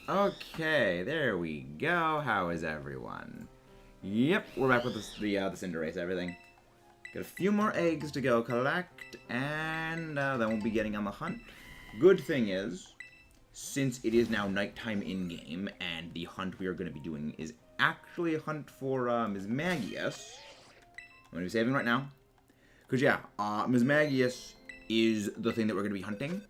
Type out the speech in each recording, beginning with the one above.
Okay, there we go. How is everyone? Yep, we're back with the CINDERACE, everything. Got a few more eggs to go collect, and then we'll be getting on the hunt. Good thing is, since it is now nighttime in-game, and the hunt we are going to be doing is actually a hunt for Ms. Magius, I'm going to be saving right now. Because, yeah, Ms. Magius is the thing that we're going to be hunting.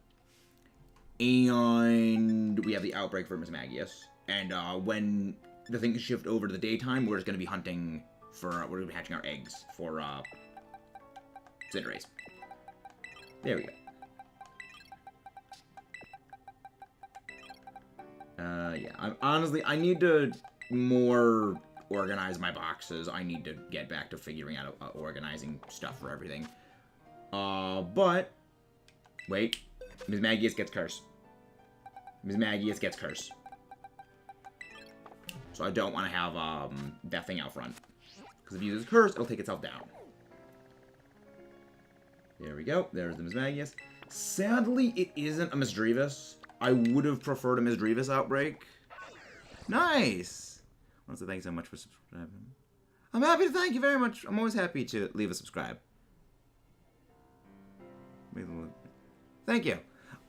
And we have the outbreak for Ms. Magius. And when the things shift over to the daytime, we're just going to be hunting for, we're going to be hatching our eggs for CINDERACE. There we go. Yeah, honestly, I need to more organize my boxes. I need to get back to figuring out organizing stuff for everything. But, wait. Ms. Magius gets cursed. Ms. Magius gets cursed. So I don't want to have that thing out front. Because if it uses curse, it'll take itself down. There we go. There's the Ms. Magius. Sadly, it isn't a Misdreavus. I would have preferred a Misdreavus outbreak. Nice! I want to say thank you so much for subscribing. I'm happy to thank you very much. I'm always happy to leave a subscribe. Thank you.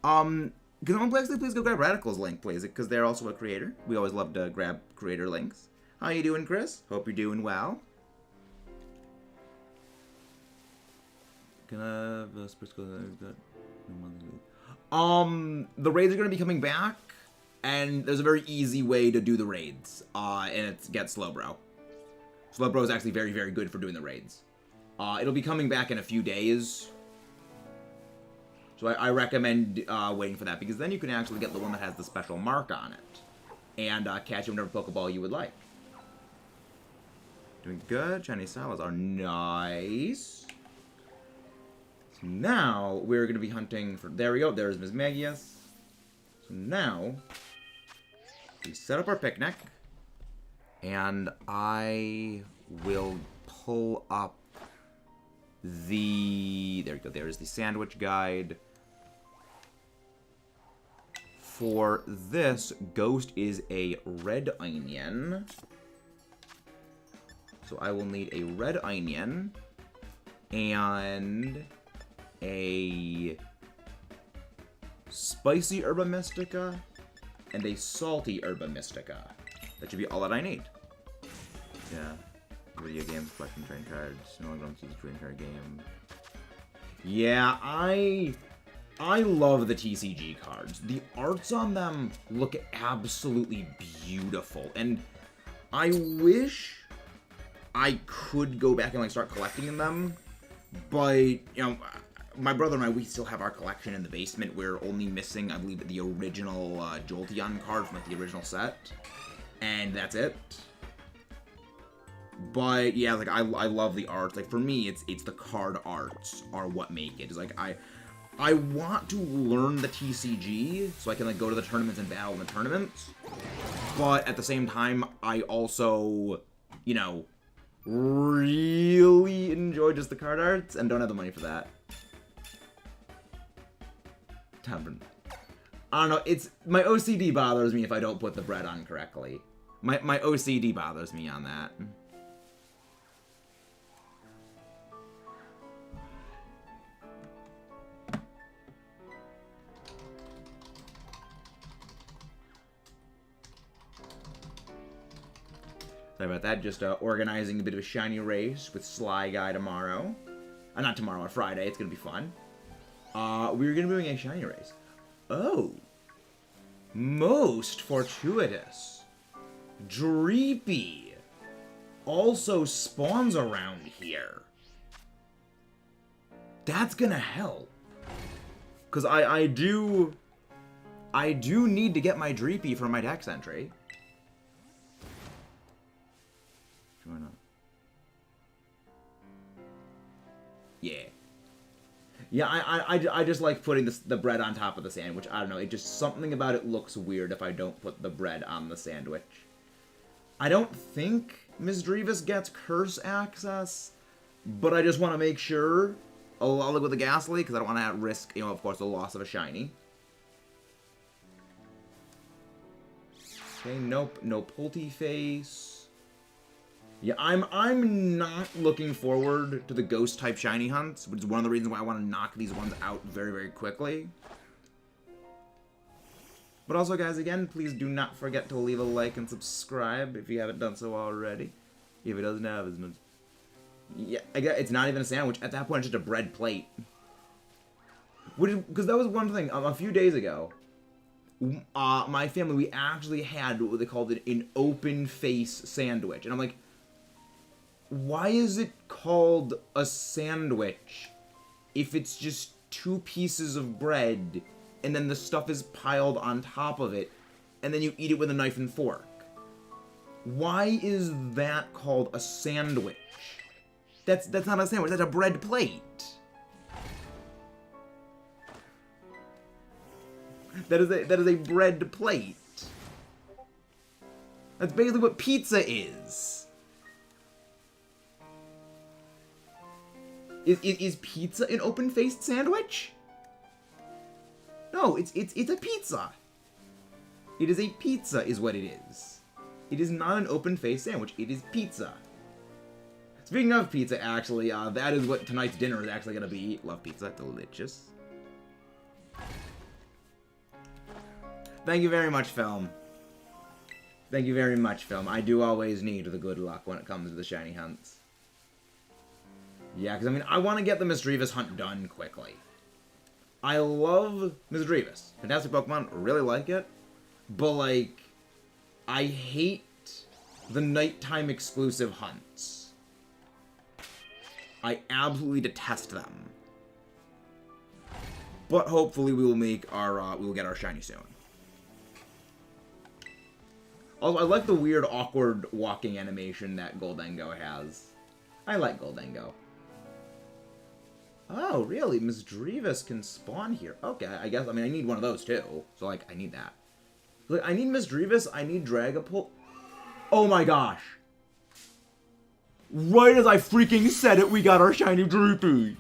Can someone please go grab Radical's link, please, because they're also a creator. We always love to grab creator links. How you doing, Chris? Hope you're doing well. Can I have a the raids are going to be coming back, and there's a very easy way to do the raids, and it's get Slowbro. Slowbro is actually very, very good for doing the raids. It'll be coming back in a few days. So I recommend waiting for that, because then you can actually get the one that has the special mark on it. And catch whatever Pokeball you would like. Doing good. Chinese salads are nice. So now, we're going to be hunting for... There we go. There's Ms. Magius. So now, we set up our picnic. And I will pull up the... There we go. There's the sandwich guide. For this, Ghost is a red onion. So I will need a red onion and a spicy Herba Mystica and a salty Herba Mystica. That should be all that I need. Yeah. Video games, collecting train cards. No one wants to use a train card game. Yeah, I love the TCG cards. The arts on them look absolutely beautiful. And I wish I could go back and like start collecting them. But, you know, my brother and I, we still have our collection in the basement. We're only missing, I believe, the original Jolteon card from like, the original set. And that's it. But yeah, like I love the art. Like for me, it's the card arts are what make it. It's like I want to learn the TCG so I can like go to the tournaments and battle in the tournaments. But at the same time, I also, you know, really enjoy just the card arts and don't have the money for that. I don't know, it's my OCD bothers me if I don't put the bread on correctly. My OCD bothers me on that. Sorry about that, just organizing a bit of a shiny race with Sly Guy tomorrow. Not tomorrow, on Friday, it's gonna be fun. We're gonna be doing a shiny race. Oh. Most fortuitous. Dreepy also spawns around here. That's gonna help. Because I do need to get my Dreepy for my dex entry. Why not? Yeah. Yeah, I just like putting the bread on top of the sandwich. I don't know, it just, something about it looks weird if I don't put the bread on the sandwich. I don't think Misdreavus gets curse access, but I just want to make sure. I'll look with the Ghastly, because I don't want to risk, you know, of course, the loss of a shiny. Okay, nope, no Pulty Face. Yeah, I'm not looking forward to the ghost type shiny hunts, which is one of the reasons why I want to knock these ones out very, very quickly. But also, guys, again, please do not forget to leave a like and subscribe if you haven't done so already. If it doesn't have as much... Yeah, I guess it's not even a sandwich. At that point, it's just a bread plate. Because that was one thing. A few days ago, my family, we actually had what they called an open-face sandwich. And I'm like, why is it called a sandwich if it's just 2 pieces of bread and then the stuff is piled on top of it and then you eat it with a knife and fork? Why is that called a sandwich? That's not a sandwich, that's a bread plate. That is a bread plate. That's basically what pizza is. Is pizza an open-faced sandwich? No, it's a pizza. It is a pizza is what it is. It is not an open-faced sandwich. It is pizza. Speaking of pizza, actually, that is what tonight's dinner is actually going to be. Love pizza. Delicious. Thank you very much, Film. Thank you very much, Film. I do always need the good luck when it comes to the shiny hunts. Yeah, because, I mean, I want to get the Misdreavus hunt done quickly. I love Misdreavus. Fantastic Pokemon. Really like it. But, like, I hate the nighttime exclusive hunts. I absolutely detest them. But hopefully we will make our, we will get our shiny soon. Also, I like the weird, awkward walking animation that Goldengo has. I like Goldengo. Oh, really? Misdreavus can spawn here. Okay, I guess, I mean, I need one of those, too. So, like, I need that. Like, I need Misdreavus, I need Dragapult. Oh my gosh. Right as I freaking said it, we got our shiny Droopy.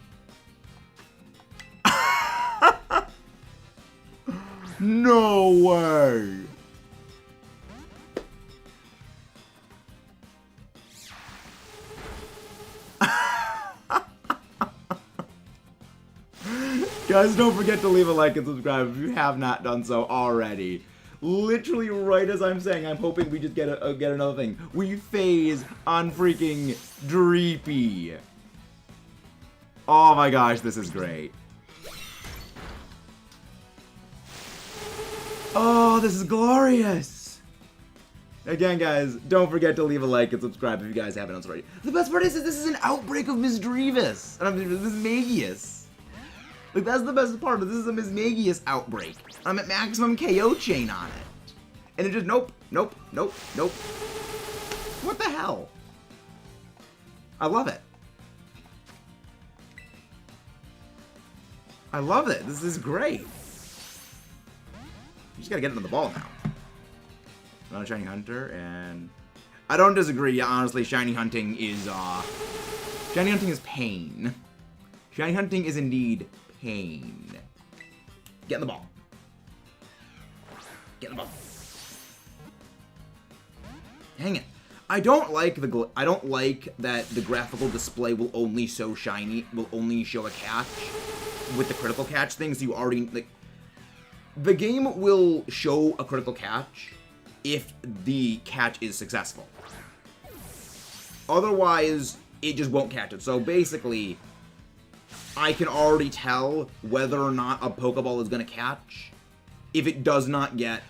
No way. Guys, don't forget to leave a like and subscribe if you have not done so already. Literally right as I'm saying, I'm hoping we just get another thing. We phase on freaking Dreepy. Oh my gosh, this is great. Oh, this is glorious. Again, guys, don't forget to leave a like and subscribe if you guys haven't done so already. The best part is that this is an outbreak of Misdreavus. And I'm Mismagius. Like, that's the best part. This is a Mismagius outbreak. I'm at maximum KO chain on it. And it just, nope, nope, nope, nope. What the hell? I love it. I love it. This is great. You just gotta get into the ball now. Another shiny hunter, and I don't disagree. Honestly, shiny hunting is pain. Shiny hunting is indeed pain. Get in the ball. Get in the ball. Dang it. I don't like that the graphical display will only show a catch with the critical catch things. You already, like, the game will show a critical catch if the catch is successful. Otherwise, it just won't catch it. So basically, I can already tell whether or not a Pokeball is going to catch if it does not get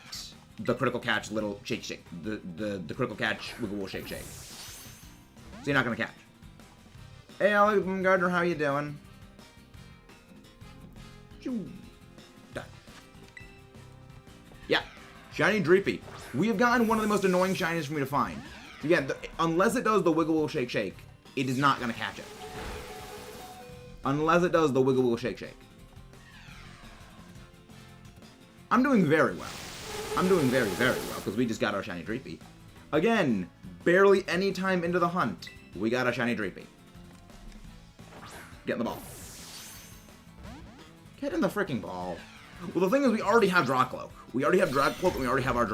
the critical catch little shake shake. The critical catch wiggle shake shake. So you're not going to catch. Hey, Alex Gardner, how you doing? Done. Yeah, shiny Dreepy. We have gotten one of the most annoying shinies for me to find. Again, unless it does the wiggle shake shake, it is not going to catch it. Unless it does the wiggle shake shake. I'm doing very well. I'm doing very, very well, because we just got our shiny Dreepy. Again, barely any time into the hunt, we got a shiny Dreepy. Get in the ball. Get in the freaking ball. Well, the thing is, we already have Drawcloak. We already have Dragapult, and we already have our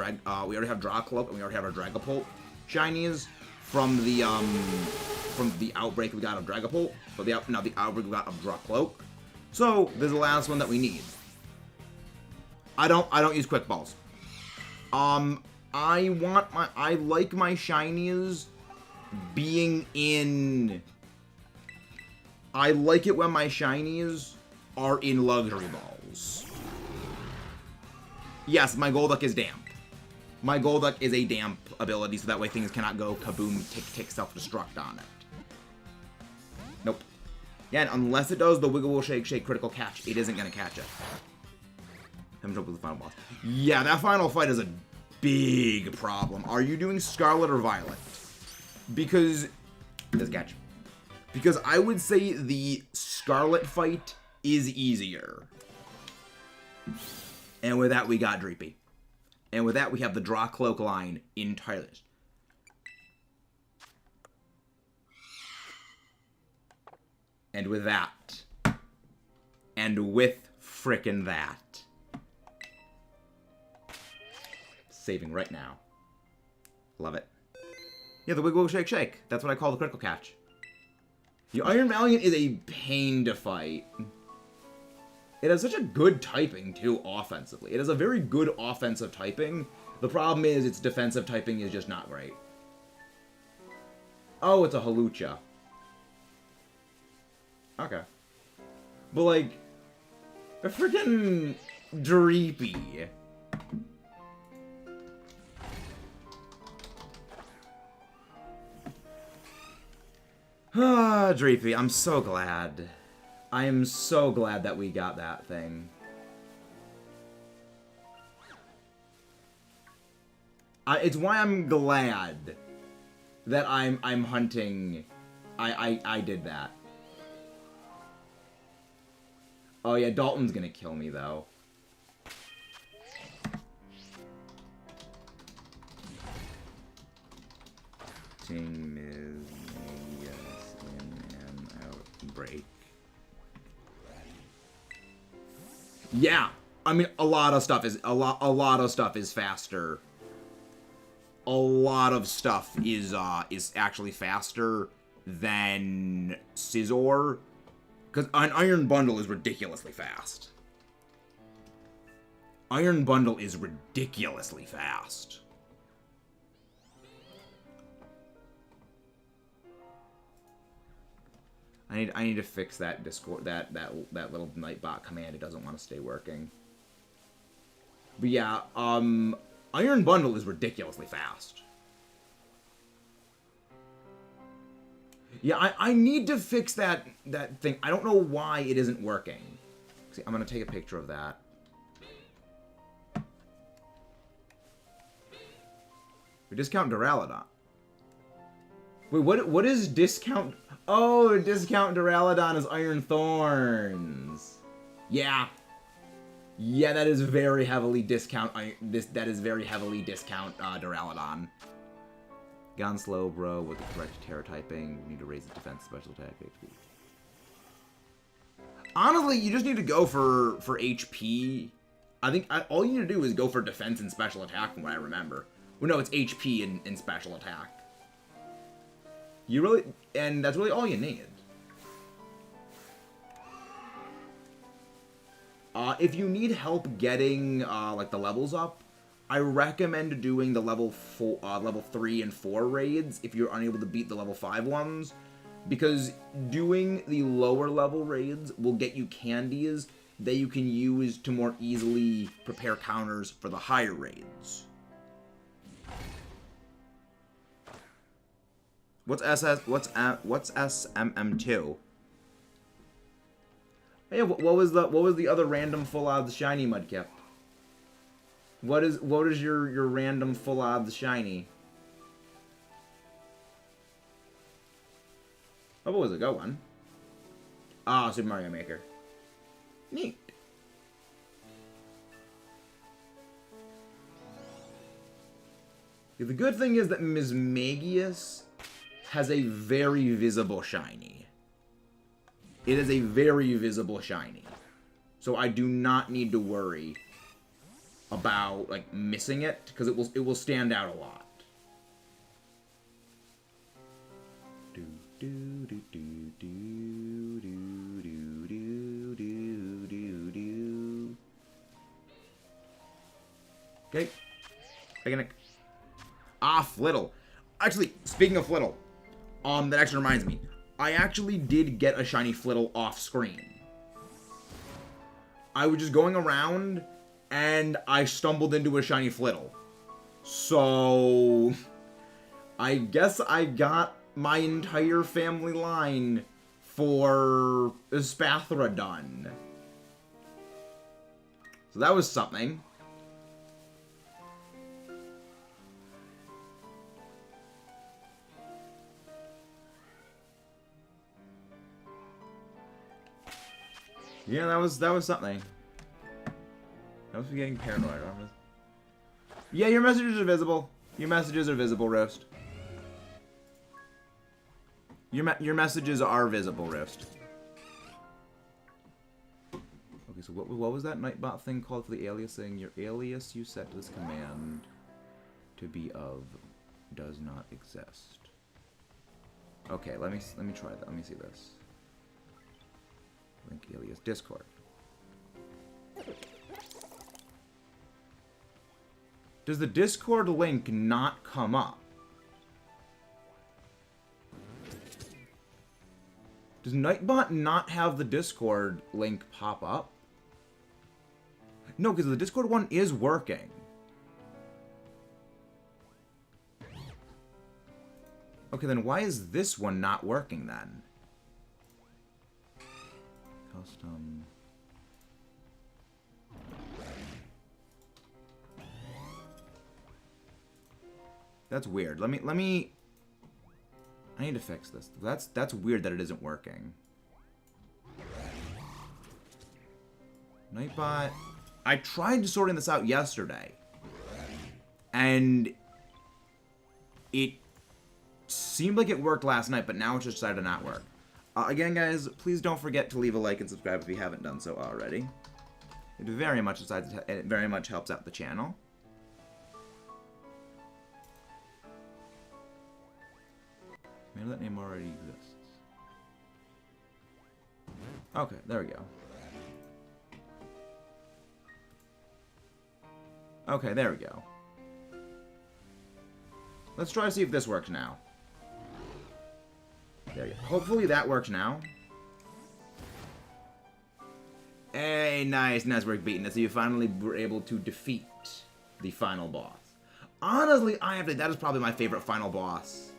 we already have Drawcloak, and we already have our Dragapult shinies from the outbreak we got of Dragapult, but the outbreak we got of Drawcloak. So this is the last one that we need. I don't use quick balls. I like my shinies being in. I like it when my shinies are in luxury balls. Yes, my Golduck is damp. My Golduck is a damp ability, so that way things cannot go kaboom, tick, tick, self-destruct on it. Nope. Yeah, and unless it does the Wiggle Will Shake Shake critical catch, it isn't going to catch it. Having trouble with the final boss. Yeah, that final fight is a big problem. Are you doing Scarlet or Violet? Because... Does catch. Because I would say the Scarlet fight is easier. And with that, we got Dreepy. And with that, we have the Drawcloak line entirely. And with that. And with frickin' that. Saving right now. Love it. Yeah, the Wiggle Shake Shake. That's what I call the critical catch. The Iron Valiant is a pain to fight. It has such a good typing, too, offensively. It has a very good offensive typing. The problem is its defensive typing is just not great. Oh, it's a Hawlucha. Okay. But, like, a freaking Dreepy. Ah, Dreepy, I'm so glad. I am so glad that we got that thing. It's why I'm glad that I'm hunting. I did that. Oh yeah, Dalton's gonna kill me though. Ting Miz Yes in and out break. Yeah, I mean a lot of stuff is a lot of stuff is faster. A lot of stuff is actually faster than Scizor, because an Iron Bundle is ridiculously fast. Iron Bundle is ridiculously fast. I need to fix that Discord that little Nightbot command. It doesn't want to stay working. But yeah, Iron Bundle is ridiculously fast. Yeah, I need to fix that thing. I don't know why it isn't working. See, I'm gonna take a picture of that. We discount Duraludon. Wait, what is discount? Oh, discount Duraludon is Iron Thorns. Yeah. Yeah, that is very heavily discount. That is very heavily discount Duraludon. Gone slow, bro. With the correct Terra typing, we need to raise the defense, special attack, HP. Honestly, you just need to go for HP. I think all you need to do is go for defense and special attack, from what I remember. Well, no, it's HP and special attack. And that's really all you need. If you need help getting like the levels up, I recommend doing the level 3 and 4 raids if you're unable to beat the level 5 ones, because doing the lower level raids will get you candies that you can use to more easily prepare counters for the higher raids. What's SMM2? Hey, what was the other random full odds shiny Mudkip? What is your random full odds shiny? Oh, what was it? Go one. Ah, Super Mario Maker. Neat. The good thing is that Ms. Magius has a very visible shiny. It is a very visible shiny. So I do not need to worry about, like, missing it, because it will stand out a lot. Okay. Flittle. Actually, speaking of Flittle, that actually reminds me. I actually did get a shiny Flittle off screen. I was just going around, and I stumbled into a shiny Flittle. So, I guess I got my entire family line for Spathra done. So that was something. Yeah, that was something. I was getting paranoid. Yeah, your messages are visible. Your messages are visible, Roast. Your messages are visible, Roast. Okay, so what was that Nightbot thing called for the aliasing? Your alias you set to this command to be of does not exist. Okay, let me try that. Let me see this. Link alias Discord. Does the Discord link not come up? Does Nightbot not have the Discord link pop up? No, because the Discord one is working. Okay, then why is this one not working then? Custom. That's weird. Let me I need to fix this. That's weird that it isn't working. Nightbot. I tried sorting this out yesterday. And it seemed like it worked last night, but now it's just decided to not work. Again, guys, please don't forget to leave a like and subscribe if you haven't done so already. It very much helps out the channel. Maybe that name already exists. Okay, there we go. Okay, there we go. Let's try to see if this works now. There you go. Hopefully that works now. Hey, nice work beating it. So you finally were able to defeat the final boss. Honestly, that is probably my favorite final boss.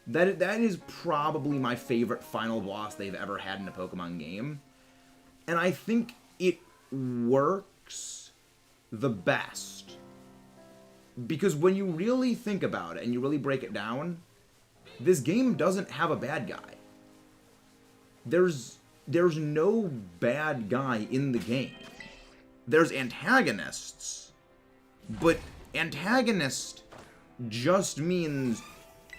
That is probably my favorite final boss they've ever had in a Pokemon game. And I think it works the best. Because when you really think about it and you really break it down, this game doesn't have a bad guy. There's no bad guy in the game. There's antagonists, but antagonist just means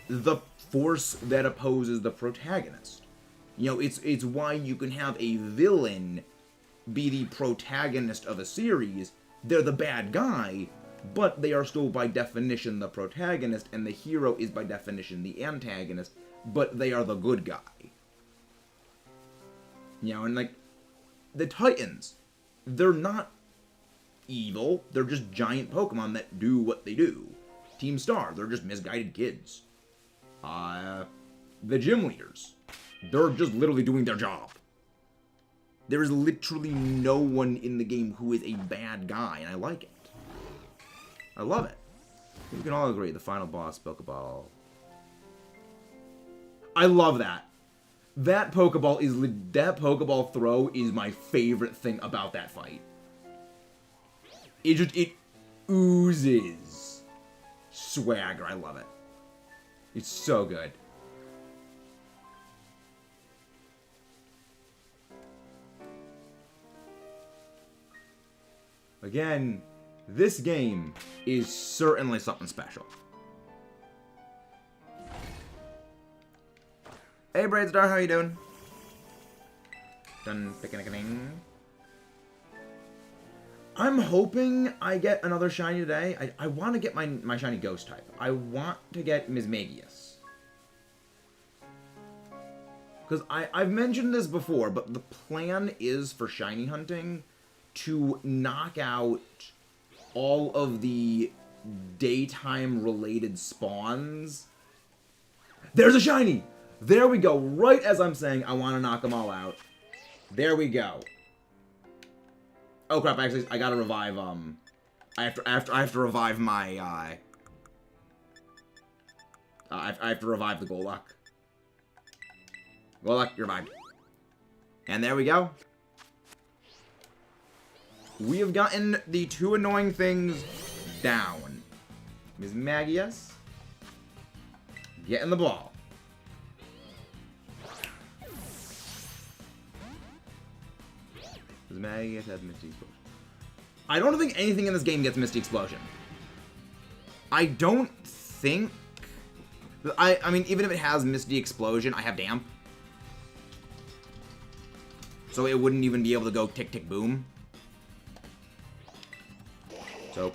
the force that opposes the protagonist. You know, it's why you can have a villain be the protagonist of a series. They're the bad guy, but they are still by definition the protagonist, and the hero is by definition the antagonist, but they are the good guy. You know, and like, the Titans, they're not evil, they're just giant Pokemon that do what they do. Team Star, they're just misguided kids. The gym leaders, they're just literally doing their job. There is literally no one in the game who is a bad guy, and I like it. I love it. We can all agree, the final boss, Pokeball. I love that. That Pokeball throw is my favorite thing about that fight. It oozes swagger. I love it. It's so good. Again, this game is certainly something special. Hey, Braidstar, how you doing? Done picking a I'm hoping I get another shiny today. I want to get my shiny ghost type. I want to get Mismagius. Because I've mentioned this before, but the plan is for shiny hunting to knock out all of the daytime-related spawns. There's a shiny! There we go. Right as I'm saying, I want to knock them all out. There we go. Oh crap! Actually, I gotta revive. I have to revive my. I have to revive the Golduck. Golduck, you're revived. And there we go. We have gotten the two annoying things down. Mismagius, get in the ball. Mismagius has Misty Explosion. I don't think anything in this game gets Misty Explosion. I don't think... I mean, even if it has Misty Explosion, I have Damp. So it wouldn't even be able to go tick, tick, boom. Soak.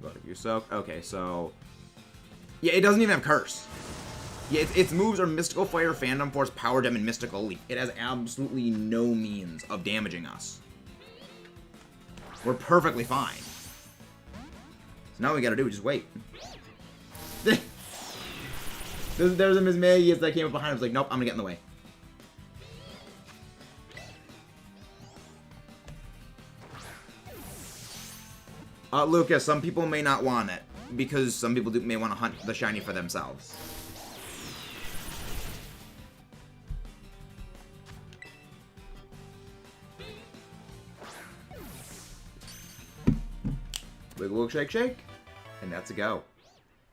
What if you soak? Okay, so... Yeah, it doesn't even have Curse. Yeah, its moves are Mystical Fire, Phantom Force, Power Gem, and Mystical Leap. It has absolutely no means of damaging us. We're perfectly fine. So now what we gotta do is just wait. There's a Mismagius that came up behind him. I was like, nope, I'm gonna get in the way. Lucas, some people may not want it, because some people may want to hunt the shiny for themselves. Wiggle, wiggle, shake, shake, and that's a go.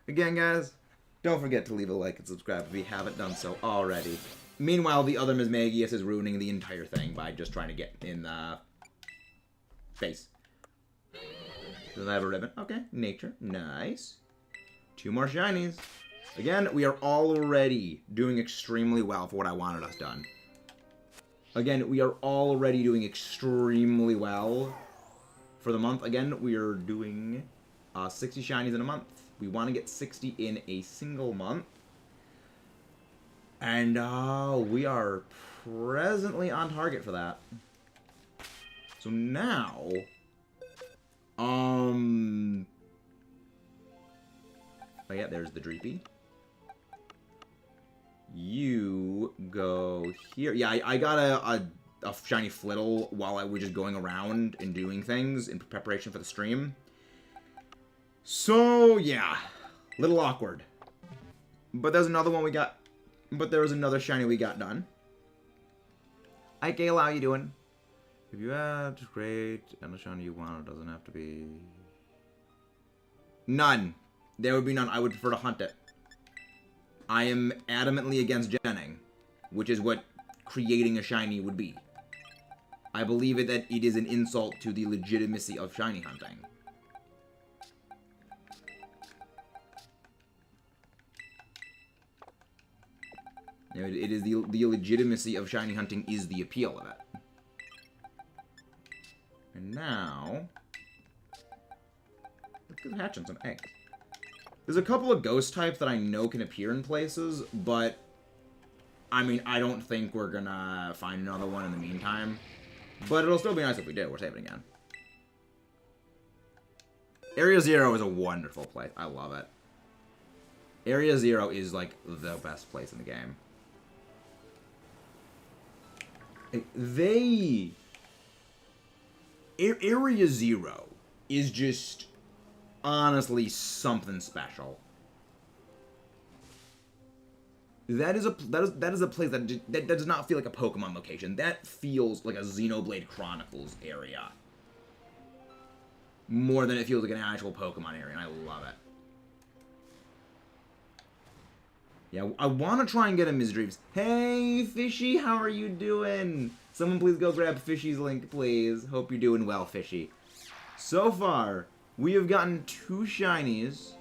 Again, guys, don't forget to leave a like and subscribe if you haven't done so already. Meanwhile, the other Mismagius is ruining the entire thing by just trying to get in the face. Does that have a ribbon? Okay, nature. Nice. Two more shinies. Again, we are already doing extremely well for what I wanted us done. Again, we are already doing extremely well for the month. Again, we are doing 60 shinies in a month. We want to get 60 in a single month. And we are presently on target for that. So now... Oh yeah, there's the Dreepy. You go here. Yeah, I got a shiny Flittle while I was just going around and doing things in preparation for the stream. So, yeah. Little awkward. But there's another one we got. But there was another shiny we got done. Hi, Kayla, how you doing? If you add, great, and the shiny you want, it doesn't have to be... None. There would be none. I would prefer to hunt it. I am adamantly against genning, which is what creating a shiny would be. I believe that it is an insult to the legitimacy of shiny hunting. You know, it is the legitimacy of shiny hunting is the appeal of it. And now, let's go hatching some eggs. There's a couple of ghost types that I know can appear in places, but, I mean, I don't think we're gonna find another one in the meantime. But it'll still be nice if we do. We're saving again. Area 0 is a wonderful place. I love it. Area 0 is, like, the best place in the game. Area 0 is just honestly something special. That is a place that does not feel like a Pokemon location. That feels like a Xenoblade Chronicles area. More than it feels like an actual Pokemon area, and I love it. Yeah, I want to try and get a Misdreaves. Hey, Fishy, how are you doing? Someone please go grab Fishy's link, please. Hope you're doing well, Fishy. So far, we have gotten 2 shinies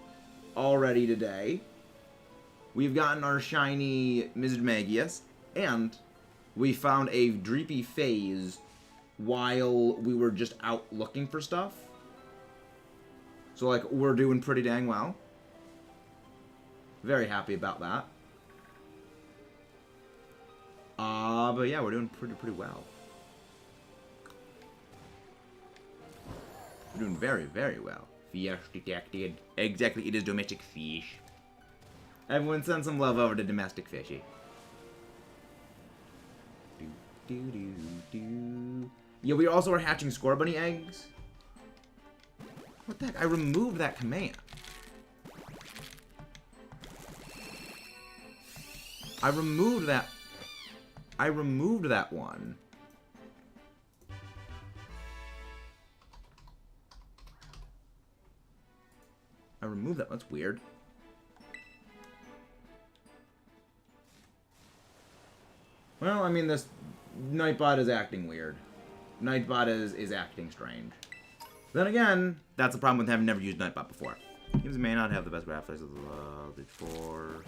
already today. We've gotten our shiny Mismagius, and we found a Dreepy Phase while we were just out looking for stuff. So, like, we're doing pretty dang well. Very happy about that. But yeah, we're doing pretty well. We're doing very well. Fish detected. Exactly, it is domestic fish. Everyone send some love over to domestic fishy. Yeah, we also are hatching score bunny eggs. What the heck? I removed that command. I removed that one. I removed that. That's weird. Well, I mean, this Nightbot is acting weird. Nightbot is acting strange. Then again, that's the problem with having never used Nightbot before. Games may not have the best graphics of the before.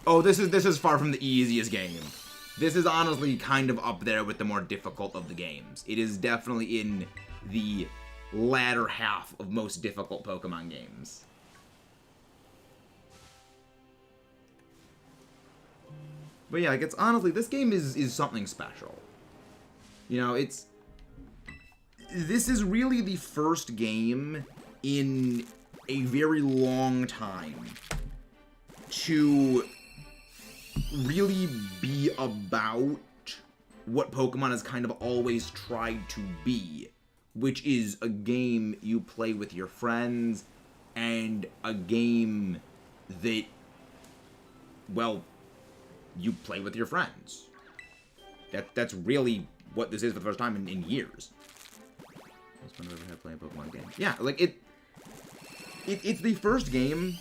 Oh, this is far from the easiest game. This is honestly kind of up there with the more difficult of the games. It is definitely in the latter half of most difficult Pokemon games. But yeah, like, it's honestly, this game is something special. You know, this is really the first game in a very long time to really be about what Pokemon has kind of always tried to be, which is a game you play with your friends, and a game that, well, you play with your friends. That's really what this is for the first time in years. Most fun I've ever had playing a Pokemon game. Yeah, like, it's the first game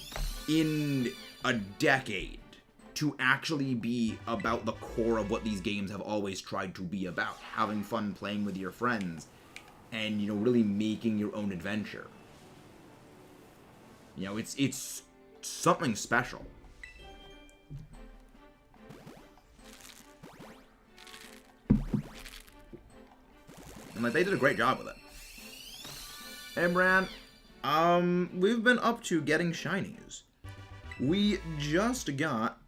in a decade to actually be about the core of what these games have always tried to be about. Having fun playing with your friends and, you know, really making your own adventure. You know, it's something special. And, like, they did a great job with it. Hey, Bran. We've been up to getting shinies. We just got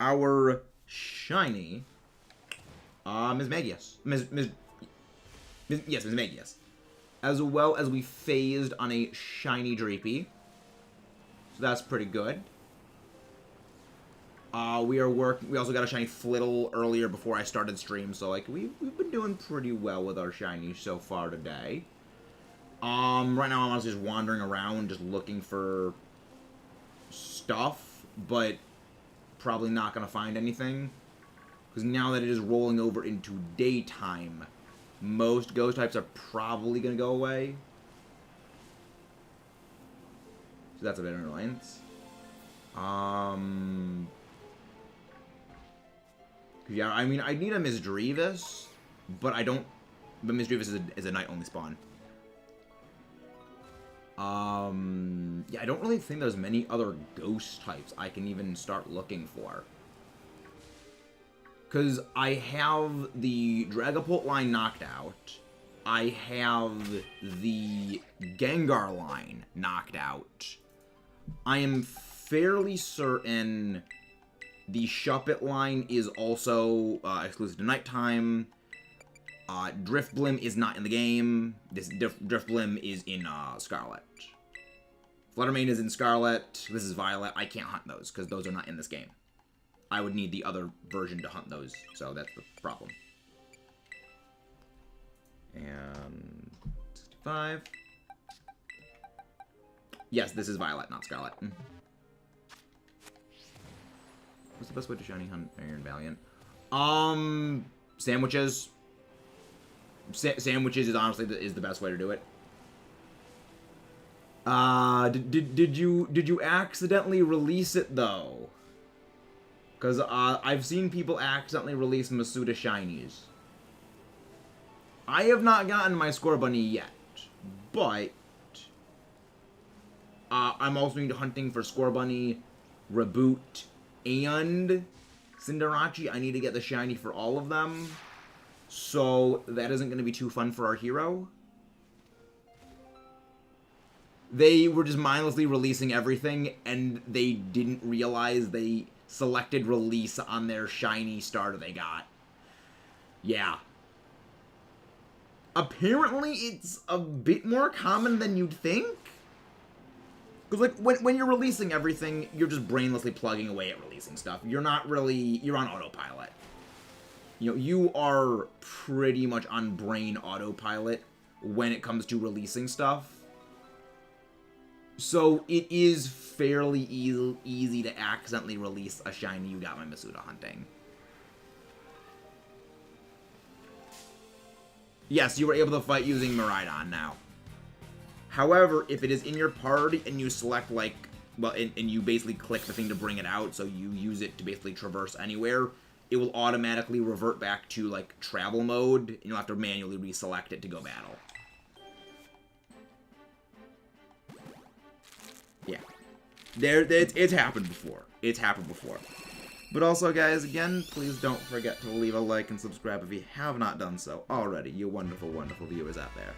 our shiny, Ms. Magius. Yes, Ms. Magius. As well as we phased on a shiny Dreepy. So that's pretty good. We also got a shiny Flittle earlier before I started stream, so, like, we've been doing pretty well with our shinies so far today. Right now I'm honestly just wandering around, just looking for stuff, but probably not gonna find anything. Because now that it is rolling over into daytime, most ghost types are probably gonna go away. So that's a bit of an annoyance. Yeah, I mean, I need a Misdreavus, but I don't... But Misdreavus is a night-only spawn. Yeah, I don't really think there's many other ghost types I can even start looking for. Because I have the Dragapult line knocked out. I have the Gengar line knocked out. I am fairly certain the Shuppet line is also exclusive to nighttime. Drifblim is not in the game. This Drifblim is in Scarlet. Fluttermane is in Scarlet. This is Violet. I can't hunt those because those are not in this game. I would need the other version to hunt those, so that's the problem. And 65. Yes, this is Violet, not Scarlet. What's the best way to shiny hunt Iron Valiant? Sandwiches. Sandwiches is honestly the best way to do it. Did you accidentally release it though? Because I've seen people accidentally release Masuda shinies. I have not gotten my Score Bunny yet, but I'm also hunting for Score Bunny, Reboot, and CINDERACE, I need to get the shiny for all of them. So that isn't going to be too fun for our hero. They were just mindlessly releasing everything, and they didn't realize they selected release on their shiny starter they got. Yeah. Apparently, it's a bit more common than you'd think. Because, like, when you're releasing everything, you're just brainlessly plugging away at releasing stuff. You're not really... You're on autopilot. You know, you are pretty much on brain autopilot when it comes to releasing stuff. So, it is fairly easy to accidentally release a shiny you got my Masuda hunting. Yes, you were able to fight using Miraidon now. However, if it is in your party and you select, like, well, and you basically click the thing to bring it out, so you use it to basically traverse anywhere, it will automatically revert back to, like, travel mode, and you'll have to manually reselect it to go battle. Yeah. It's happened before. It's happened before. But also, guys, again, please don't forget to leave a like and subscribe if you have not done so already, you wonderful, wonderful viewers out there.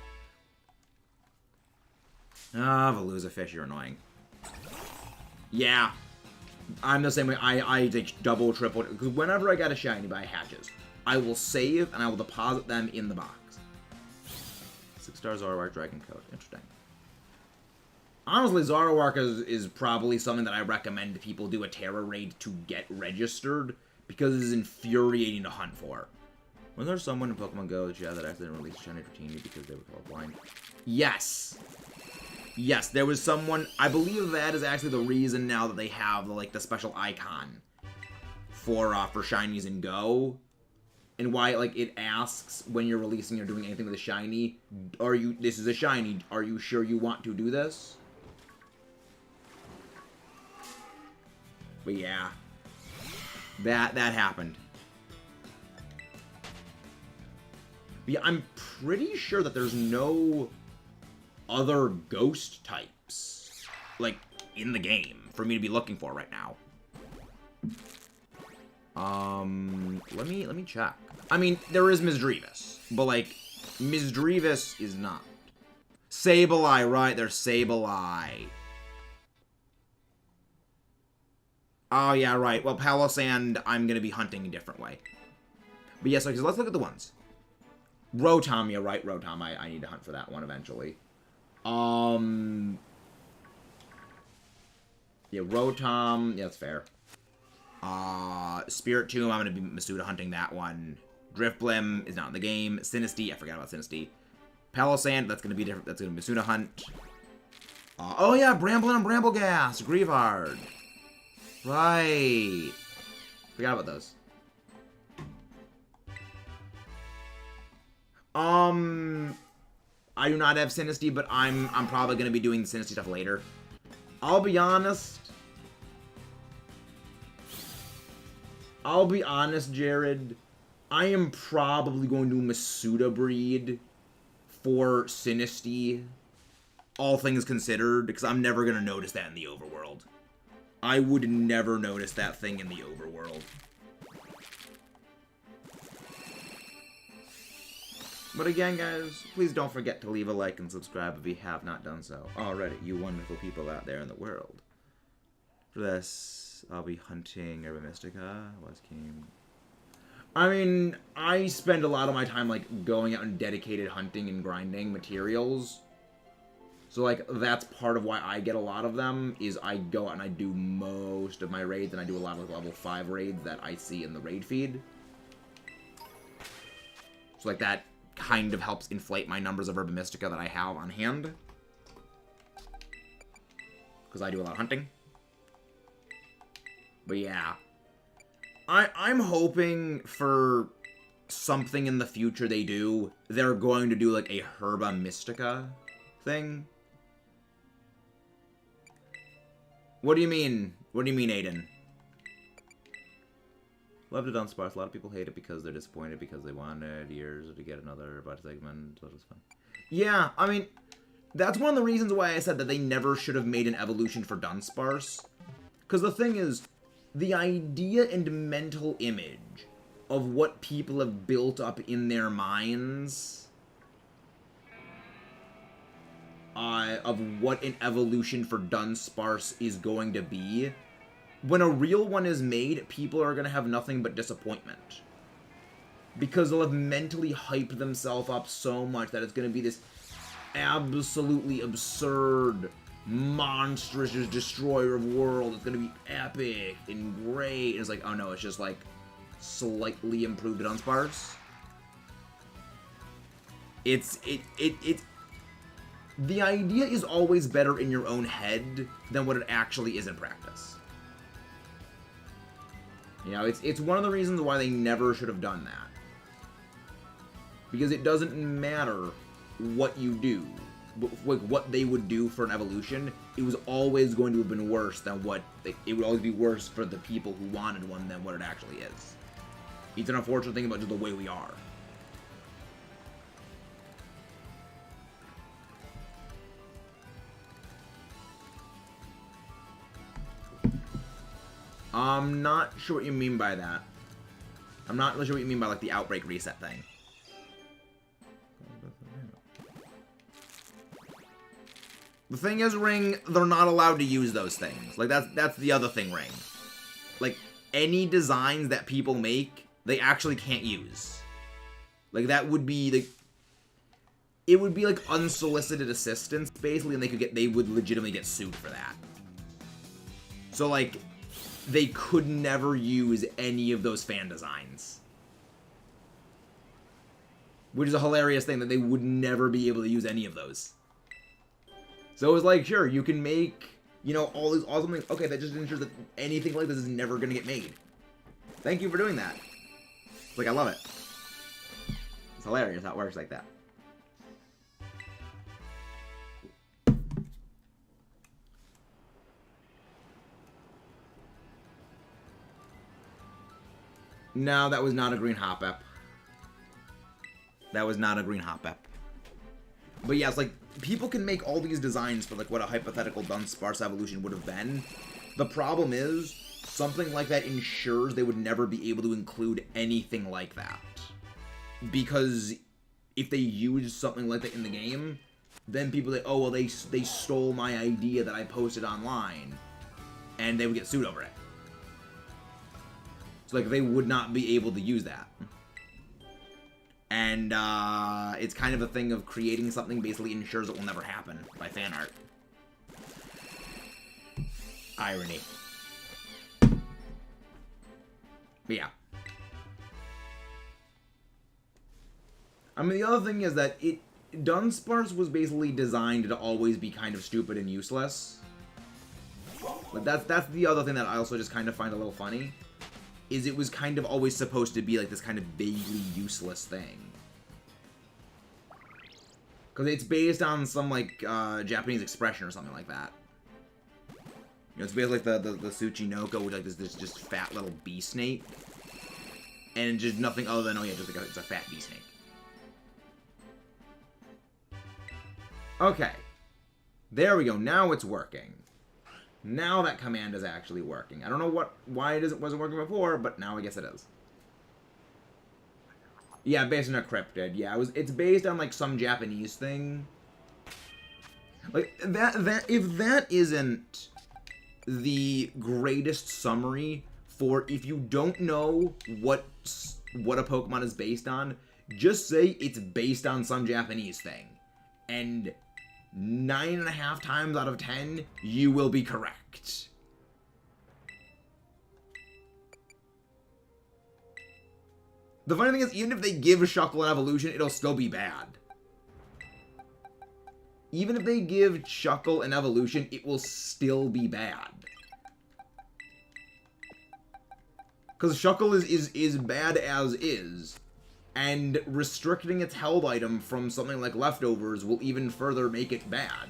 Ah, Veluza fish, you're annoying. Yeah. I'm the same way. I take double, triple, because whenever I got a shiny by hatches, I will save and I will deposit them in the box. 6-star Zoroark Dragon Coat. Interesting. Honestly, Zoroark is probably something that I recommend people do a Terra raid to get registered, because it is infuriating to hunt for. Was there someone in Pokemon Go that you had that accidentally released shiny routinely because they were colorblind? Yes! Yes, there was someone... I believe that is actually the reason now that they have, like, the special icon for shinies in Go. And why, like, it asks when you're releasing or doing anything with a shiny, this is a shiny, are you sure you want to do this? But yeah, that happened. But yeah, I'm pretty sure that there's no other ghost types, like, in the game for me to be looking for right now. Let me check. I mean, there is Misdreavus, but, like, Misdreavus is not. Sableye, right? There's Sableye. Oh, yeah, right. Well, Palossand, I'm going to be hunting a different way. But yes, okay, so let's look at the ones. Rotom, yeah, right, Rotom. I need to hunt for that one eventually. Yeah, Rotom, yeah, that's fair. Spirit Tomb, I'm going to be Masuda hunting that one. Drifblim is not in the game. Sinistea, I forgot about Sinistea. Palossand, that's going to be different. That's going to be Masuda hunt. Oh, yeah, Bramblin and Brambleghast. Grievard. Right. Forgot about those. I do not have Sinistea, but I'm probably going to be doing the Sinistea stuff later. I'll be honest, Jared. I am probably going to Masuda breed for Sinistea, all things considered, because I'm never going to notice that in the overworld. I would never notice that thing in the overworld. But again, guys, please don't forget to leave a like and subscribe if you have not done so already, you wonderful people out there in the world. For this, I'll be hunting Herba Mystica, West King. I mean, I spend a lot of my time, like, going out and dedicated hunting and grinding materials. So, like, that's part of why I get a lot of them, is I go out and I do most of my raids, and I do a lot of level 5 raids that I see in the raid feed. So, like, that kind of helps inflate my numbers of Herba Mystica that I have on hand. Because I do a lot of hunting. But yeah. I'm hoping for something in the future they do. They're going to do, like, a Herba Mystica thing. What do you mean? What do you mean, Aiden? Loved it on Sparse. A lot of people hate it because they're disappointed because they wanted years to get another bot segment. So it was fun. Yeah, I mean, that's one of the reasons why I said that they never should have made an evolution for Dunsparce. Because the thing is, the idea and mental image of what people have built up in their minds of what an evolution for Dunsparce is going to be, when a real one is made, people are going to have nothing but disappointment. Because they'll have mentally hyped themselves up so much that it's going to be this absolutely absurd, monstrous destroyer of worlds. It's going to be epic and great. And it's like, oh no, it's just like slightly improved Dunsparce. The idea is always better in your own head than what it actually is in practice. You know, it's one of the reasons why they never should have done that. Because it doesn't matter what you do, like what they would do for an evolution, it was always going to have been worse than what, it would always be worse for the people who wanted one than what it actually is. It's an unfortunate thing about just the way we are. I'm not sure what you mean by that. I'm not really sure what you mean by, like, the outbreak reset thing. The thing is, Ring, they're not allowed to use those things. Like, that's the other thing, Ring. Like, any designs that people make, they actually can't use. Like, that would be, like, it would be, like, unsolicited assistance, basically, and they would legitimately get sued for that. So, like, they could never use any of those fan designs. Which is a hilarious thing, that they would never be able to use any of those. So it was like, sure, you can make, you know, all these awesome things. Okay, that just ensures that anything like this is never going to get made. Thank you for doing that. Like, I love it. It's hilarious how it works like that. No, that was not a green hop-ep. That was not a green hop-ep. But yeah, it's like, people can make all these designs for, like, what a hypothetical Dunsparce evolution would have been. The problem is, something like that ensures they would never be able to include anything like that. Because if they use something like that in the game, then people say, oh, well, they stole my idea that I posted online. And they would get sued over it. So, like, they would not be able to use that. And, it's kind of a thing of creating something basically ensures it will never happen by fan art. Irony. But yeah. I mean, the other thing is that Dunsparce was basically designed to always be kind of stupid and useless. Like, that's the other thing that I also just kind of find a little funny. Is it was kind of always supposed to be like this kind of vaguely useless thing. Because it's based on some, like, Japanese expression or something like that. You know, it's basically like the Tsuchinoko, which, like, this just fat little bee snake. And just nothing other than, oh yeah, just like it's a fat bee snake. Okay. There we go. Now it's working. Now that command is actually working. I don't know why it wasn't working before, but now I guess it is. Yeah, based on a cryptid. Yeah, it's based on, like, some Japanese thing. Like, if that isn't the greatest summary for if you don't know what a Pokemon is based on, just say it's based on some Japanese thing. And 9.5 times out of 10, you will be correct. The funny thing is, even if they give Shuckle an evolution, it'll still be bad. Even if they give Shuckle an evolution, it will still be bad. Because Shuckle is bad as is. And restricting its held item from something like Leftovers will even further make it bad.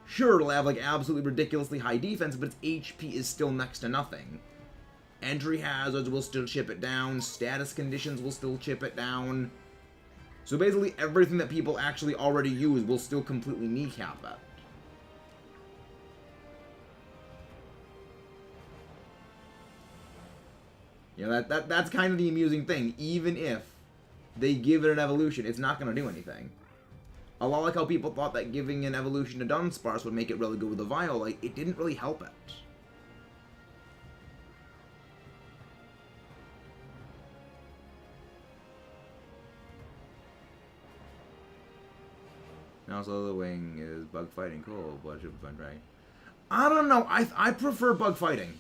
Sure, it'll have, like, absolutely ridiculously high defense, but its HP is still next to nothing. Entry hazards will still chip it down, status conditions will still chip it down. So basically everything that people actually already use will still completely kneecap it. You know, that's kind of the amusing thing. Even if they give it an evolution, it's not going to do anything. A lot like how people thought that giving an evolution to Dunsparce would make it really good with the Violite, it didn't really help it. And also the wing is bug fighting. Cool, but it should be fun, right? I don't know. I prefer bug fighting.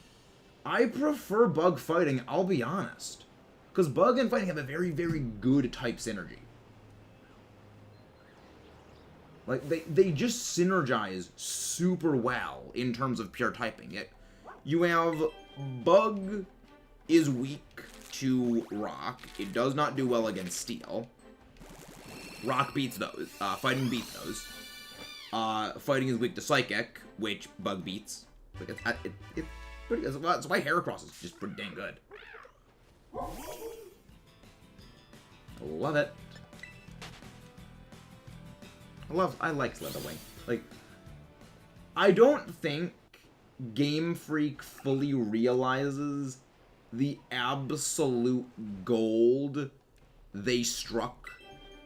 I prefer bug fighting, I'll be honest. Because bug and fighting have a very, very good type synergy. Like, they just synergize super well in terms of pure typing. You have bug is weak to rock. It does not do well against steel. Rock beats those. Fighting beats those. Fighting is weak to psychic, which bug beats. Like it's pretty good. That's why Heracross is just pretty dang good. Love it. I like Slitherwing. Like, I don't think Game Freak fully realizes the absolute gold they struck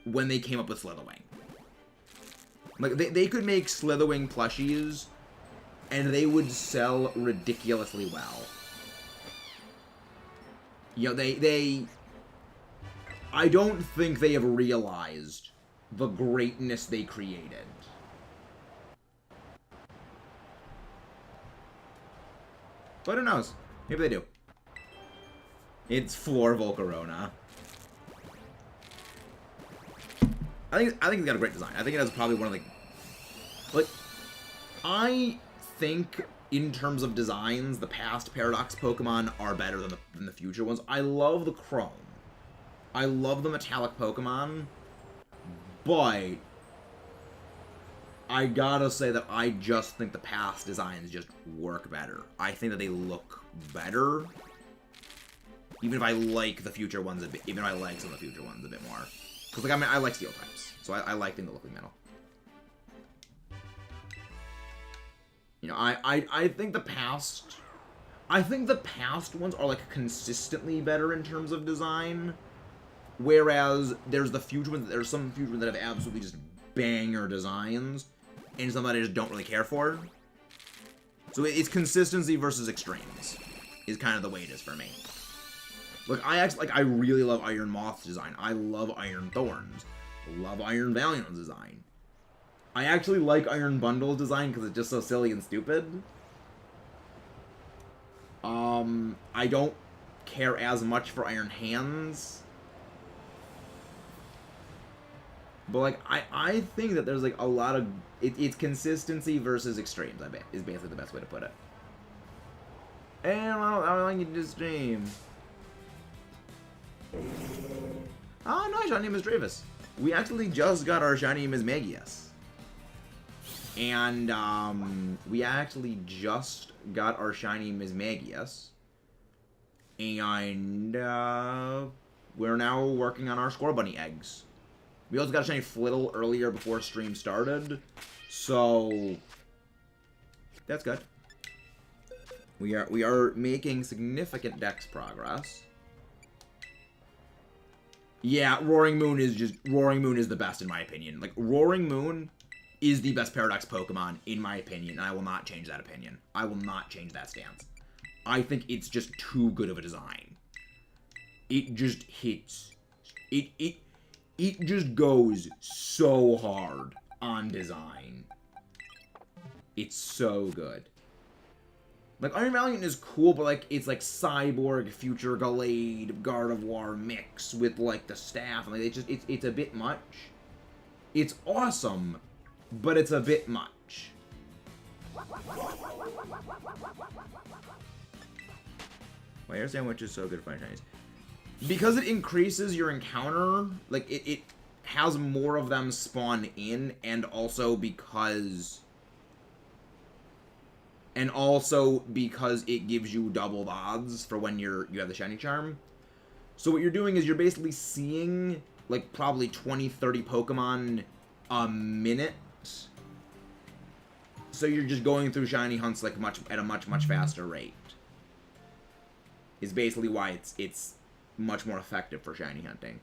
when they came up with Slitherwing. Like, they could make Slitherwing plushies, and they would sell ridiculously well. You know, I don't think they have realized the greatness they created. But who knows? Maybe they do. It's Floor Volcarona. I think it's got a great design. I think it has probably one of the... Like, I think in terms of designs, the past Paradox Pokemon are better than the future ones. I love the Chrome. I love the metallic Pokemon. But I gotta say that I just think the past designs just work better. I think that they look better. Even if I like the future ones a bit, even if I like some of the future ones a bit more. Because, like, I mean, I like steel types. So I like things that look like metal. You know, I think the past... I think the past ones are, like, consistently better in terms of design. Whereas there's the future ones, there's some future ones that have absolutely just banger designs, and some that I just don't really care for. So it's consistency versus extremes, is kind of the way it is for me. Look, I really love Iron Moth's design. I love Iron Thorn's. Love Iron Valiant's design. I actually like Iron Bundle's design because it's just so silly and stupid. I don't care as much for Iron Hands. But, like, I think that there's, like, a lot of... It's consistency versus extremes, I bet, is basically the best way to put it. And I want you to stream. Oh, no, shiny Miss Dravis. We actually just got our shiny Miss Magius. And, we actually just got our shiny Miss Magius. And, we're now working on our Score Bunny eggs. We also got a shiny Flittle earlier before stream started, so that's good. We are making significant dex progress. Yeah, Roaring Moon is the best in my opinion. Like, Roaring Moon is the best Paradox Pokemon in my opinion, and I will not change that opinion. I will not change that stance. I think it's just too good of a design. It just hits. It just goes so hard on design. It's so good. Like, Iron Valiant is cool, but, like, it's, like, Cyborg, Future Gallade, Gardevoir mix with, like, the staff. And, like, it's a bit much. It's awesome, but it's a bit much. My air sandwich is so good for Chinese. Because it increases your encounter, like, it has more of them spawn in, and also because it gives you doubled odds for when you have the shiny charm. So what you're doing is you're basically seeing, like, probably 20-30 Pokemon a minute. So you're just going through shiny hunts, like, at a much faster rate. is basically why it's much more effective for shiny hunting.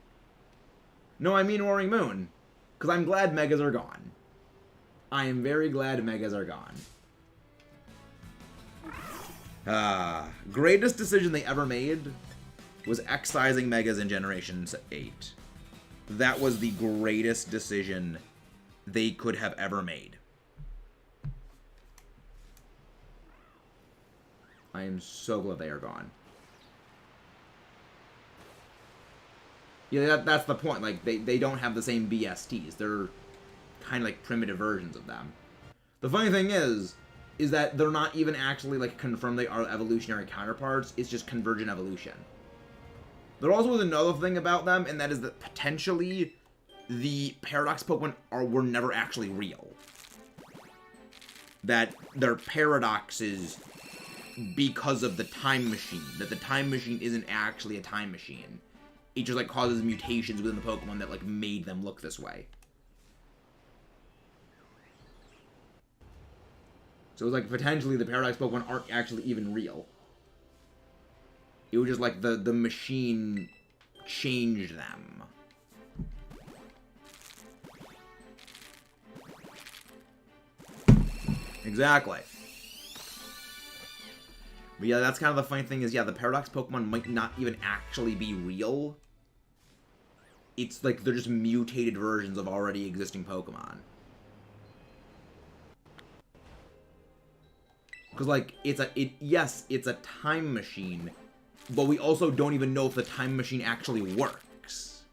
No, I mean Roaring Moon, because I'm glad Megas are gone. I am very glad Megas are gone. Greatest decision they ever made was excising Megas in Generation 8. That was the greatest decision they could have ever made. I am so glad they are gone. Yeah, that's the point. Like, they don't have the same BSTs. They're kind of like primitive versions of them. The funny thing is that they're not even actually, like, confirmed they are evolutionary counterparts. It's just convergent evolution. There also is another thing about them, and that is that potentially the Paradox Pokemon were never actually real. That they're paradoxes because of the time machine. That the time machine isn't actually a time machine. It just, like, causes mutations within the Pokemon that, like, made them look this way. So it's like, potentially, the Paradox Pokemon aren't actually even real. It was just, like, the machine changed them. Exactly. But yeah, that's kind of the funny thing is, yeah, the Paradox Pokemon might not even actually be real. It's like they're just mutated versions of already existing Pokemon. Because, like, yes, it's a time machine, but we also don't even know if the time machine actually works.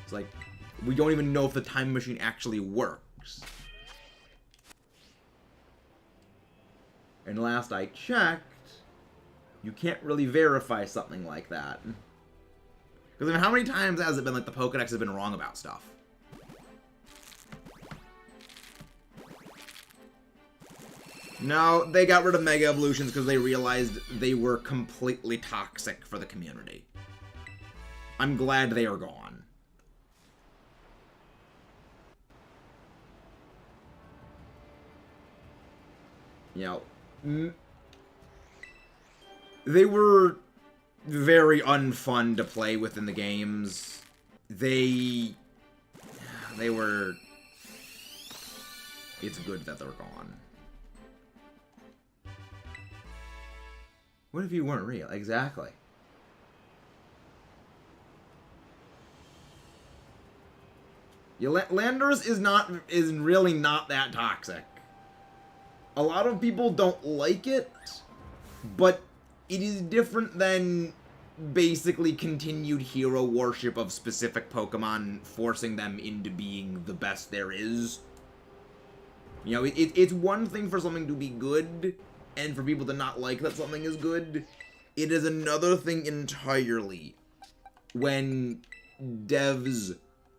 It's like, we don't even know if the time machine actually works. And last I checked, you can't really verify something like that. Because, I mean, how many times has it been, like, the Pokedex has been wrong about stuff? No, they got rid of Mega Evolutions because they realized they were completely toxic for the community. I'm glad they are gone. You know, they were very unfun to play with in the games. They were... It's good that they're gone. What if you weren't real? Exactly. Yeah, Landorus is really not that toxic. A lot of people don't like it, but it is different than basically continued hero worship of specific Pokemon, forcing them into being the best there is. You know, it's one thing for something to be good, and for people to not like that something is good. It is another thing entirely when devs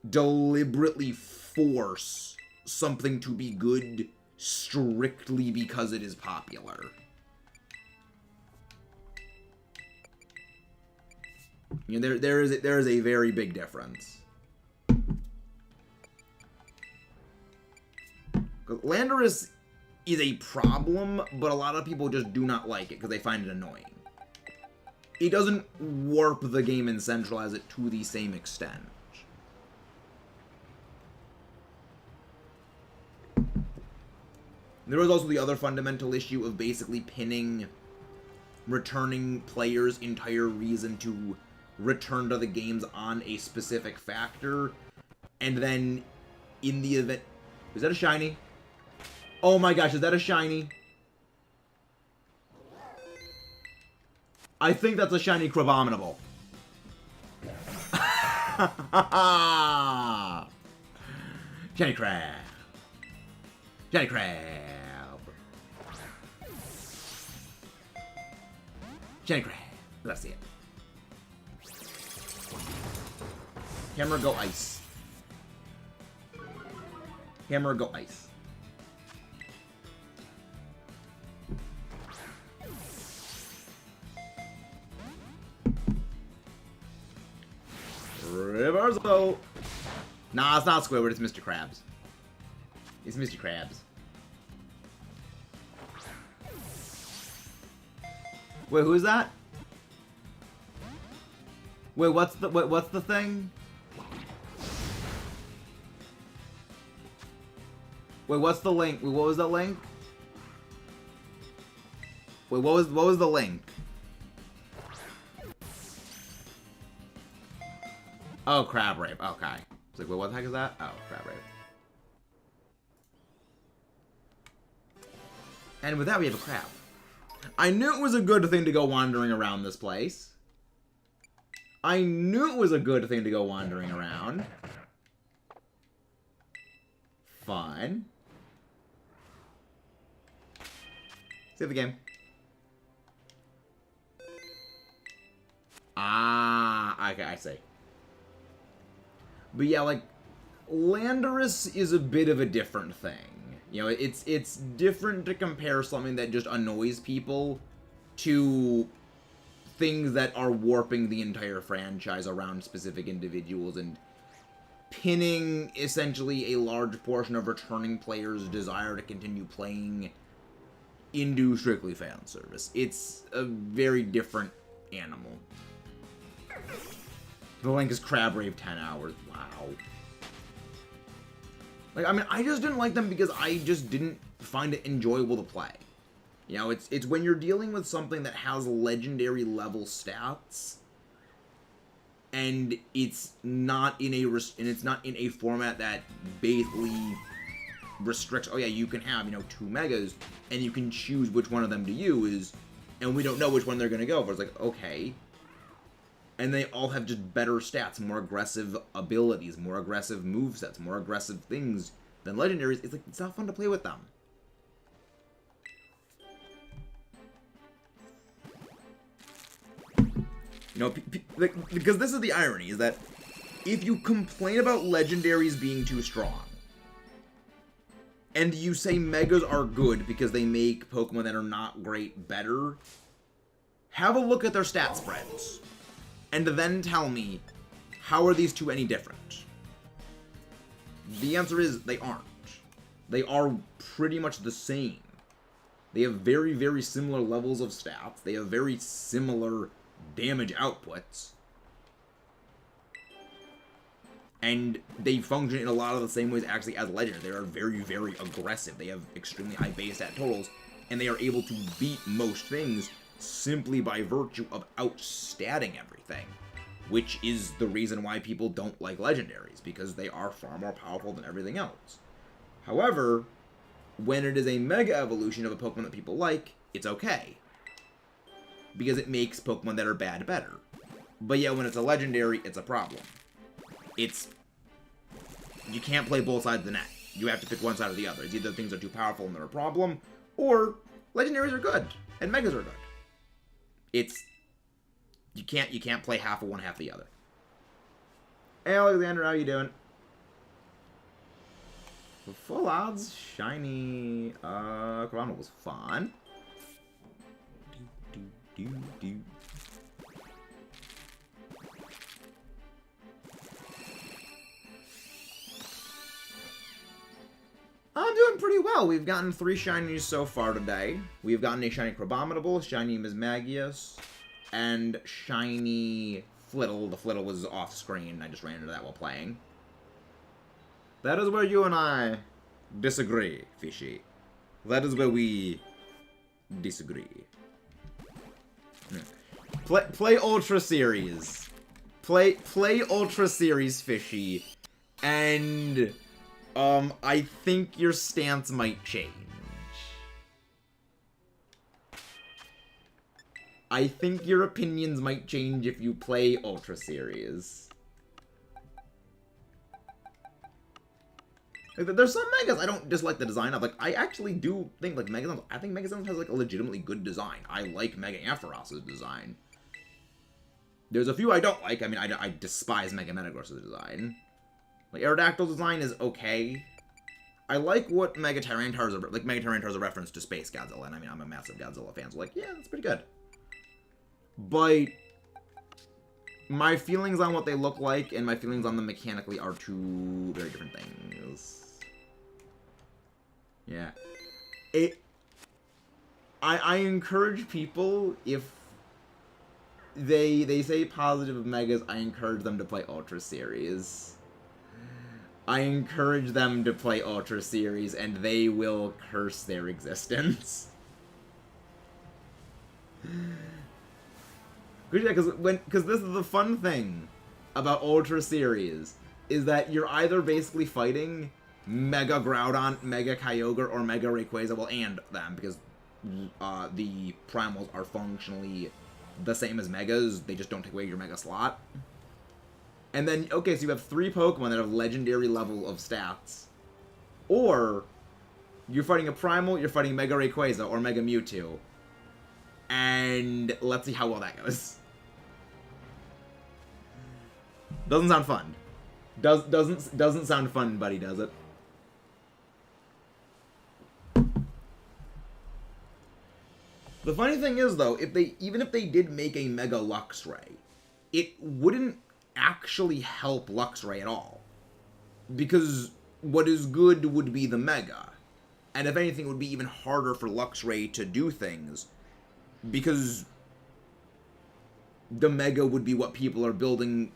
deliberately force something to be good strictly because it is popular. You know, there is a very big difference. Landorus is a problem, but a lot of people just do not like it because they find it annoying. It doesn't warp the game and centralize it to the same extent. There was also the other fundamental issue of basically pinning returning players' entire reason to return to the games on a specific factor, and then in the event... Is that a shiny? Oh my gosh, is that a shiny? I think that's a shiny Cravominable. Shiny Crab. Shiny Crab. Shiny Crab. Let's see it. Hammer, go ice. Hammer, go ice. Reversal. Nah, it's not Squidward, it's Mr. Krabs. It's Mr. Krabs. Wait, who's that? Wait, what's the thing? Wait, what's the link? Wait, what was the link? Wait, what was the link? Oh, crab rape. Okay. It's like, wait, what the heck is that? Oh, crab rape. And with that, we have a crab. I knew it was a good thing to go wandering around this place. I knew it was a good thing to go wandering around. Fine. Save the game. Ah, okay, I see. But yeah, like, Landorus is a bit of a different thing. You know, it's different to compare something that just annoys people to things that are warping the entire franchise around specific individuals and pinning, essentially, a large portion of returning players' desire to continue playing into strictly fan service. It's a very different animal. The link is Crab Rave 10 hours. Wow. Like, I mean, I just didn't like them because I just didn't find it enjoyable to play. You know, it's when you're dealing with something that has legendary level stats, and it's not in a format that basically restricts. Oh yeah, you can have 2 megas, and you can choose which one of them to use, and we don't know which one they're gonna go for. It's like, okay. And they all have just better stats, more aggressive abilities, more aggressive movesets, more aggressive things than legendaries. It's like, it's not fun to play with them. You know, because this is the irony, is that if you complain about legendaries being too strong, and you say megas are good because they make Pokemon that are not great better, have a look at their stat spreads. And then tell me, how are these two any different? The answer is, they aren't. They are pretty much the same. They have very, very similar levels of stats. They have very similar damage outputs. And they function in a lot of the same ways actually as Legends. They are very, very aggressive. They have extremely high base stat totals. And they are able to beat most things simply by virtue of outstatting everything, which is the reason why people don't like legendaries, because they are far more powerful than everything else. However, when it is a mega evolution of a Pokemon that people like, it's okay, because it makes Pokemon that are bad better. But yeah, when it's a legendary, it's a problem. You can't play both sides of the net. You have to pick one side or the other. It's either things are too powerful and they're a problem, or legendaries are good and megas are good. You can't play half of one, half the other. Hey Alexander, how you doing? Full odds, shiny Corona was fun. I'm doing pretty well. We've gotten 3 shinies so far today. We've gotten a shiny Crabominable, shiny Mismagius, and shiny Flittle. The Flittle was off screen. I just ran into that while playing. That is where you and I disagree, Fishy. That is where we disagree. Play Ultra Series. Play Ultra Series, Fishy. And I think your stance might change. I think your opinions might change if you play Ultra Series. Like, there's some Megas I don't dislike the design of. Like, I actually do think, like, I think Megazones has, like, a legitimately good design. I like Mega Ampharos's design. There's a few I don't like. I mean, I despise Mega Metagross's design. Like, Aerodactyl's design is okay. I like what Mega Tyranitar's a reference to Space Godzilla, and I mean, I'm a massive Godzilla fan, so like, yeah, that's pretty good. But my feelings on what they look like and my feelings on them mechanically are two very different things. Yeah. I encourage people, if they say positive of Megas. I encourage them to play Ultra Series. I encourage them to play Ultra Series, and they will curse their existence. Because this is the fun thing about Ultra Series, is that you're either basically fighting Mega Groudon, Mega Kyogre, or Mega Rayquaza, well, and them, because the Primals are functionally the same as Megas, they just don't take away your Mega slot. And then, okay, so you have 3 Pokemon that have legendary level of stats. Or, you're fighting a Primal, you're fighting Mega Rayquaza, or Mega Mewtwo. And let's see how well that goes. Doesn't sound fun. Doesn't sound fun, buddy, does it? The funny thing is, though, even if they did make a Mega Luxray, it wouldn't actually help Luxray at all. Because what is good would be the Mega. And if anything, it would be even harder for Luxray to do things. Because the Mega would be what people are building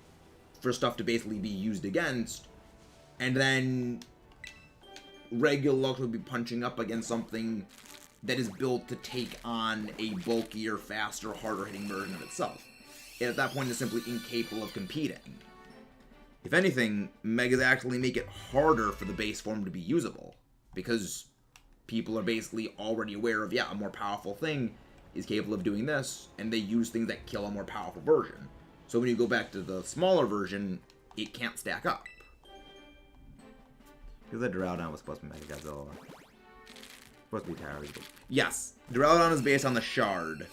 for stuff to basically be used against. And then regular Luxray would be punching up against something that is built to take on a bulkier, faster, harder-hitting version of itself. And at that point, it's simply incapable of competing. If anything, Megas actually make it harder for the base form to be usable. Because people are basically already aware of, yeah, a more powerful thing is capable of doing this, and they use things that kill a more powerful version. So when you go back to the smaller version, it can't stack up. Because the Duraludon was supposed to be Mega Godzilla. Supposed to be Tower. Yes, Duraludon is based on the Shard,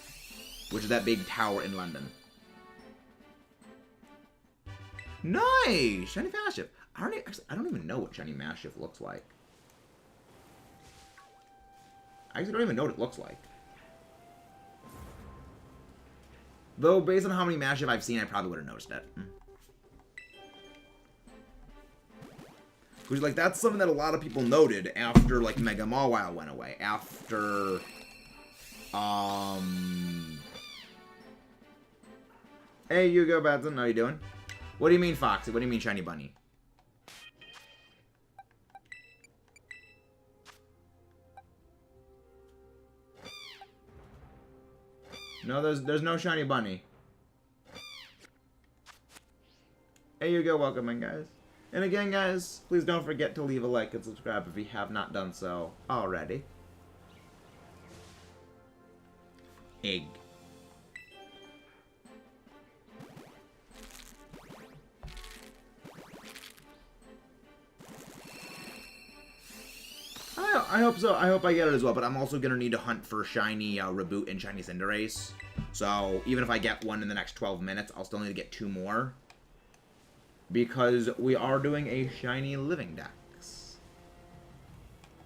which is that big tower in London. Nice! Shiny Mastiff. I don't even know what Shiny Mastiff looks like. I actually don't even know what it looks like. Though, based on how many Mastiff I've seen, I probably would have noticed it. Because, like, that's something that a lot of people noted after, like, Mega Mawile went away. After, Hey, Yugo Batson, how you doing? What do you mean, Foxy? What do you mean, Shiny Bunny? No, there's no Shiny Bunny. Hey, Yugo, welcome in, guys. And again, guys, please don't forget to leave a like and subscribe if you have not done so already. Egg. I hope so. I hope I get it as well, but I'm also going to need to hunt for Shiny Reboot and Shiny Cinderace. So, even if I get one in the next 12 minutes, I'll still need to get 2 more. Because we are doing a Shiny Living Dex.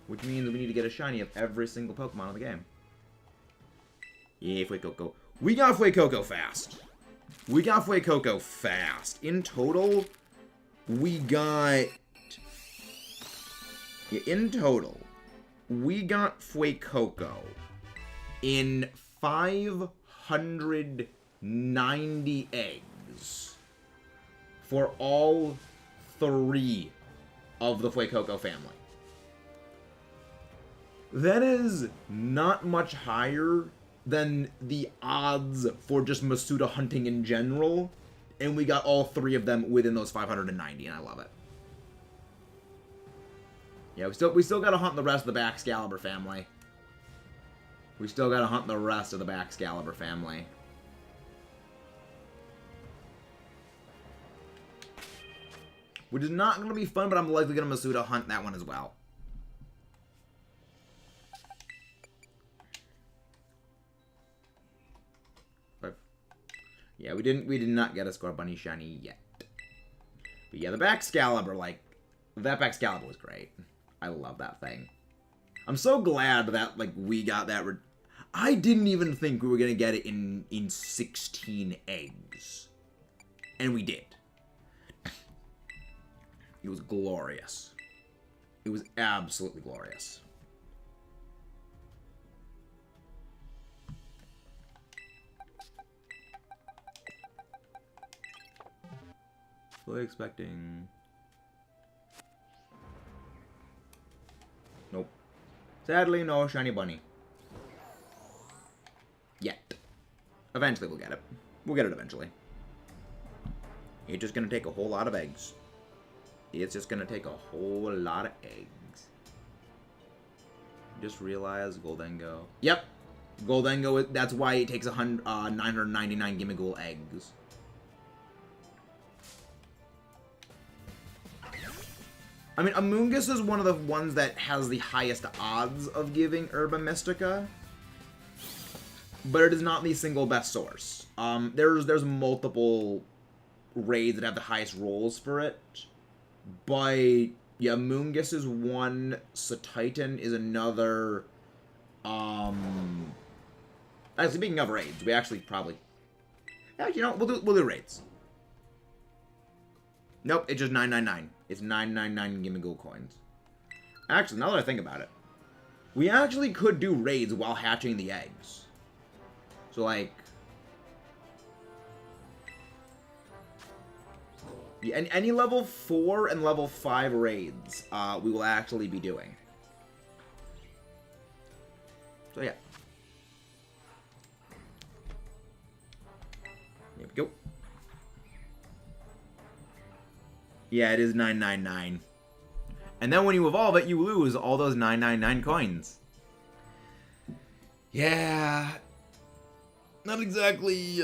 Which means we need to get a Shiny of every single Pokemon in the game. Yeah, Fuecoco. We got Fuecoco fast. We got Fuecoco fast. In total, we got... Yeah, in total, we got Fuecoco in 590 eggs for all 3 of the Fuecoco family. That is not much higher than the odds for just Masuda hunting in general, and we got all 3 of them within those 590, and I love it. Yeah, we still gotta hunt the rest of the Baxcalibur family. We still gotta hunt the rest of the Baxcalibur family. Which is not gonna be fun, but I'm likely gonna Masuda hunt that one as well. But yeah, we did not get a Scorbunny shiny yet. But yeah, the Baxcalibur, like, that Baxcalibur was great. I love that thing. I'm so glad that, like, we got that. I didn't even think we were going to get it in 16 eggs. And we did. It was glorious. It was absolutely glorious. Fully expecting... Nope. Sadly, no shiny bunny. Yet. Eventually we'll get it. We'll get it eventually. It's just gonna take a whole lot of eggs. It's just gonna take a whole lot of eggs. Just realized Goldengo. Yep. Goldengo, that's why it takes 999 Gimmighoul eggs. I mean, Amoonguss is one of the ones that has the highest odds of giving Herba Mystica. But it is not the single best source. There's multiple raids that have the highest rolls for it. But, yeah, Amoonguss is one, Satitan is another. Actually, speaking of raids, we actually probably... Actually, you know, we'll do raids. Nope, it's just 999. It's 999 Gimmighoul coins. Actually, now that I think about it, we actually could do raids while hatching the eggs. So, like... Yeah, any level 4 and level 5 raids, we will actually be doing. So, yeah. There we go. Yeah, it is 999. And then when you evolve it, you lose all those 999 coins. Yeah. Not exactly...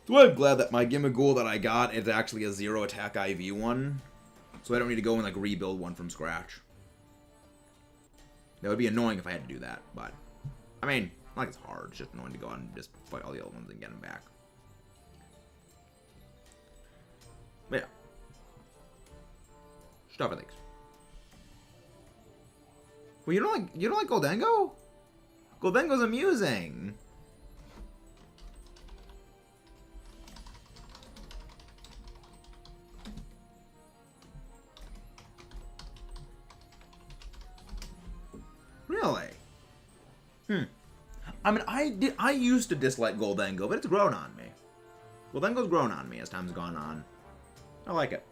So I'm glad that my Gimmighoul that I got is actually a 0 attack IV one. So I don't need to go and, like, rebuild one from scratch. That would be annoying if I had to do that, but... I mean, not like it's hard. It's just annoying to go out and just fight all the other ones and get them back. But yeah. Stuff, I think. Well, you don't like Goldengo? Goldengo's amusing. Really? I mean, I used to dislike Goldengo, but it's grown on me. Goldengo's grown on me as time's gone on. I like it.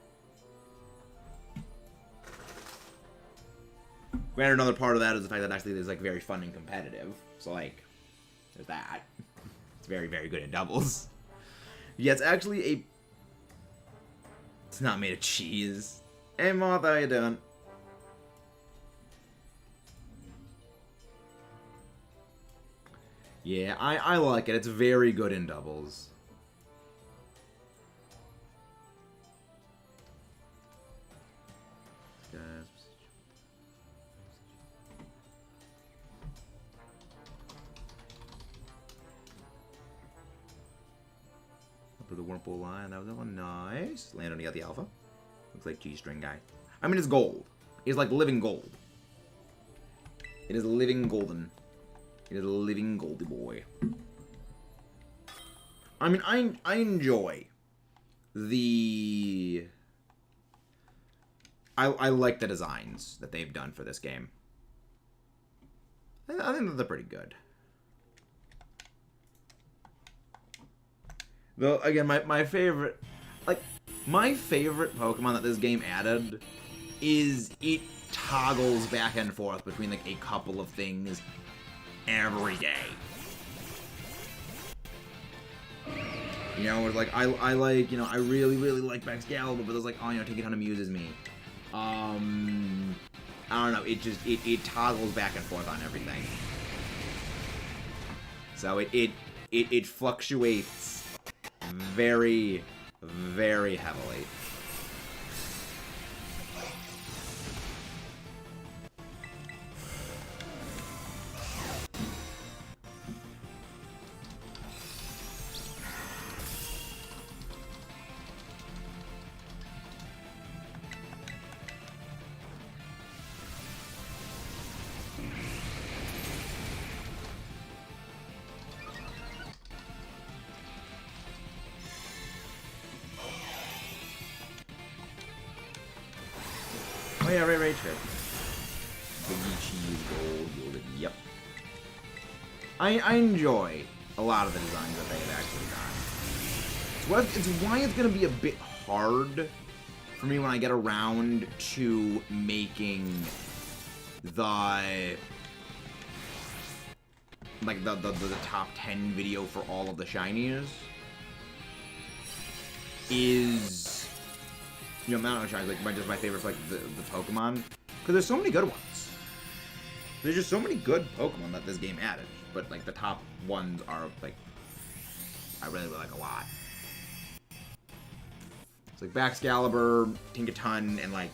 Granted, another part of that is the fact that actually it's, like, very fun and competitive. So, like, there's that. It's very, very good in doubles. Yeah, it's actually a... It's not made of cheese. Hey, Moth, how you doing? Yeah, I like it. It's very good in doubles. Up to the Wurmple line. That was that one. Nice. Landon, you got the alpha. Looks like G-string guy. I mean, it's gold. It's like living gold. It is living golden. It is a living Goldie boy. I mean, I enjoy the... I like the designs that they've done for this game. I think that they're pretty good. Though, again, my favorite... Like, my favorite Pokemon that this game added is it toggles back and forth between, like, a couple of things every day. You know, it's like, I like, you know, I really like Excalibur, but it's like, oh, you know, Take a Ton amuses me. I don't know, it just, it toggles back and forth on everything. So it fluctuates very, very heavily. Oh yeah, right, sure. Biggie cheese, gold, gilded, yep. I enjoy a lot of the designs that they have actually done. It's why it's gonna be a bit hard for me when I get around to making the like the top 10 video for all of the shinies is, you know, not shinies, like just my favorites, like the Pokemon, because there's so many good ones. There's just so many good Pokemon that this game added, but like the top ones are like I really like a lot. It's like Baxcalibur, Tinkaton, and like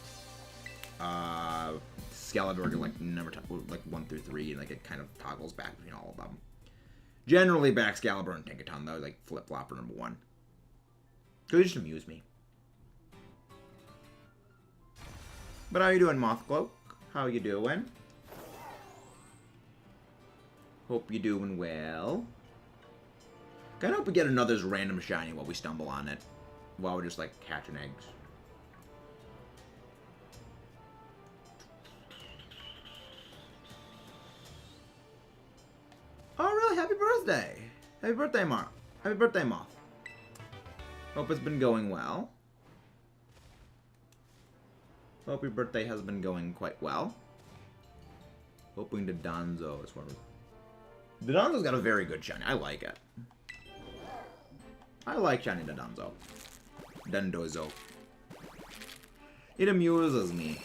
Skeletor, like number like 1 through 3, and like it kind of toggles back between all of them. Generally, Baxcalibur and Tinkaton though, like flip flop for number 1. Cause they just amuse me. But how you doing, Mothcloak? How you doing? Hope you're doing well. Kinda hope we get another random shiny while we stumble on it. While we're just like catching eggs. Oh really? Happy birthday! Happy birthday, Mark. Happy birthday, Moth. Hope it's been going well. Hope your birthday has been going quite well. Hoping the Donzo is one of the Donzo's got a very good shiny. I like it. I like shiny Donzo. Dendozo. It amuses me.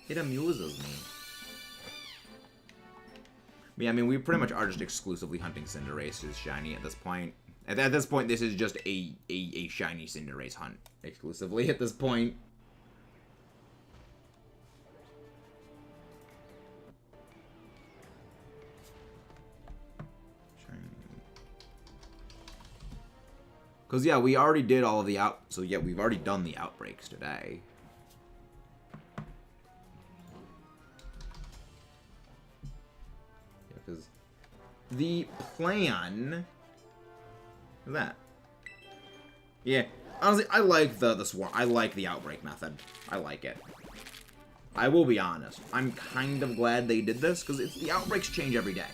It amuses me. Yeah, I mean, we pretty much are just exclusively hunting Cinderace's shiny at this point. At this point, this is just a shiny Cinderace hunt. Exclusively at this point. Because, yeah, we already did all of the so, yeah, we've already done the outbreaks today. Yeah, because the plan... Look at that. Yeah, honestly, I like the swarm. I like the outbreak method. I like it. I will be honest. I'm kind of glad they did this, because the outbreaks change every day.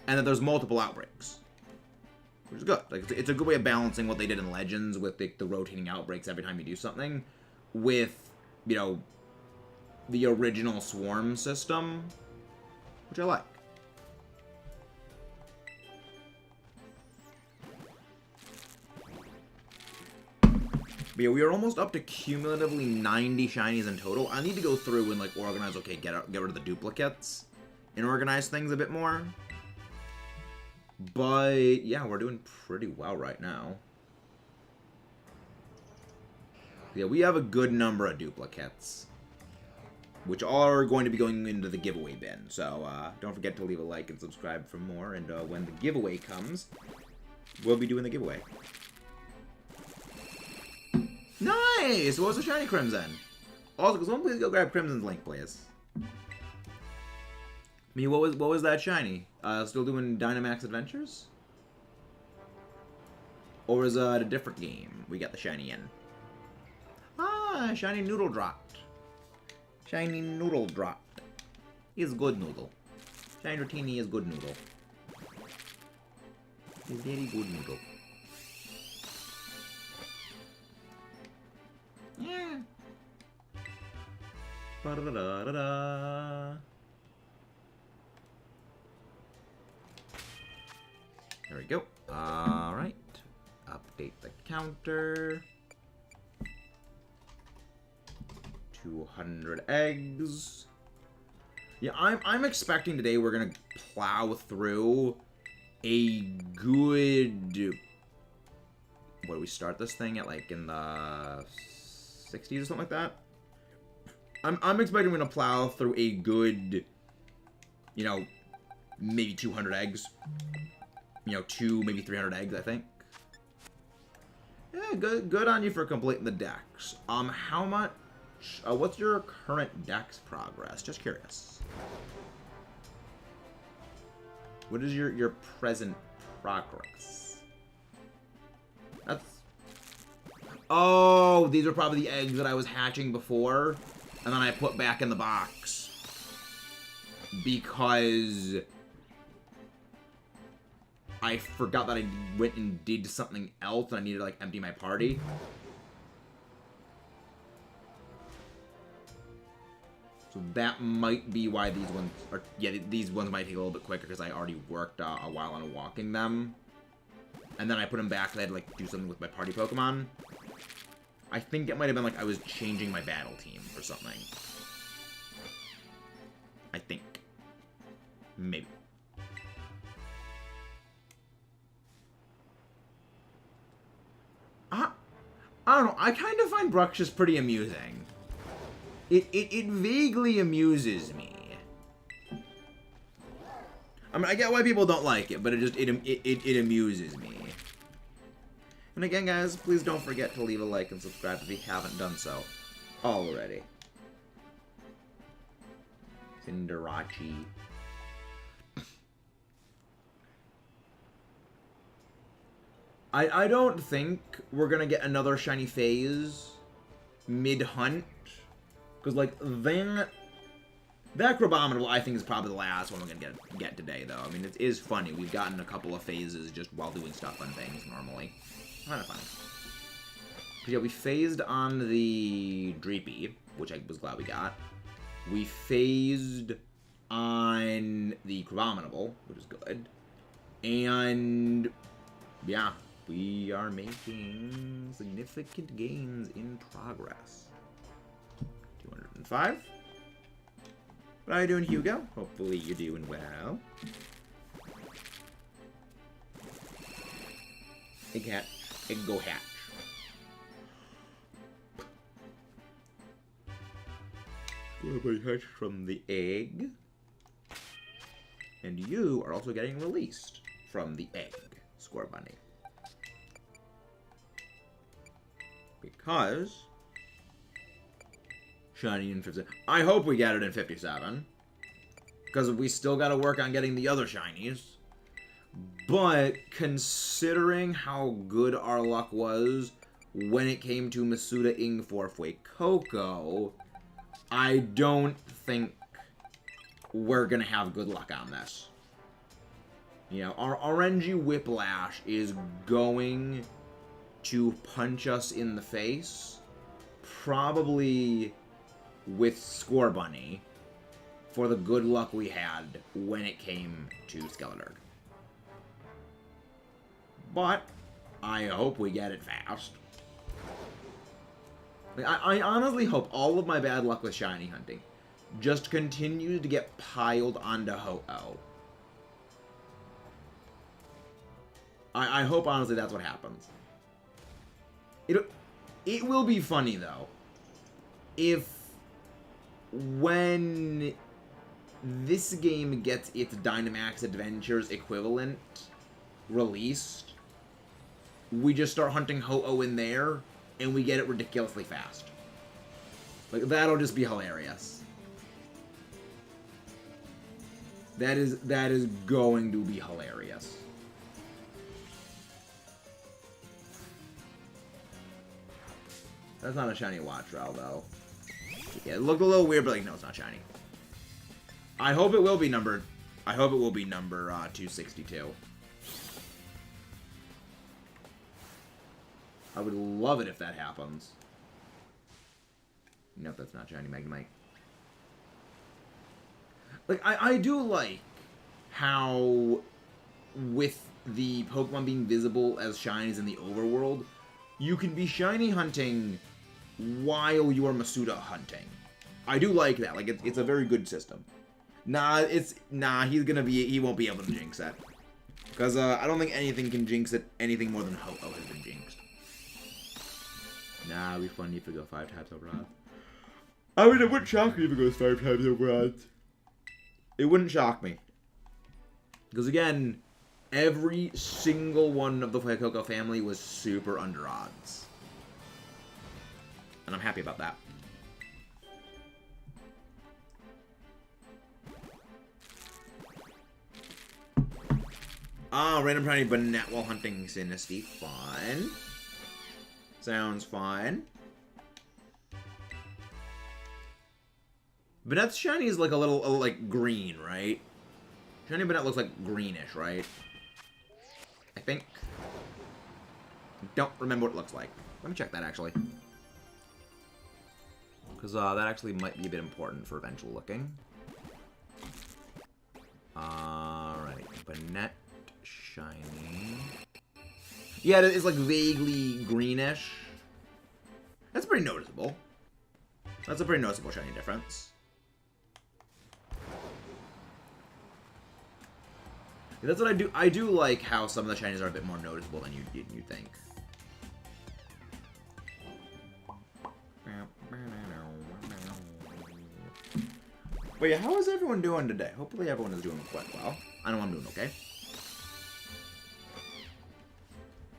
And that there's multiple outbreaks. Which is good. Like, it's a good way of balancing what they did in Legends with the rotating outbreaks every time you do something with, you know, the original Swarm system, which I like. But yeah, we are almost up to cumulatively 90 shinies in total. I need to go through and, like, organize, okay, get rid of the duplicates and organize things a bit more. But, yeah, we're doing pretty well right now. Yeah, we have a good number of duplicates, which are going to be going into the giveaway bin. So, don't forget to leave a like and subscribe for more. And when the giveaway comes, we'll be doing the giveaway. Nice! What was the shiny Crimson? Also, can someone please go grab Crimson's link, please? I mean, what was that shiny? Still doing Dynamax Adventures? Or is it a different game we got the shiny in? Ah, shiny Noodle dropped. Shiny Noodle dropped. Is good Noodle. Shiny Rotini is good Noodle. Is very good Noodle. Yeah. Ba-da-da-da-da. There we go. Alright. Update the counter. 200 eggs. Yeah, I'm expecting today we're gonna plow through a good... What do we start this thing at, like, in the 60s or something like that? I'm expecting we're gonna plow through a good, you know, maybe 200 eggs. You know, 2, maybe 300 eggs, I think. Yeah, good on you for completing the dex. How much, what's your current dex progress? Just curious. What is your present progress? That's... Oh, these are probably the eggs that I was hatching before, and then I put back in the box. Because... I forgot that I went and did something else and I needed to, like, empty my party. So that might be why these ones are... Yeah, these ones might take a little bit quicker because I already worked a while on walking them. And then I put them back and I had to, like, do something with my party Pokemon. I think it might have been, like, I was changing my battle team or something. I think. Maybe. I don't know. I kind of find Bruxish pretty amusing. It vaguely amuses me. I mean, I get why people don't like it, but it amuses me. And again, guys, please don't forget to leave a like and subscribe if you haven't done so already. CINDERACE. I don't think we're gonna get another shiny phase mid-hunt. Because, like, that Crabominable, I think, is probably the last one we're gonna get today, though. I mean, it is funny. We've gotten a couple of phases just while doing stuff on things normally. Kind of funny. But yeah, we phased on the Dreepy, which I was glad we got. We phased on the Crabominable, which is good. And, yeah, we are making significant gains in progress. 205. What are you doing, Hugo? Hopefully you're doing well. Egg hatch. Egg go hatch. Everybody hatch from the egg. And you are also getting released from the egg, Score Bunny. Because... shiny in 57. I hope we get it in 57. Because we still got to work on getting the other shinies. But considering how good our luck was when it came to Masuda Ingfor Fuecoco, I don't think we're going to have good luck on this. You know, our RNG Whiplash is going to punch us in the face. Probably with Score Bunny for the good luck we had when it came to Skeleturk. But I hope we get it fast. Like, I honestly hope all of my bad luck with shiny hunting just continues to get piled onto Ho-Oh. I hope honestly that's what happens. It will be funny though if when this game gets its Dynamax Adventures equivalent released, we just start hunting Ho-Oh in there, and we get it ridiculously fast. Like, that'll just be hilarious. That is going to be hilarious. That's not a shiny Wattrel, though. Yeah, it looked a little weird, but like, no, it's not shiny. I hope it will be number 262. I would love it if that happens. Nope, that's not shiny Magnemite. Like, I do like how with the Pokemon being visible as shinies in the overworld, you can be shiny hunting while you are Masuda hunting. I do like that. Like, it's a very good system. He won't be able to jinx that. Because I don't think anything can jinx it anything more than Ho-Oh has been jinxed. Nah, it'd be funny if it go 5 times over odds. I mean, it wouldn't shock me if it goes 5 times over odds. It wouldn't shock me. Because again, every single one of the Fuecoco family was super under odds. And I'm happy about that. Ah, random shiny Banette while hunting Sinistea. Fun. Sounds fine. Banette's shiny is like a little like green, right? Shiny Banette looks like greenish, right? I think. Don't remember what it looks like. Let me check that actually. Because that actually might be a bit important for eventual looking. Alright. Banette. Shiny. Yeah, it's like vaguely greenish. That's pretty noticeable. That's a pretty noticeable shiny difference. That's what I do. I do like how some of the shinies are a bit more noticeable than you think. But yeah, how is everyone doing today? Hopefully everyone is doing quite well. I know I'm doing okay.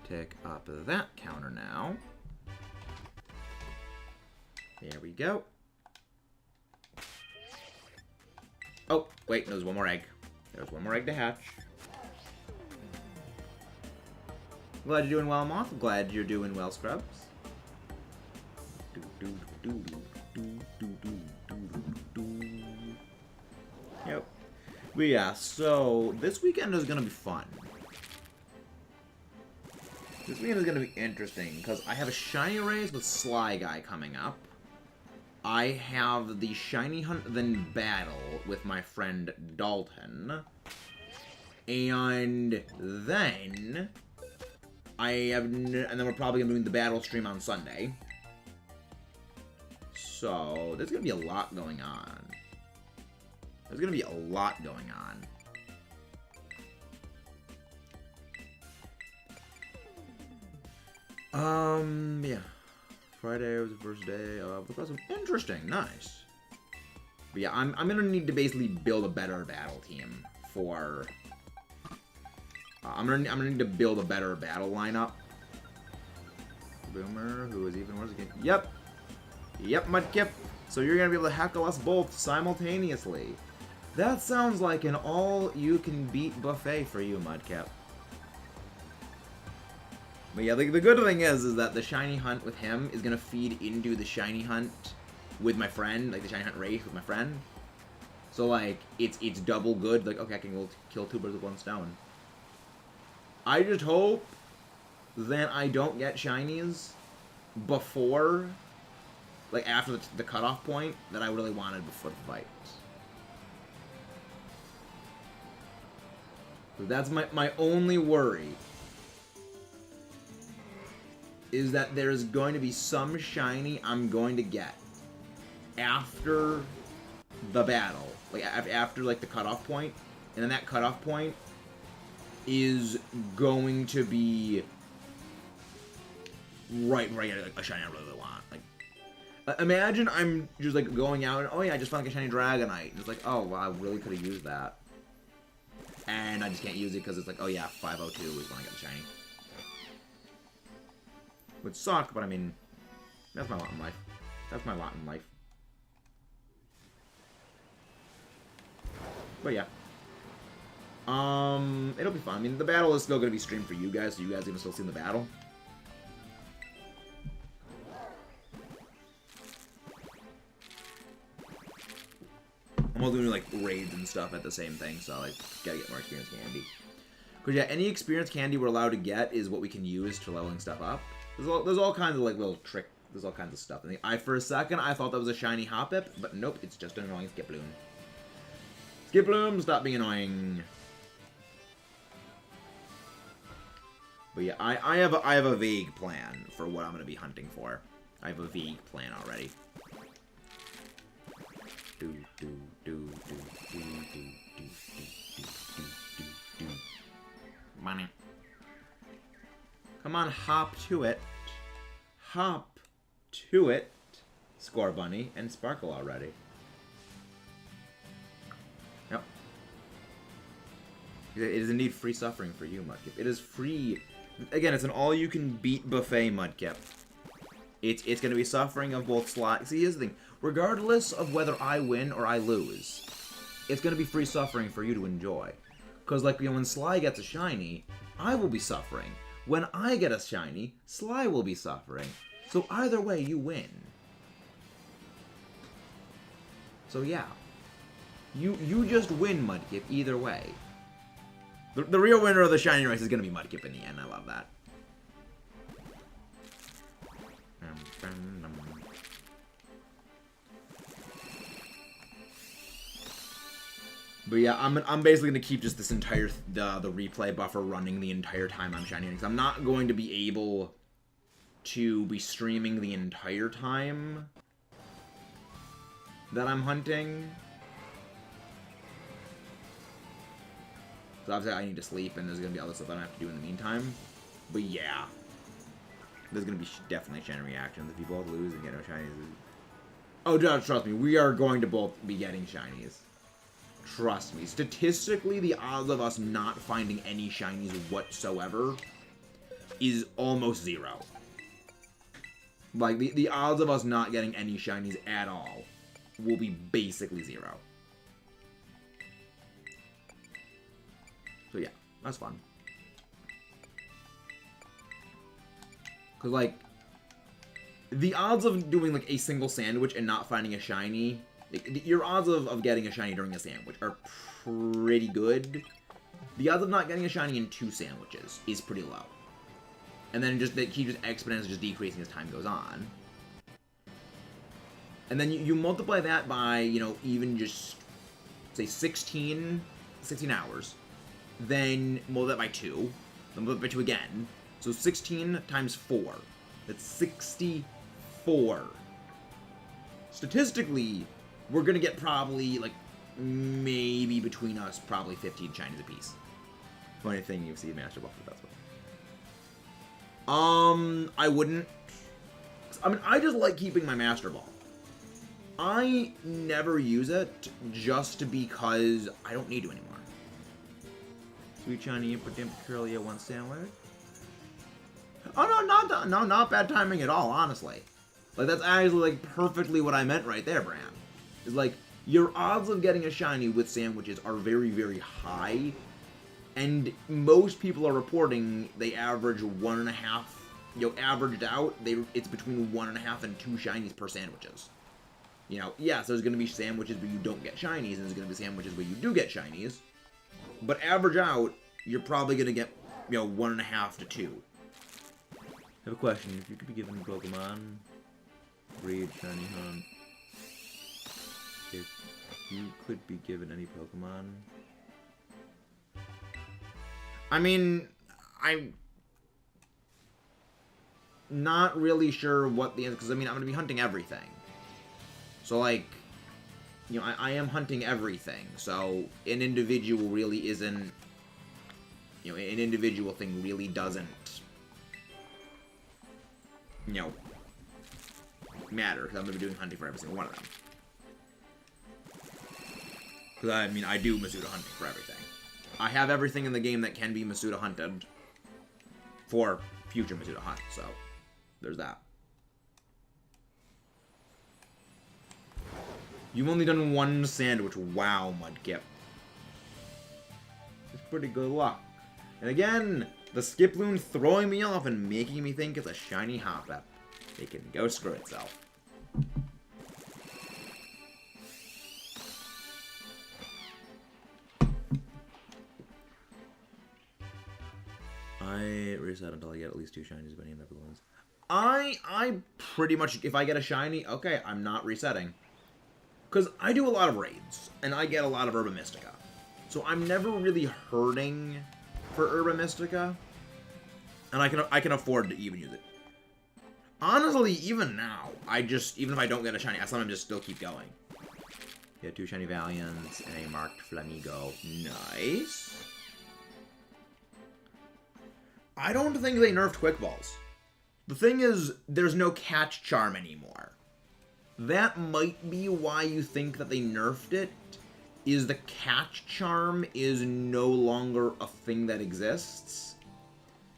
Tick up that counter now. There we go. Oh, wait, there's one more egg. There's one more egg to hatch. Glad you're doing well, Moth. Glad you're doing well, Scrubs. Yep. But yeah, so this weekend is gonna be fun. This weekend is gonna be interesting because I have a shiny race with Sly Guy coming up. I have the shiny hunt then battle with my friend Dalton. And then and then we're probably gonna be doing the battle stream on Sunday. So there's gonna be a lot going on. There's gonna be a lot going on. Yeah. Friday was the first day of the present. Interesting, nice. But yeah, I'm gonna need to basically build a better battle team for. I'm gonna need to build a better battle lineup. Boomer, who is even worse again? Yep, Mudkip. So you're gonna be able to heckle us both simultaneously. That sounds like an all-you-can-beat buffet for you, Mudkip. But yeah, the good thing is that the shiny hunt with him is gonna feed into the shiny hunt with my friend, like the shiny hunt race with my friend. So like it's double good. Like okay, I can kill two birds with one stone. I just hope that I don't get shinies before, like after the cutoff point that I really wanted before the fight. So that's my only worry. Is that there's going to be some shiny I'm going to get after the battle, like after like the cutoff point, and then that cutoff point is going to be right like a shiny I really want. Like, imagine I'm just like going out and oh yeah, I just found like a shiny Dragonite. And it's like oh wow, I really could have used that, and I just can't use it because it's like oh yeah, 502 is when I get the shiny. Would suck, but I mean, that's my lot in life. That's my lot in life. But yeah. It'll be fun. I mean, the battle is still going to be streamed for you guys, so you guys are going to still see the battle. I'm all doing, like, raids and stuff at the same thing, so, like, gotta get more experience candy. Because, yeah, any experience candy we're allowed to get is what we can use to leveling stuff up. There's all kinds of, like, little trick. There's all kinds of stuff. And for a second, I thought that was a shiny Hoppip, but nope, it's just an annoying Skiploom. Skiploom, stop being annoying. But yeah, I have a vague plan for what I'm going to be hunting for. I have a vague plan already. Money. Come on, hop to it. Hop to it. Score Bunny and Sparkle already. Yep. It is indeed free suffering for you, Mudkip. It is free. Again, it's an all-you-can-beat buffet, Mudkip. It's going to be suffering of both slots. See, here's the thing. Regardless of whether I win or I lose, it's going to be free suffering for you to enjoy. Because, like, when Sly gets a shiny, I will be suffering. When I get a shiny, Sly will be suffering. So either way, you win. So yeah. You just win, Mudkip, either way. The real winner of the shiny race is going to be Mudkip in the end. I love that. But yeah, I'm basically gonna keep just this entire the replay buffer running the entire time I'm shiny hunting. 'Cause I'm not going to be able to be streaming the entire time that I'm hunting. So obviously I need to sleep, and there's gonna be other stuff that I have to do in the meantime. But yeah, there's gonna be definitely shiny reactions if you both lose and get no shinies. Oh, trust me, we are going to both be getting shinies. Trust me. Statistically, the odds of us not finding any shinies whatsoever is almost 0. Like, the odds of us not getting any shinies at all will be basically 0. So yeah, that's fun. Because, like, the odds of doing, like, a single sandwich and not finding a shiny, your odds of getting a shiny during a sandwich are pretty good. The odds of not getting a shiny in 2 sandwiches is pretty low. And then they keep just exponentially just decreasing as time goes on. And then you multiply that by, you know, even just, say, 16 hours. Then multiply that by 2. Then multiply by 2 again. So 16 times 4. That's 64. Statistically, we're gonna get probably, like, maybe between us, probably 15 shinies apiece. Funny thing, you see Master Ball for that one. I wouldn't. I mean, I just like keeping my Master Ball. I never use it just because I don't need to anymore. Sweet shiny Imperdimp Curlia 1 sandwich. Oh no, not bad timing at all, honestly. Like, that's actually, like, perfectly what I meant right there, Bram. Is, like, your odds of getting a shiny with sandwiches are very, very high. And most people are reporting they average 1.5, you know, averaged out, it's between 1.5 and 2 shinies per sandwiches. You know, yes, there's going to be sandwiches where you don't get shinies, and there's going to be sandwiches where you do get shinies. But average out, you're probably going to get, you know, 1.5 to 2. I have a question. If you could be given Pokemon, breed, shiny hunt. If you could be given any Pokemon. I mean, I'm not really sure what the answer, because I mean, I'm going to be hunting everything. So, like, you know, I am hunting everything, so an individual really isn't, you know, an individual thing really doesn't, you know, matter, because I'm going to be doing hunting for every single one of them. Because, I mean, I do Masuda hunting for everything. I have everything in the game that can be Masuda hunted for future Masuda hunt, so there's that. You've only done 1 sandwich. Wow, Mudkip. It's pretty good luck. And again, the Skiploon throwing me off and making me think it's a shiny Hoppip. It can go screw itself. I reset until I get at least 2 shinies of any of the ones. I pretty much, if I get a shiny, okay, I'm not resetting. Because I do a lot of raids, and I get a lot of Herba Mystica. So I'm never really hurting for Herba Mystica. And I can afford to even use it. Honestly, even now, even if I don't get a shiny, I sometimes just still keep going. Yeah, 2 shiny Valiants and a marked Flamigo. Nice. I don't think they nerfed Quick Balls. The thing is, there's no Catch Charm anymore. That might be why you think that they nerfed it, is the Catch Charm is no longer a thing that exists.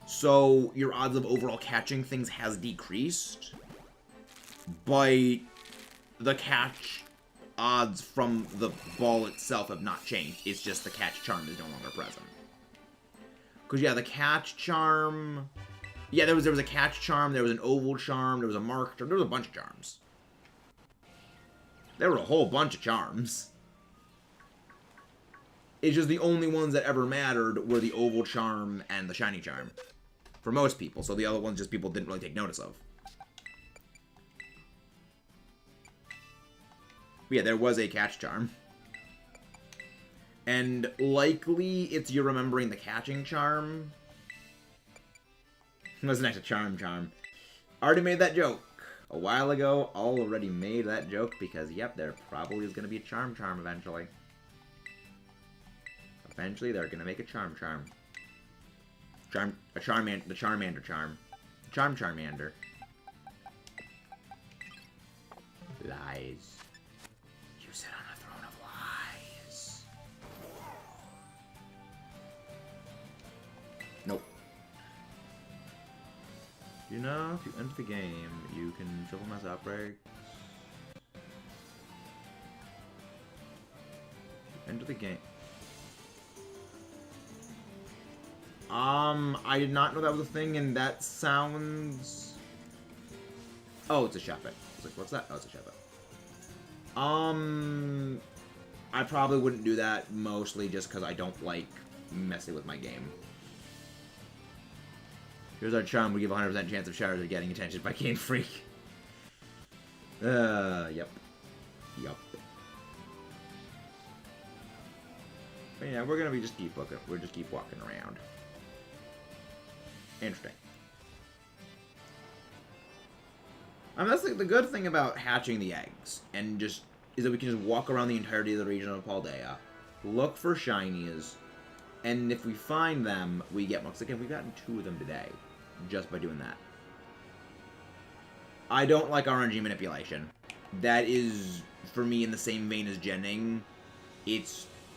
So your odds of overall catching things has decreased. But the catch odds from the ball itself have not changed. It's just the Catch Charm is no longer present. Because, yeah, the Catch Charm... Yeah, there was a Catch Charm, there was an Oval Charm, there was a Mark Charm, there was a bunch of charms. There were a whole bunch of charms. It's just the only ones that ever mattered were the Oval Charm and the Shiny Charm. For most people, so the other ones just people didn't really take notice of. But yeah, there was a Catch Charm. And likely it's you remembering the catching charm. What's next? A charm. Already made that joke. A while ago, already made that joke because, yep, there probably is going to be a charm eventually. Eventually, they're going to make a charm. The Charmander charm. Charmander. Lies. You sit on a throne of lies. Nope. You know, if you enter the game, you can triple mass outbreaks. Enter the game. I did not know that was a thing, and that sounds... Oh, it's a Shepherd. I was like, what's that? Oh, it's a Shepherd. I probably wouldn't do that, mostly just because I don't like messing with my game. Here's our charm. We give 100% chance of Charizard getting attention by Game Freak. Yep. But yeah, we're gonna just keep looking. We'll just keep walking around. Interesting. I mean, that's the good thing about hatching the eggs, and is that we can just walk around the entirety of the region of Paldea, look for shinies, and if we find them, we get more. Because again, we've gotten 2 of them today, just by doing that. I don't like RNG manipulation. That is, for me, in the same vein as genning.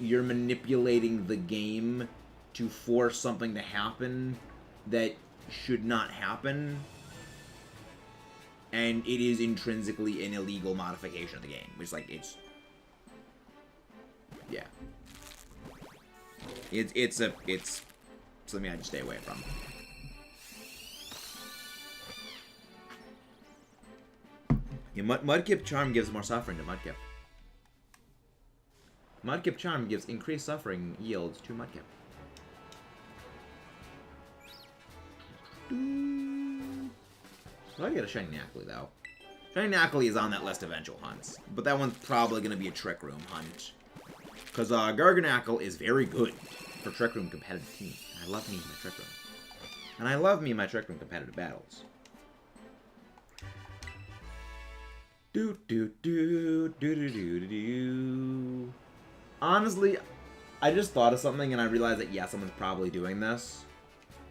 You're manipulating the game to force something to happen that should not happen. And it is intrinsically an illegal modification of the game. Yeah. It's something I just stay away from. Yeah, Mudkip Charm gives more suffering to Mudkip. Mudkip Charm gives increased suffering yields to Mudkip. So I get a Shiny Nacli, though. Shiny Nacli is on that list of eventual hunts, but that one's probably going to be a Trick Room hunt. Because Garganackle is very good for Trick Room competitive teams. I love me my Trick Room. And I love me my Trick Room competitive battles. Honestly, I just thought of something and I realized that, yeah, someone's probably doing this.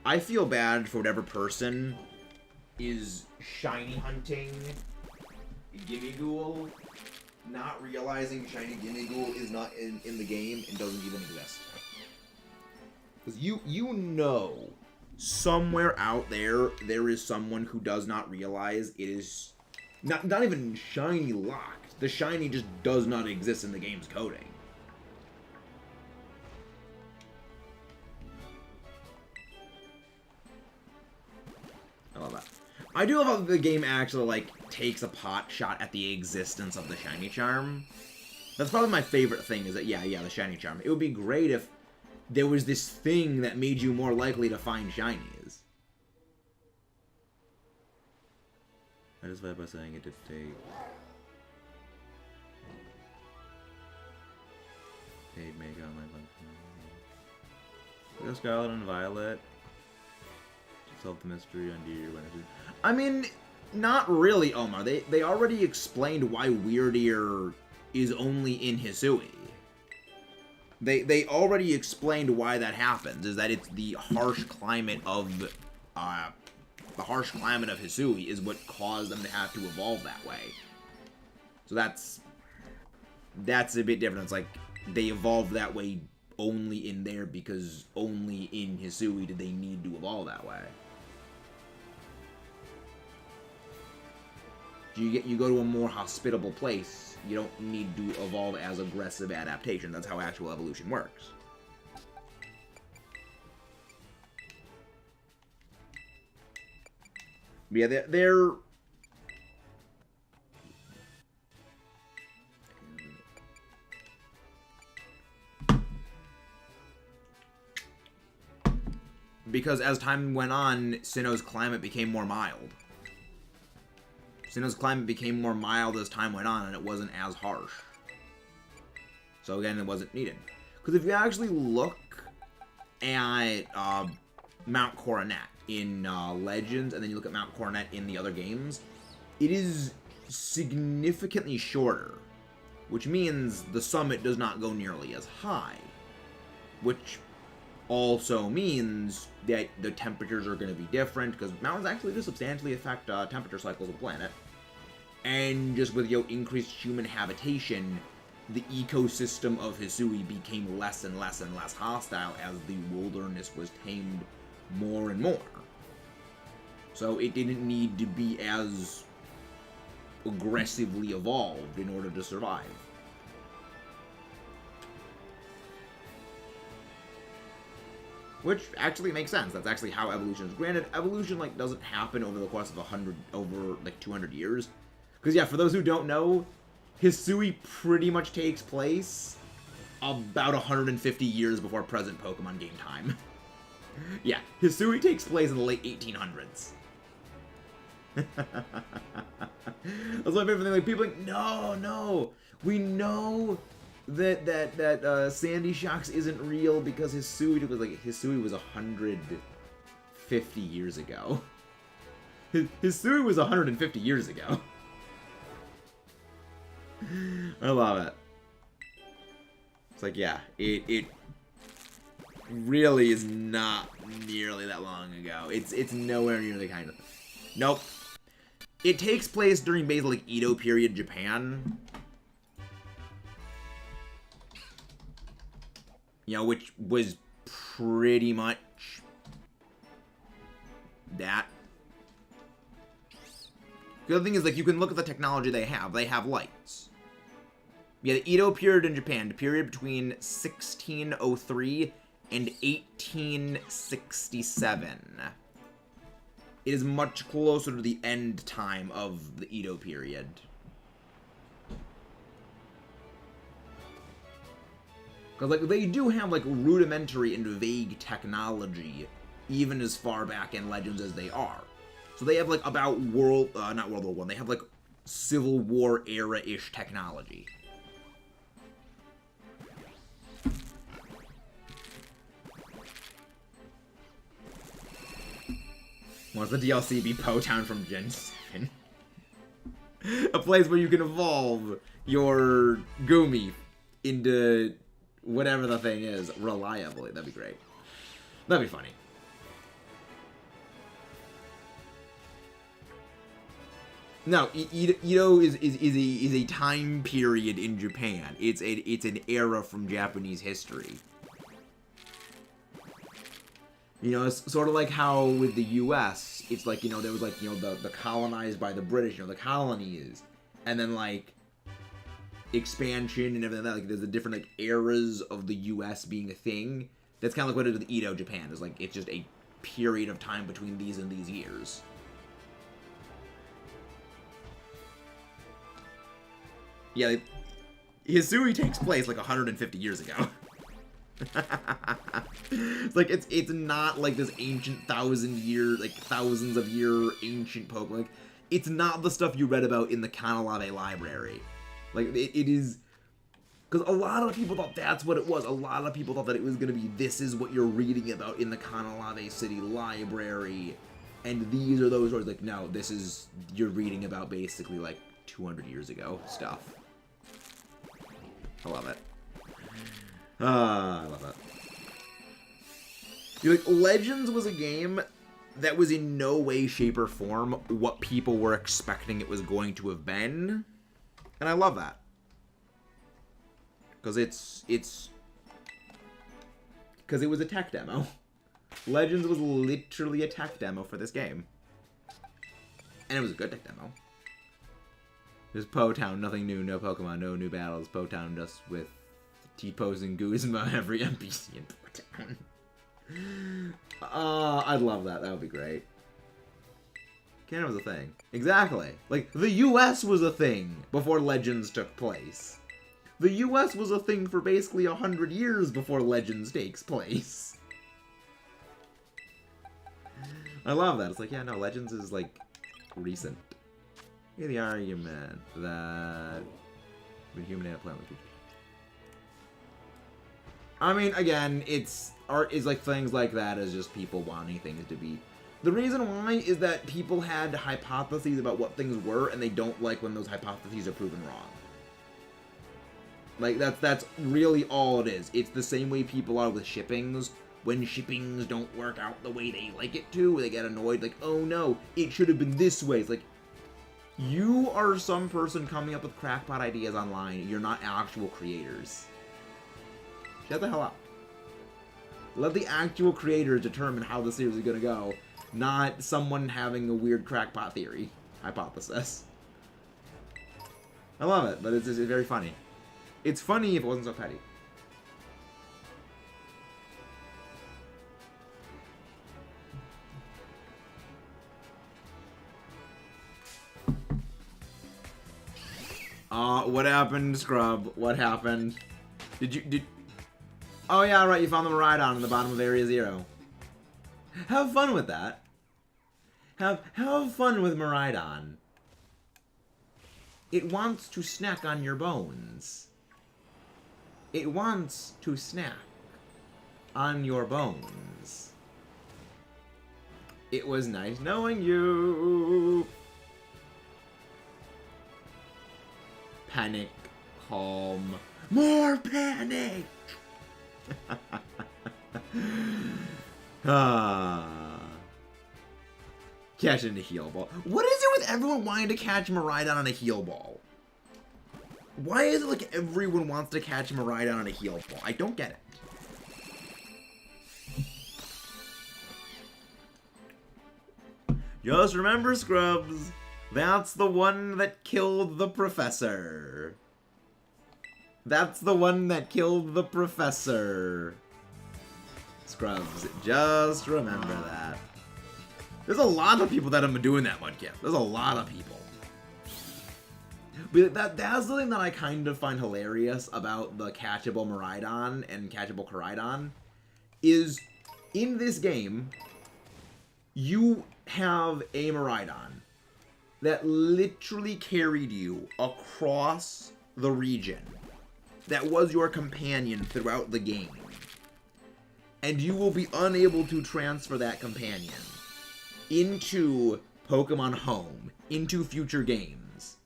I feel bad for whatever person is shiny hunting Gimmighoul, not realizing shiny Gimmighoul is not in the game and doesn't even exist. Because you know, somewhere out there is someone who does not realize it is not even shiny locked. The shiny just does not exist in the game's coding. I love that. I do love how the game actually, like, takes a pot shot at the existence of the shiny charm. That's probably my favorite thing, is that, yeah, the shiny charm. It would be great if there was this thing that made you more likely to find shinies. I just vibe by saying it did take... Paid make online function. We got Scarlet and Violet. Solve the mystery on Deer. I mean, not really, Omar. They already explained why Weirdeer is only in Hisui. They already explained why that happens. Is that it's the harsh climate of Hisui is what caused them to have to evolve that way. So that's a bit different. It's like they evolved that way only in there because only in Hisui did they need to evolve that way. You go to a more hospitable place, you don't need to evolve as aggressive adaptation. That's how actual evolution works. Yeah, they're because as time went on, Sinnoh's climate became more mild. Sinnoh's climate became more mild as time went on, and it wasn't as harsh. So again, it wasn't needed. Because if you actually look at Mount Coronet in Legends, and then you look at Mount Coronet in the other games, it is significantly shorter, which means the summit does not go nearly as high, which also means that the temperatures are going to be different, because mountains actually do substantially affect temperature cycles of the planet. And just with increased human habitation, the ecosystem of Hisui became less and less and less hostile as the wilderness was tamed more and more. So it didn't need to be as aggressively evolved in order to survive. Which actually makes sense. That's actually how evolution is. Granted, evolution doesn't happen over the course of 200 years. Because yeah, for those who don't know, Hisui pretty much takes place about 150 years before present Pokemon game time. Yeah, Hisui takes place in the late 1800s. That's my favorite thing. People are like, no, we know that Sandy Shocks isn't real because Hisui was 150 years ago. Hisui was 150 years ago. I love it. It's like, yeah, it really is not nearly that long ago. It's nowhere near the kind of thing. Nope. It takes place during basically Edo period Japan. You know, which was pretty much that. The other thing is, you can look at the technology they have. They have lights. Yeah, the Edo period in Japan, the period between 1603 and 1867. It is much closer to the end time of the Edo period. Because, they do have, rudimentary and vague technology, even as far back in Legends as they are. So they have, about not World War I, they have, Civil War era-ish technology. Wants the DLC be Po Town from Gen 7? A place where you can evolve your Gumi into whatever the thing is reliably. That'd be great. That'd be funny. No, Edo is a time period in Japan. It's an era from Japanese history. You know, it's sort of like how with the U.S., it's there was the colonized by the British, the colonies, and then expansion and everything like that. There's the different eras of the U.S. being a thing. That's kind of what it is with Edo Japan. Is it's just a period of time between these and these years. Yeah, Hisui takes place 150 years ago. It's it's not this ancient thousands of year ancient Pokemon. It's not the stuff you read about in the Kanalave library. It is, because a lot of people thought that's what it was. A lot of people thought that it was gonna be, this is what you're reading about in the Kanalave City library, and these are those stories. No, this is, you're reading about basically 200 years ago stuff. I love it. I love it. Legends was a game that was in no way, shape, or form what people were expecting it was going to have been. And I love that. Because because it was a tech demo. Legends was literally a tech demo for this game. And it was a good tech demo. There's Po Town, nothing new, no Pokemon, no new battles. Po Town just with T-Pose and Guzma every NPC in Po Town. I'd love that. That would be great. Canada was a thing. Exactly. The US was a thing before Legends took place. The US was a thing for basically 100 years before Legends takes place. I love that. It's yeah, no, Legends is recent. Here's the argument that when human and a planet I mean, again, art is like things like that is just people wanting things to be. The reason why is that people had hypotheses about what things were, and they don't like when those hypotheses are proven wrong. Like, that's really all it is. It's the same way people are with shippings. When shippings don't work out the way they like it to, they get annoyed, like, oh no, it should have been this way. It's like, you are some person coming up with crackpot ideas online. You're not actual creators. Shut the hell up. Let the actual creators determine how the series is gonna go, not someone having a weird crackpot theory hypothesis. I love it, but it's very funny. It's funny if it wasn't so petty. What happened, Scrub? What happened? Oh yeah, right, you found the Miraidon in the bottom of Area 0. Have fun with that. Have fun with Miraidon. It wants to snack on your bones. It wants to snack on your bones. It was nice knowing you. Panic, calm, more panic. Catch it in a heal ball. What is it with everyone wanting to catch Miraidon on a heal ball? Why is it like everyone wants to catch Miraidon on a heal ball? I don't get it. Just remember, Scrubs, that's the one that killed the professor. That's the one that killed the professor. Scrubs, just remember that. There's a lot of people that have been doing that mudkip. There's a lot of people. But that's the thing that I kind of find hilarious about the catchable Miraidon and catchable Koraidon is in this game, you have a Miraidon that literally carried you across the region. That was your companion throughout the game. And you will be unable to transfer that companion into Pokemon Home, into future games.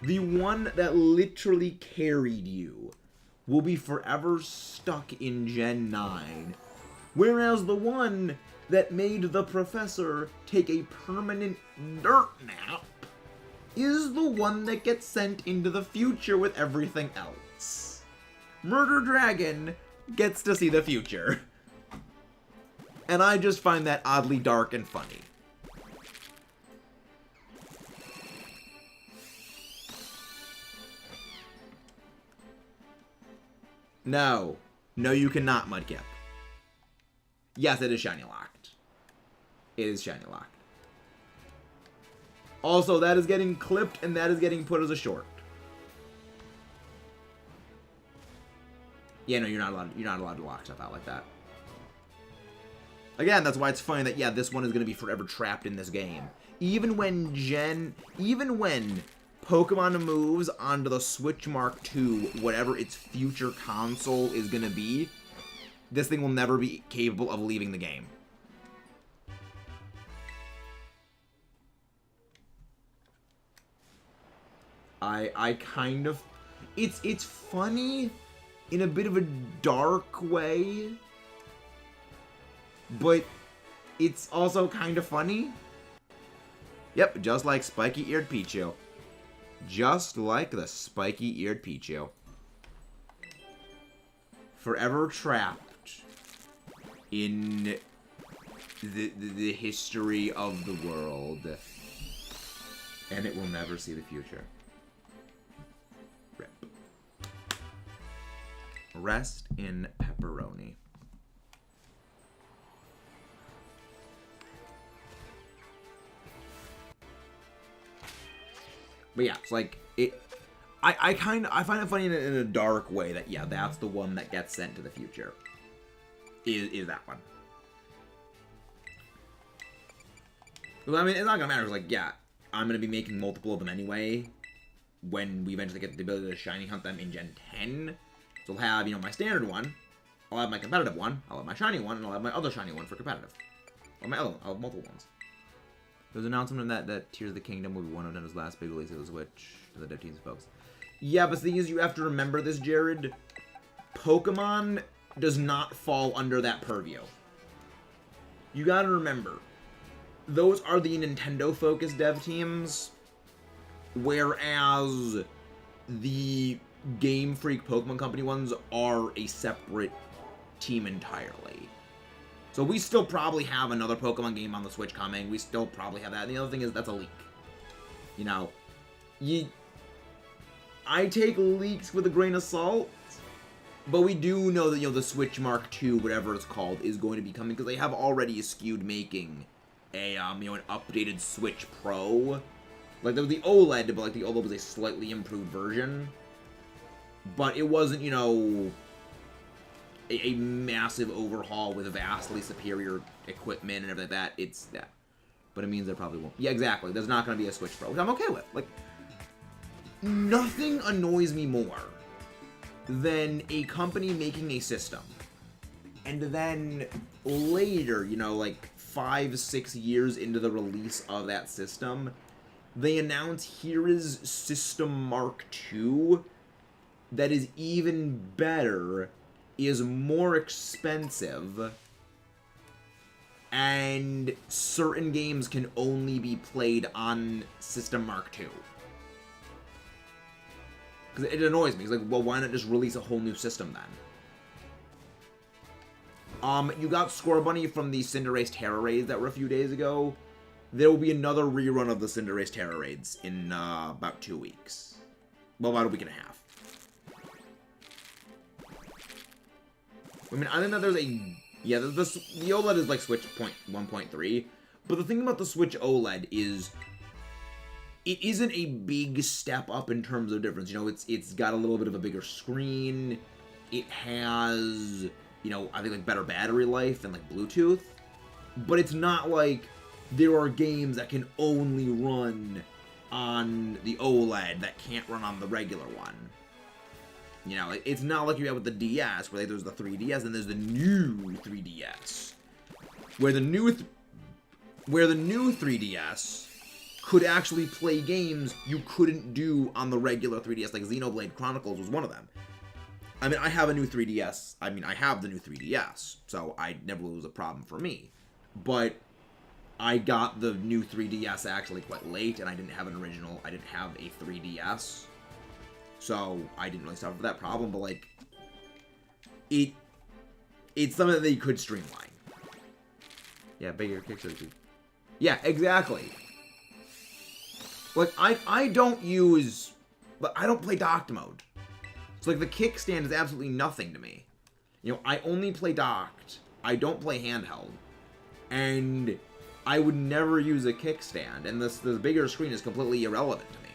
The one that literally carried you will be forever stuck in Gen 9. Whereas the one that made the professor take a permanent dirt nap is the one that gets sent into the future with everything else. Murder Dragon gets to see the future. And I just find that oddly dark and funny. No. No, you cannot, Mudkip. Yes, it is shiny locked. It is shiny locked. Also, that is getting clipped and that is getting put as a short. Yeah, no, you're not allowed to lock stuff out like that. Again, that's why it's funny that, yeah, this one is going to be forever trapped in this game. Even when Pokemon moves onto the Switch Mark II, whatever its future console is going to be, this thing will never be capable of leaving the game. I kind of... It's funny in a bit of a dark way, but it's also kind of funny. Yep, just like spiky-eared Pichu. Just like the spiky-eared Pichu. Forever trapped in the history of the world. And it will never see the future. Rip. Rest in pepperoni. But yeah, it's like I find it funny in a dark way that, yeah, that's the one that gets sent to the future. Is that one. Well, I mean, it's not gonna matter. It's like, yeah, I'm gonna be making multiple of them anyway when we eventually get the ability to shiny hunt them in Gen 10. So I'll have, you know, my standard one, I'll have my competitive one, I'll have my shiny one, and I'll have my other shiny one for competitive. Or my other one, I'll have multiple ones. There's an announcement that Tears of the Kingdom will be one of Nintendo's last big releases of the Switch to the dev teams folks. Yeah, but the thing is, you have to remember this, Jared. Pokemon does not fall under that purview. You gotta remember, those are the Nintendo-focused dev teams, whereas the Game Freak Pokemon Company ones are a separate team entirely. So we still probably have another Pokemon game on the Switch coming. We still probably have that. And the other thing is, that's a leak. You know, I take leaks with a grain of salt, but we do know that, you know, the Switch Mark II, whatever it's called, is going to be coming, because they have already eschewed making a, you know, an updated Switch Pro. Like, there was the OLED, but, like, the OLED was a slightly improved version. But it wasn't, you know, a massive overhaul with vastly superior equipment and everything like that. It's that. But it means there probably won't. Yeah, exactly. There's not going to be a Switch Pro, which I'm okay with. Like, nothing annoys me more than a company making a system, and then later, you know, like 5-6 years into the release of that system, they announce, here is System Mark II that is even better, is more expensive, and certain games can only be played on System Mark II. Because it annoys me. It's like, well, why not just release a whole new system then? You got Score Bunny from the CINDERACE Terror Raids that were a few days ago. There will be another rerun of the CINDERACE Terror Raids in about 2 weeks. Well, about a week and a half. I mean, I think that there's a... Yeah, the OLED is like Switch 1.3. But the thing about the Switch OLED is, it isn't a big step up in terms of difference. You know, it's got a little bit of a bigger screen. It has, you know, I think like better battery life and like Bluetooth. But it's not like there are games that can only run on the OLED that can't run on the regular one. You know, it's not like you have with the DS, where there's the 3DS and there's the new 3DS. Where the new 3DS could actually play games you couldn't do on the regular 3DS, like Xenoblade Chronicles was one of them. I mean, I have a new 3DS. I mean, I have the new 3DS, so I never was a problem for me. But I got the new 3DS actually quite late, and I didn't have a 3DS. So I didn't really suffer that problem, but like, it's something that they could streamline. Yeah, bigger picture. Yeah, exactly. Like, I don't play docked mode. So like, the kickstand is absolutely nothing to me. You know, I only play docked. I don't play handheld. And I would never use a kickstand, and this bigger screen is completely irrelevant to me.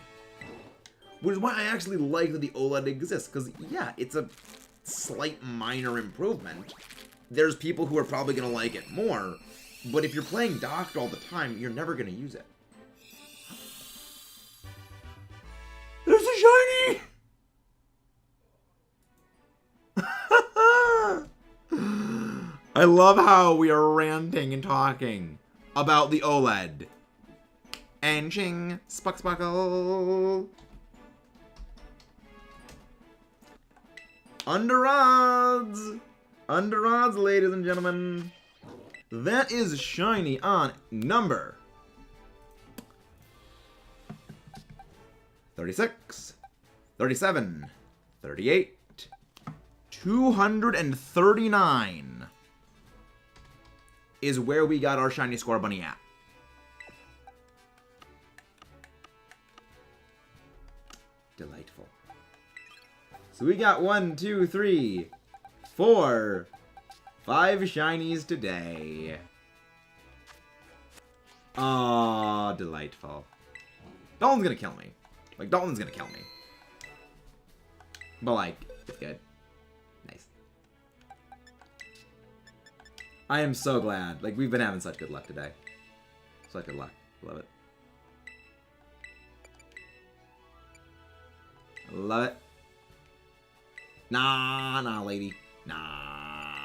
Which is why I actually like that the OLED exists, because, yeah, it's a slight minor improvement. There's people who are probably going to like it more, but if you're playing docked all the time, you're never going to use it. There's a shiny! I love how we are ranting and talking about the OLED. And ching, spuckle. Under odds, ladies and gentlemen. That is shiny on number 36, 37, 38, 239 is where we got our shiny Score Bunny at. Delightful. So we got 1, 2, 3, 4, 5 shinies today. Aw, delightful. Dalton's gonna kill me. Like, Dalton's gonna kill me. But, like, it's good. Nice. I am so glad. Like, we've been having such good luck today. Such good luck. Love it. Love it. Nah, lady. Nah.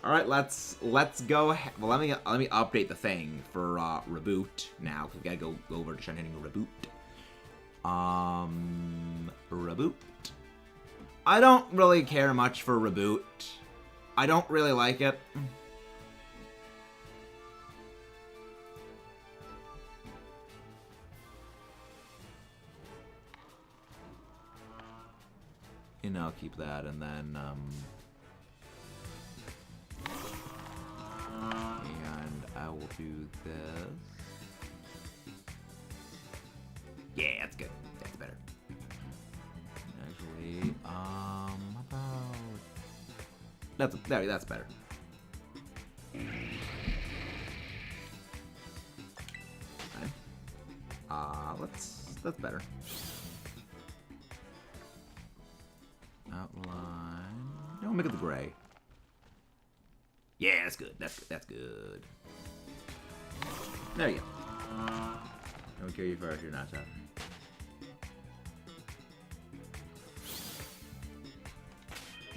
All right, let's go. Well, let me update the thing for reboot now, because we gotta go over to Shiny Reboot. Reboot. I don't really care much for reboot. I don't really like it. And I'll keep that, and then and I will do this. Yeah, that's good. That's better. Actually, how about that's better. Okay. That's better. Outline. No, make it the gray. Yeah, that's good. That's good. There you go. I don't care you first. You're not tough.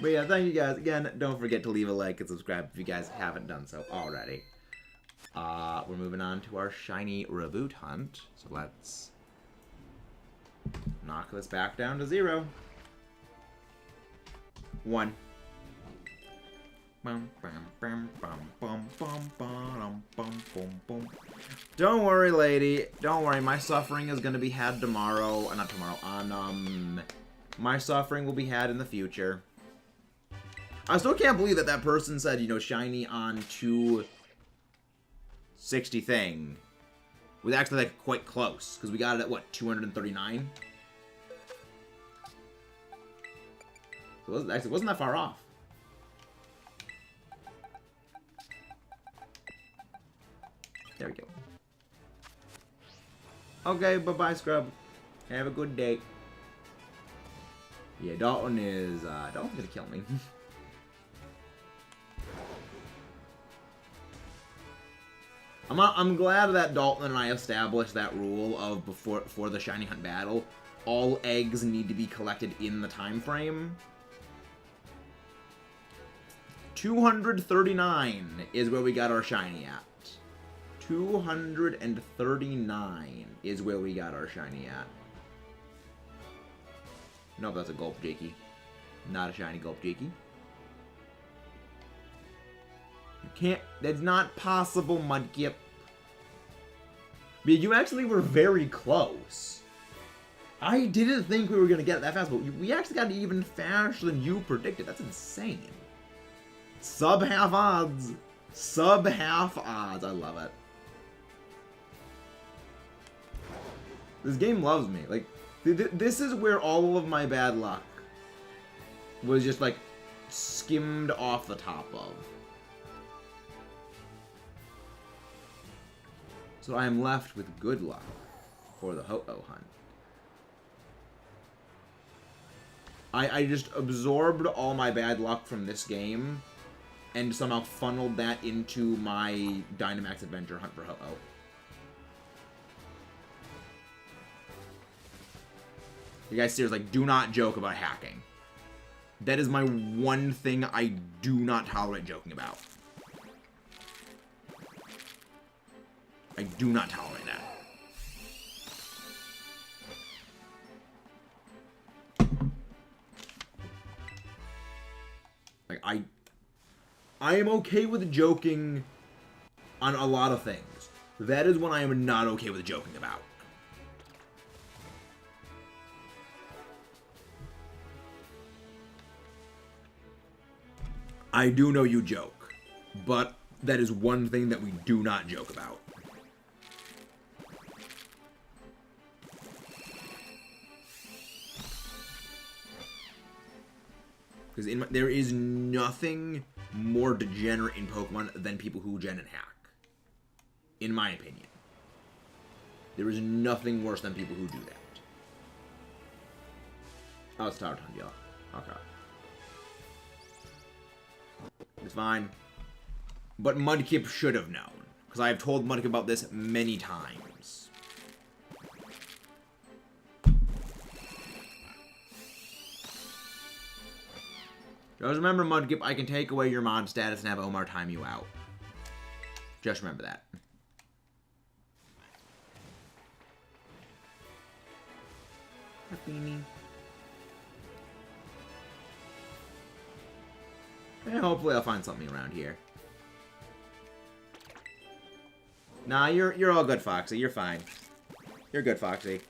But yeah, thank you guys again. Don't forget to leave a like and subscribe if you guys haven't done so already. We're moving on to our shiny reboot hunt. So let's knock this back down to 0. 1. Don't worry, lady. Don't worry. My suffering is gonna be had tomorrow. Not tomorrow. My suffering will be had in the future. I still can't believe that that person said, you know, shiny on 260 thing was actually like quite close, because we got it at what, 239. It wasn't that far off. There we go. Okay, bye-bye, Scrub. Have a good day. Yeah, Dalton's gonna kill me. I'm glad that Dalton and I established that rule of before the shiny hunt battle, all eggs need to be collected in the time frame. 239 is where we got our shiny at. 239 is where we got our shiny at. No, that's a Gulp Jakey. Not a shiny Gulp Jakey. You can't... That's not possible, Mudkip. But you actually were very close. I didn't think we were going to get it that fast, but we actually got it even faster than you predicted. That's insane. Sub-half odds. Sub-half odds. I love it. This game loves me. Like, this is where all of my bad luck was just, like, skimmed off the top of. So I am left with good luck for the Ho-Oh hunt. I just absorbed all my bad luck from this game and somehow funneled that into my Dynamax Adventure hunt for Ho-Oh. You guys seriously, like, do not joke about hacking. That is my one thing I do not tolerate joking about. I do not tolerate that. Like, I am okay with joking on a lot of things. That is when I am not okay with joking about. I do know you joke, but that is one thing that we do not joke about. Because there is nothing more degenerate in Pokemon than people who gen and hack. In my opinion. There is nothing worse than people who do that. Oh, it's Tower Time, y'all. Okay. It's fine. But Mudkip should have known. Because I have told Mudkip about this many times. Just remember, Mudkip, I can take away your mod status and have Omar time you out. Just remember that. Beanie. And hopefully I'll find something around here. Nah, you're all good, Foxy. You're fine. You're good, Foxy.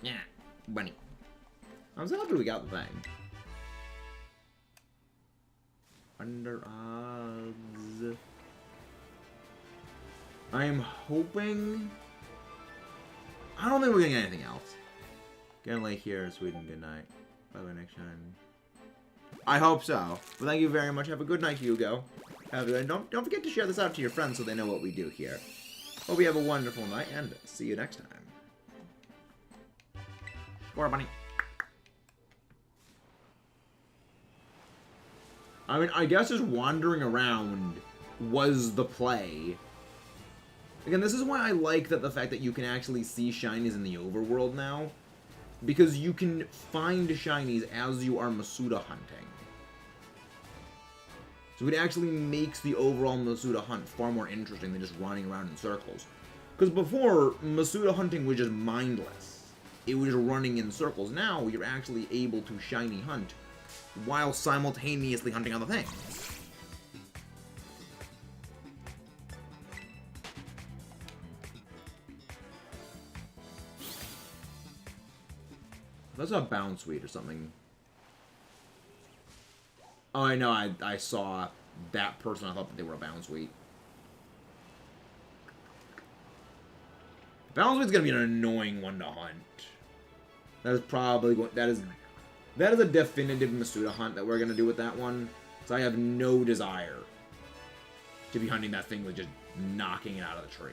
Yeah, bunny. I'm so happy we got the thing. Under odds. I'm hoping... I don't think we're getting anything else. Getting late here, Sweden, good night. Bye bye next time. I hope so. Well, thank you very much. Have a good night, Hugo. Have a good night. Don't forget to share this out to your friends so they know what we do here. Hope you have a wonderful night, and see you next time. Or bunny. I mean, I guess just wandering around was the play. Again, this is why I like that the fact that you can actually see shinies in the overworld now. Because you can find shinies as you are Masuda hunting. So it actually makes the overall Masuda hunt far more interesting than just running around in circles. Because before, Masuda hunting was just mindless. It was just running in circles. Now, you're actually able to shiny hunt while simultaneously hunting other things. That's a bounce sweet or something. Oh, I know. I saw that person. I thought that they were a bounce sweet. Bounce sweet's gonna be an annoying one to hunt. That is probably that is a definitive Masuda hunt that we're gonna do with that one. So I have no desire to be hunting that thing with just knocking it out of the tree.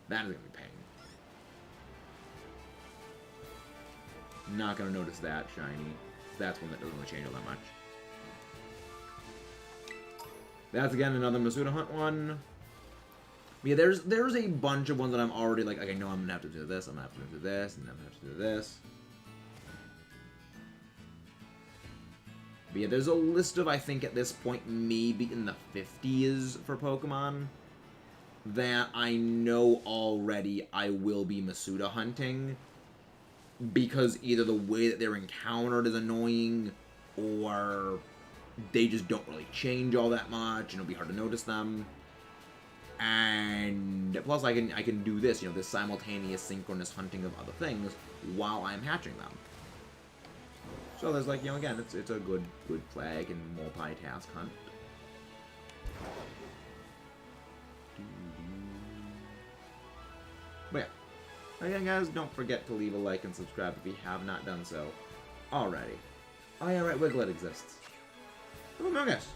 That is gonna be pain. Not gonna notice that shiny. That's one that doesn't really change all that much. That's again another Masuda hunt one. But yeah, there's a bunch of ones that I'm already like, okay, no, I'm gonna have to do this, I'm gonna have to do this, and I'm gonna have to do this. But yeah, there's a list of, I think at this point, maybe in the 50s for Pokemon that I know already I will be Masuda hunting, because either the way that they're encountered is annoying, or they just don't really change all that much, and it'll be hard to notice them. And plus I can do this, you know, this simultaneous synchronous hunting of other things while I'm hatching them. So there's like, you know, again, it's a good play. I can multitask hunt. But yeah. Again, guys, don't forget to leave a like and subscribe if you have not done so already. Oh yeah, right, Wiglet exists. Oh, Among Us.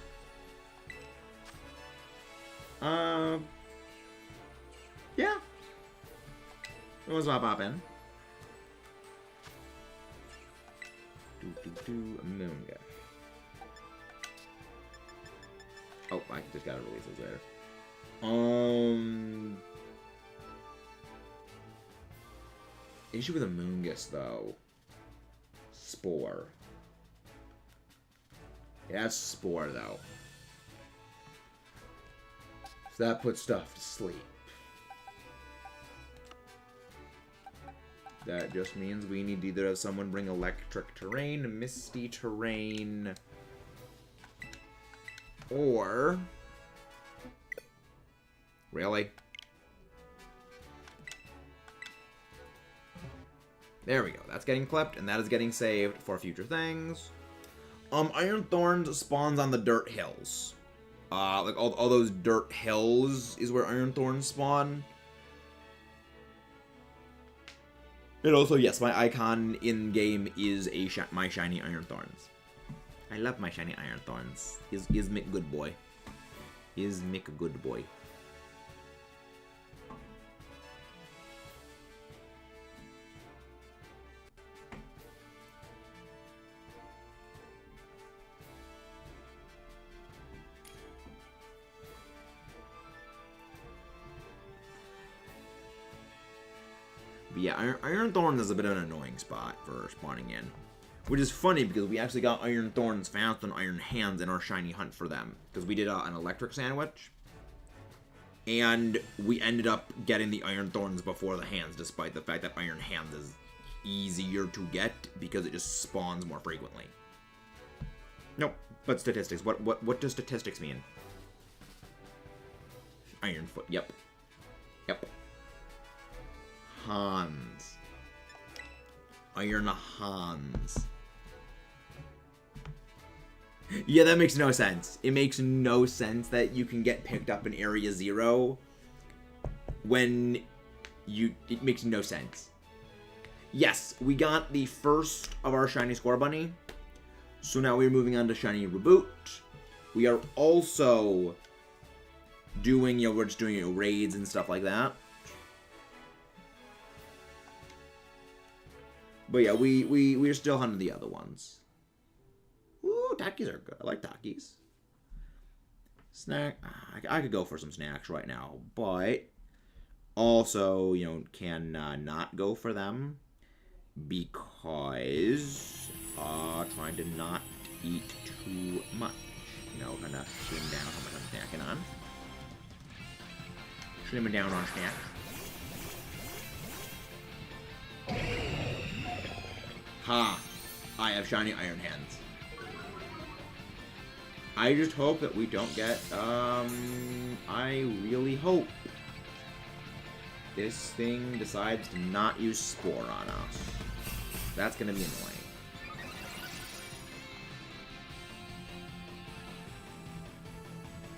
Yeah. It was pop in. Among Us. Oh, I just gotta release this later. Issue with Among Us, though. Spore. Yeah, that's Spore, though. So that puts stuff to sleep. That just means we need to either have someone bring electric terrain, misty terrain, or... Really? There we go. That's getting clipped, and that is getting saved for future things. Iron Thorns spawns on the dirt hills. Like all those dirt hills is where Iron Thorns spawn. And also, yes, my icon in-game is my shiny Iron Thorns. I love my shiny Iron Thorns. Is Mick good boy. Is Mick a good boy. But yeah, Iron Thorns is a bit of an annoying spot for spawning in. Which is funny because we actually got Iron Thorns faster than Iron Hands in our shiny hunt for them. Because we did an electric sandwich. And we ended up getting the Iron Thorns before the Hands, despite the fact that Iron Hands is easier to get because it just spawns more frequently. Nope, but statistics. What does statistics mean? Iron Foot, yep. Yep. Hans. Iron Hans. Yeah, that makes no sense. It makes no sense that you can get picked up in Area 0 when you... It makes no sense. Yes, we got the first of our Shiny Score Bunny. So now we're moving on to Shiny Reboot. We are also doing, we're just doing raids and stuff like that. But yeah, we're still hunting the other ones. Ooh, Takis are good. I like Takis. Snack. I could go for some snacks right now, but also, can not go for them because trying to not eat too much. Kind of slim down how much I'm snacking on. Slimming down on snacks. Ha! I have shiny Iron Hands. I just hope that we don't get, I really hope this thing decides to not use Spore on us. That's gonna be annoying.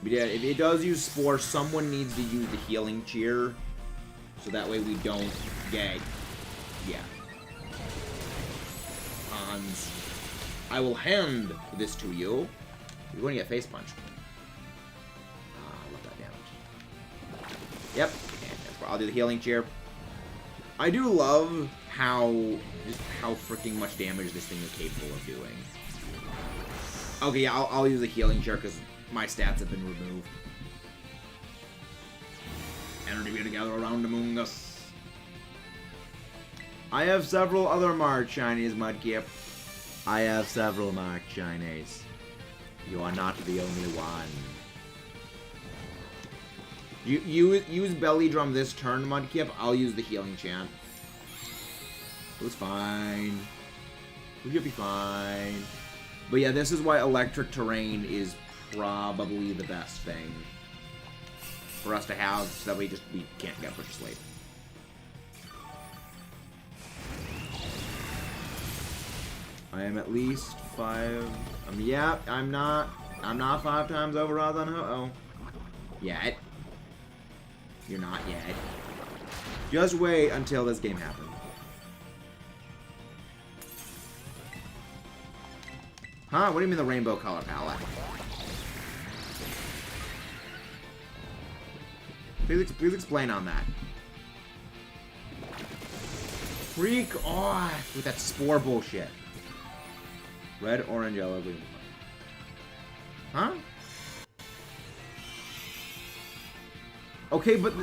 But yeah, if it does use Spore, someone needs to use the Healing Cheer, so that way we don't get, yeah. Hans, I will hand this to you. You're going to get face punched. I love that damage. Yep. And I'll do the Healing Cheer. I do love how freaking much damage this thing is capable of doing. Okay, yeah, I'll use the Healing Cheer because my stats have been removed. Energy be together around Among Us. I have several other March Shinies, Mudkip. I have several March Shinies. You are not the only one. You use Belly Drum this turn, Mudkip. I'll use the Healing Chant. It was fine. You'll be fine. But yeah, this is why Electric Terrain is probably the best thing for us to have, so that we can't get put to sleep. I am at least 5. Yeah, I'm not 5 times over odds on Ho-Oh. Yet. You're not yet. Just wait until this game happens. Huh? What do you mean the rainbow color palette? Please explain on that. Freak off with that Spore bullshit. Red, orange, yellow, green. Huh? Okay, but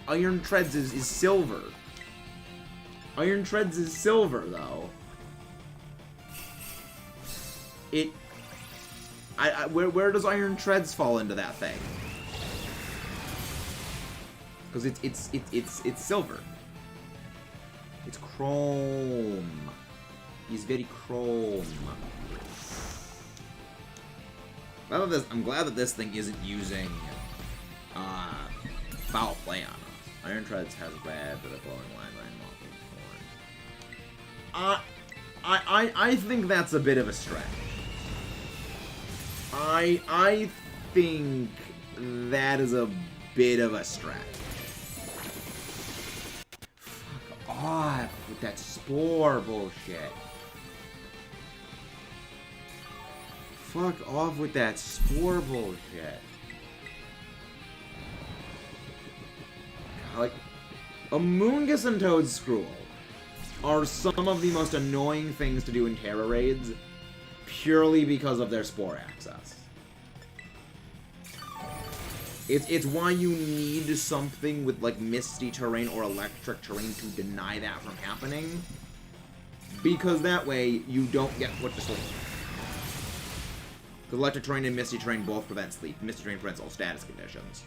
Iron Treads is silver. Iron Treads is silver, though. Where does Iron Treads fall into that thing? Because it's silver. It's chrome. He's very chrome. I'm glad that this thing isn't using foul play on us. Iron Treads has red with a glowing line thorn. I think that's a bit of a stretch. I think that is a bit of a stretch. Fuck off with that Spore bullshit. Fuck off with that Spore bullshit. Like, Amoonguss and Toedscruel are some of the most annoying things to do in Terra raids, purely because of their Spore access. It's why you need something with, like, misty terrain or electric terrain to deny that from happening. Because that way, you don't get put to sleep. Because electric terrain and misty terrain both prevent sleep. Misty terrain prevents all status conditions.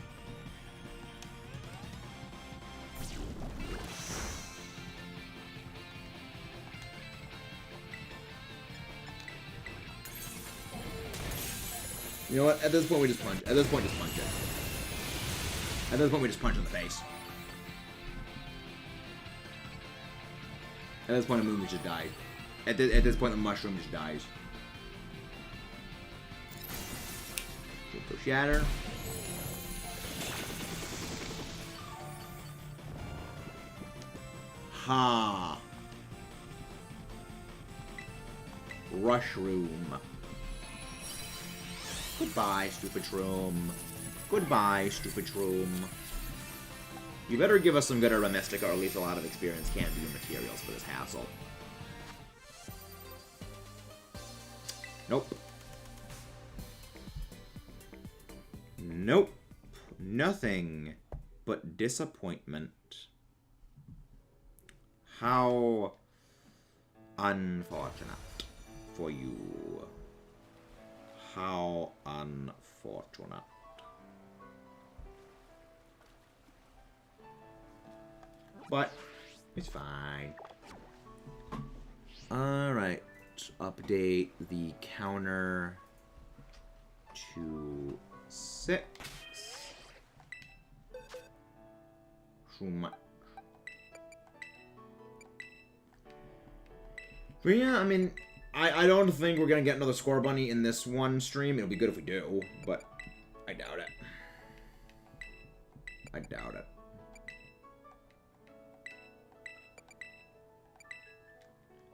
You know what? At this point, we just punch. At this point, just punch it. At this point, we just punch in the face. At this point, the movement just died. At this point, the mushroom just dies. Super shatter. Ha. Rushroom. Goodbye, stupid shroom. Goodbye, stupid shroom. You better give us some good Herba Mystica, or at least a lot of experience can't be materials for this hassle. Nope. Nope. Nothing but disappointment. How unfortunate for you. How unfortunate. But it's fine. Alright. Update the counter to 6. So much. But yeah, I mean, I don't think we're gonna get another Score Bunny in this one stream. It'll be good if we do, but I doubt it. I doubt it.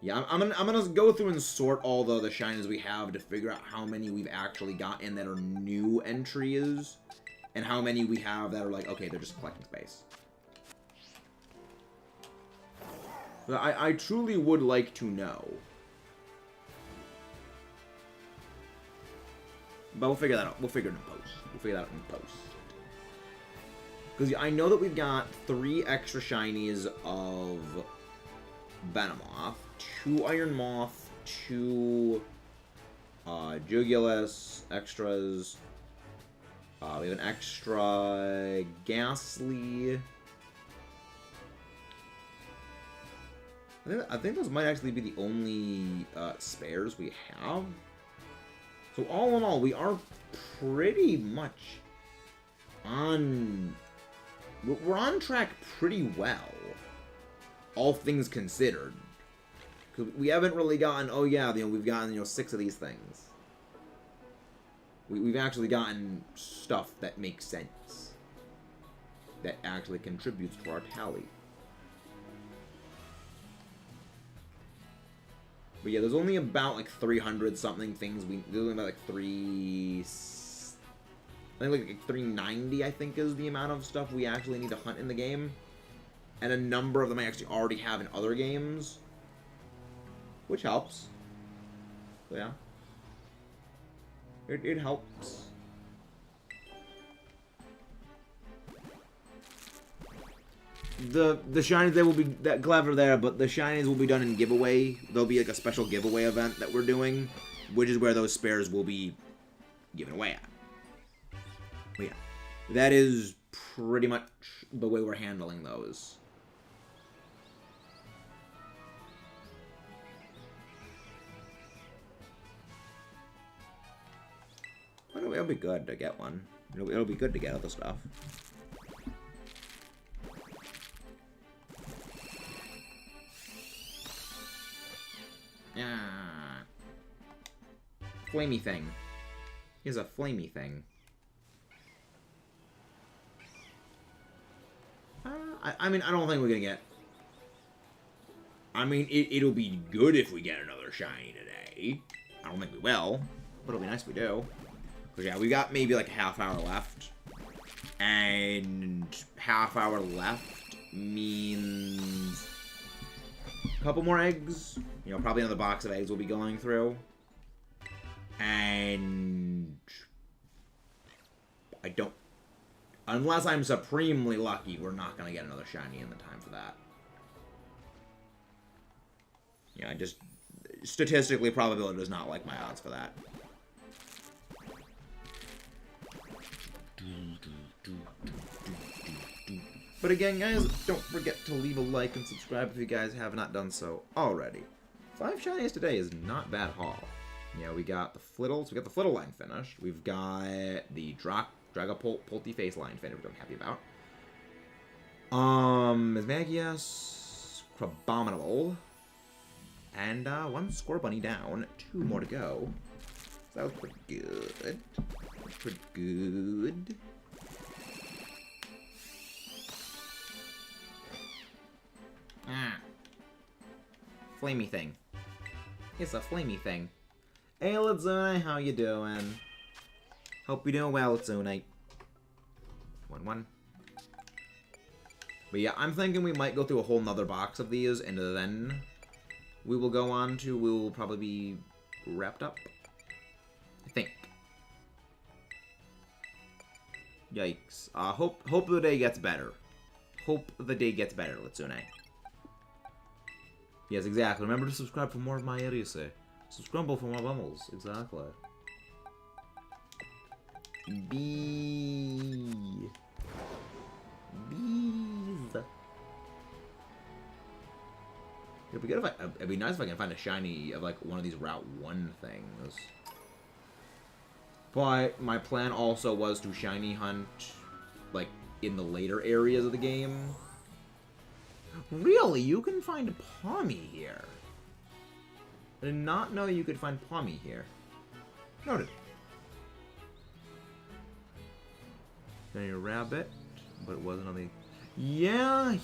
Yeah, I'm gonna go through and sort all the shinies we have to figure out how many we've actually gotten that are new entries, and how many we have that are like, okay, they're just collecting space. But I truly would like to know. But we'll figure that out. We'll figure it in post. We'll figure that out in post. Because I know that we've got 3 extra shinies of Venomoth, 2 Iron Moth, 2 Jugulus extras. We have an extra Ghastly. I think those might actually be the only spares we have. So all in all, we are pretty much on... We're on track pretty well, all things considered. Because we haven't really gotten, oh yeah, we've gotten, 6 of these things. We've actually gotten stuff that makes sense. That actually contributes to our tally. But yeah, there's only about, like, 300 something things there's only about, like, I think, like, 390, I think, is the amount of stuff we actually need to hunt in the game. And a number of them I actually already have in other games. Which helps. So, yeah. It helps. The shinies, they will be that clever there, but the shinies will be done in giveaway. There'll be like a special giveaway event that we're doing, which is where those spares will be given away at. But yeah, that is pretty much the way we're handling those. But it'll be good to get one. It'll be good to get other stuff. Flamey thing. Here's a flamey thing. I mean, I don't think we're gonna get... I mean, it'll be good if we get another shiny today. I don't think we will, but it'll be nice if we do. Because, yeah, we got maybe like a half hour left. And half hour left means a couple more eggs. Probably another box of eggs we'll be going through. And I don't Unless I'm supremely lucky, we're not going to get another shiny in the time for that. Yeah, I just... Statistically, probability does not like my odds for that. But again, guys, don't forget to leave a like and subscribe if you guys have not done so already. 5 shinies today is not bad haul. Yeah, we got the Flittles. We got the Flittle line finished. We've got the Dragapult Face line finished, which I'm happy about. Mismagius, Crabominable, and 1 Scorbunny down. 2 more to go. So that was pretty good. Pretty good. Flamey thing. It's a flamey thing. Hey, Litsune, how you doing? Hope you're doing well, Litsune. 1-1. But yeah, I'm thinking we might go through a whole nother box of these, and then we will go on to, we will probably be wrapped up. I think. Yikes. Hope the day gets better. Hope the day gets better, Litsune. Yes, exactly. Remember to subscribe for more of my idiocy. Subscribe for more bumbles. Exactly. Bees. It'd be nice if I can find a shiny of like one of these Route 1 things. But my plan also was to shiny hunt like in the later areas of the game. Really? You can find Pommy here. I did not know you could find Pommy here. Noted. Then a rabbit, but it wasn't on the... Yeah,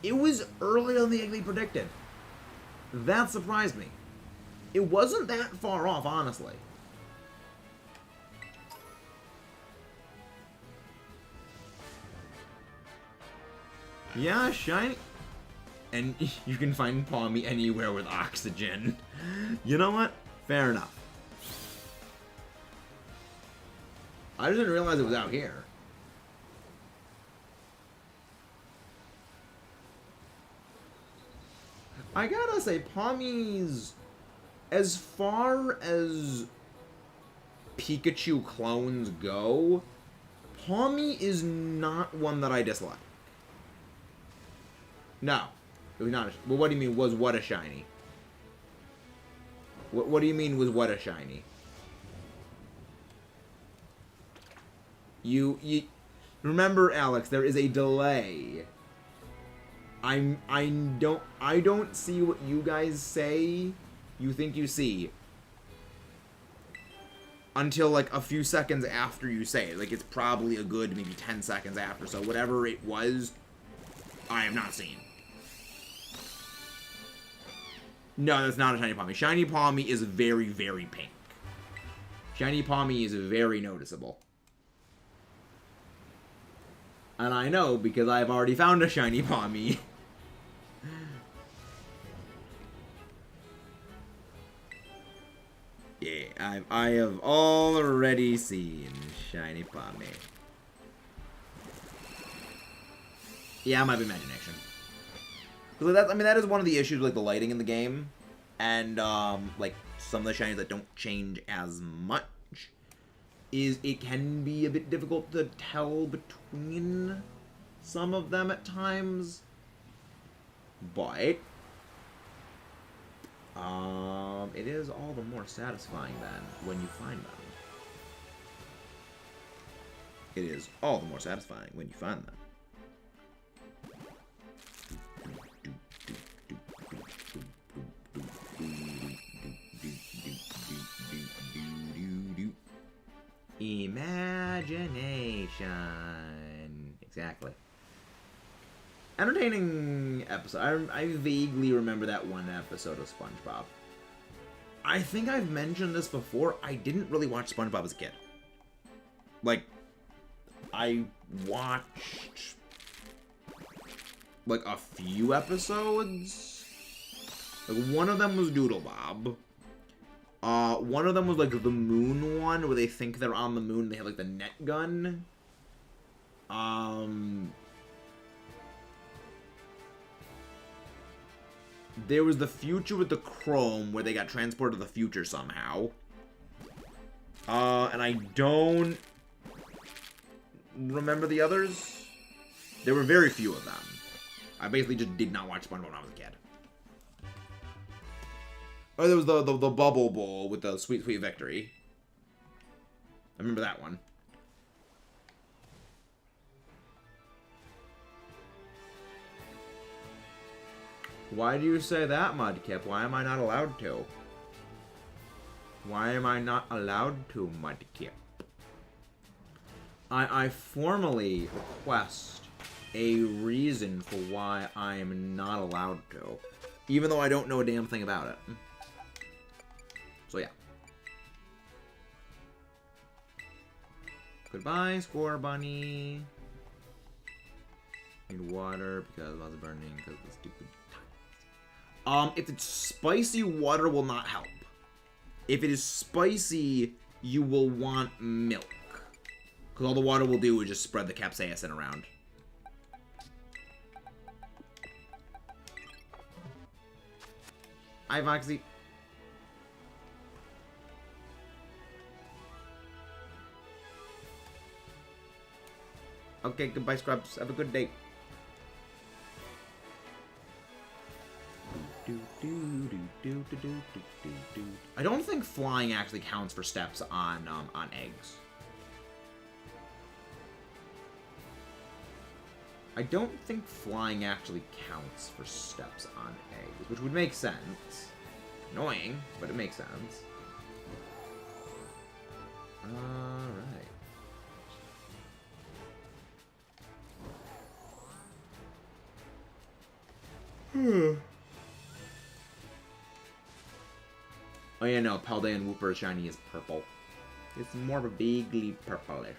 it was earlier than the egg they predicted. That surprised me. It wasn't that far off, honestly. Yeah, shiny. And you can find Pommy anywhere with oxygen. You know what? Fair enough. I just didn't realize it was out here. I gotta say, Pommy's... As far as Pikachu clones go, Pommy is not one that I dislike. No. It was not a... Well, what do you mean, was what a shiny? What do you mean, was what a shiny? You... Remember, Alex, there is a delay. I don't see what you guys say you think you see until, like, a few seconds after you say it. Like, it's probably a good maybe 10 seconds after, so whatever it was, I have not seen. No, that's not a Shiny Pommy. Shiny Pommy is very, very pink. Shiny Pommy is very noticeable. And I know because I've already found a Shiny Pommy. Yeah, I have already seen Shiny Pommy. Yeah, it might be imagination. Because that's, I mean, that is one of the issues with like, the lighting in the game. And, like, some of the shinies that don't change as much. Is it can be a bit difficult to tell between some of them at times. But, it is all the more satisfying then when you find them. It is all the more satisfying when you find them. Imagination. Exactly. Entertaining episode. I vaguely remember that one episode of SpongeBob. I think I've mentioned this before. I didn't really watch SpongeBob as a kid. Like, I watched like a few episodes. Like, one of them was Doodle Bob. One of them was like the moon one, where they think they're on the moon. They have like the net gun. There was the future with the Chrome where they got transported to the future somehow. And I don't remember the others. There were very few of them. I basically just did not watch SpongeBob when I was a kid. Oh, there was the Bubble Bowl with the Sweet Sweet Victory. I remember that one. Why do you say that, Mudkip? Why am I not allowed to? Why am I not allowed to, Mudkip? I formally request a reason for why I am not allowed to. Even though I don't know a damn thing about it. So yeah. Goodbye, Score Bunny. Need water because lots of burning because of the stupid tiles. If it's spicy, water will not help. If it is spicy, you will want milk. Because all the water will do is just spread the capsaicin around. Hi, Foxy. Okay, goodbye, Scrubs. Have a good day. I don't think flying actually counts for steps on eggs. I don't think flying actually counts for steps on eggs, which would make sense. Annoying, but it makes sense. Alright. Oh yeah, no, Paldean Wooper Shiny is purple. It's more of a vaguely purplish.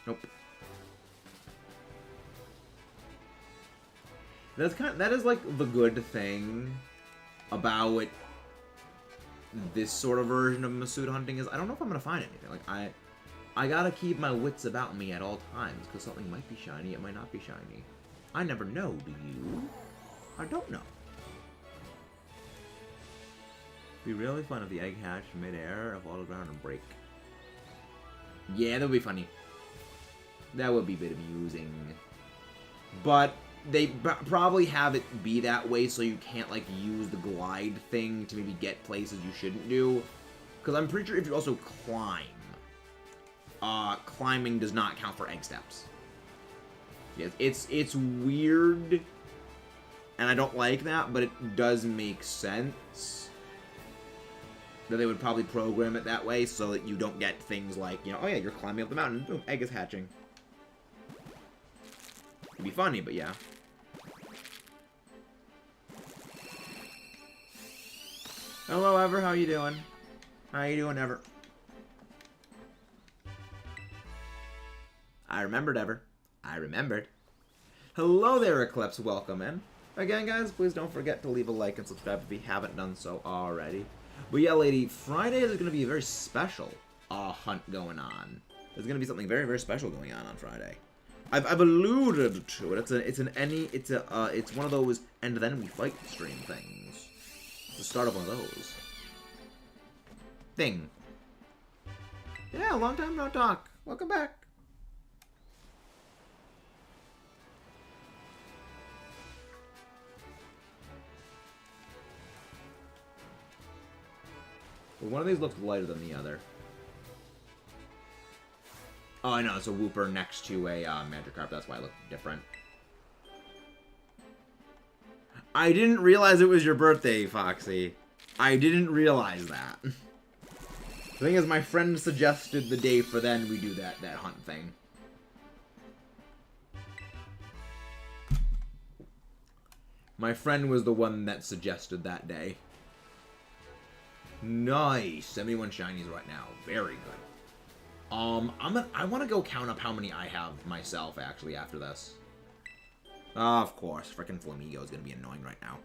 Nope. That is like the good thing about this sort of version of Masuda hunting is I don't know if I'm gonna find anything. Like I gotta keep my wits about me at all times because something might be shiny, it might not be shiny. I never know, do you? I don't know. Be really fun if the egg hatched midair, fall to the ground and break. Yeah, that would be funny. That would be a bit amusing. But they probably have it be that way so you can't, like, use the glide thing to maybe get places you shouldn't do. Because I'm pretty sure if you also climb, climbing does not count for egg steps. Yes, it's weird, and I don't like that, but it does make sense that they would probably program it that way so that you don't get things like, you know, oh yeah, you're climbing up the mountain, boom, egg is hatching. It'd be funny, but yeah. Hello, Ever, how you doing? How you doing, Ever? I remembered, Ever. I remembered. Hello there, Eclipse, welcome in. Again, guys, please don't forget to leave a like and subscribe if you haven't done so already. But yeah, lady, Friday there's going to be a very special hunt going on. There's going to be something very, very special going on Friday. I've alluded to it. It's one of those and then we fight stream things. It's the start of one of those. Thing. Yeah, long time no talk. Welcome back. One of these looks lighter than the other. Oh, I know. It's a Wooper next to a Magikarp. That's why it looked different. I didn't realize it was your birthday, Foxy. I didn't realize that. The thing is, my friend suggested the day for then we do that hunt thing. My friend was the one that suggested that day. Nice. 71 shinies right now. Very good. I want to go count up how many I have myself, actually, after this. Of course. Frickin' Flamigo is going to be annoying right now.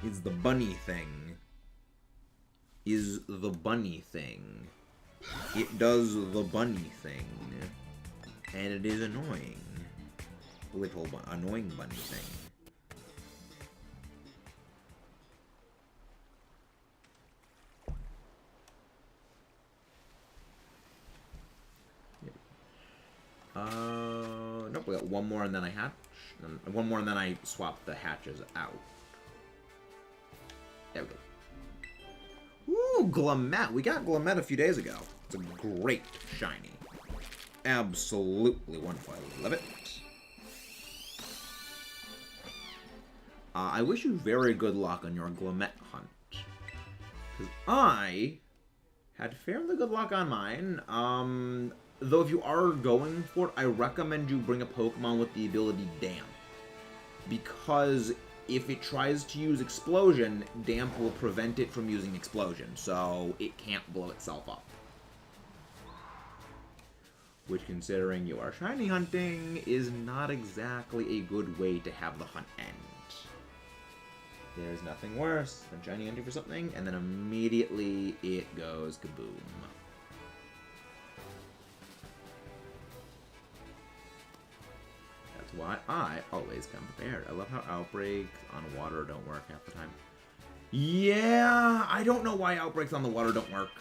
is the bunny thing. Is the bunny thing. It does the bunny thing. And it is annoying. Little annoying bunny thing. Nope, we got one more and then I hatch. One more and then I swap the hatches out. There we go. Ooh, Glamet. We got Glamet a few days ago. It's a great shiny. Absolutely wonderful. I love it. I wish you very good luck on your Glamet hunt. Because I had fairly good luck on mine. Though if you are going for it, I recommend you bring a Pokemon with the ability Damp. Because if it tries to use Explosion, Damp will prevent it from using Explosion. So it can't blow itself up. Which, considering you are shiny hunting, is not exactly a good way to have the hunt end. There's nothing worse than shiny hunting for something, and then immediately it goes kaboom. That's why I always come prepared. I love how outbreaks on water don't work half the time. Yeah, I don't know why outbreaks on the water don't work.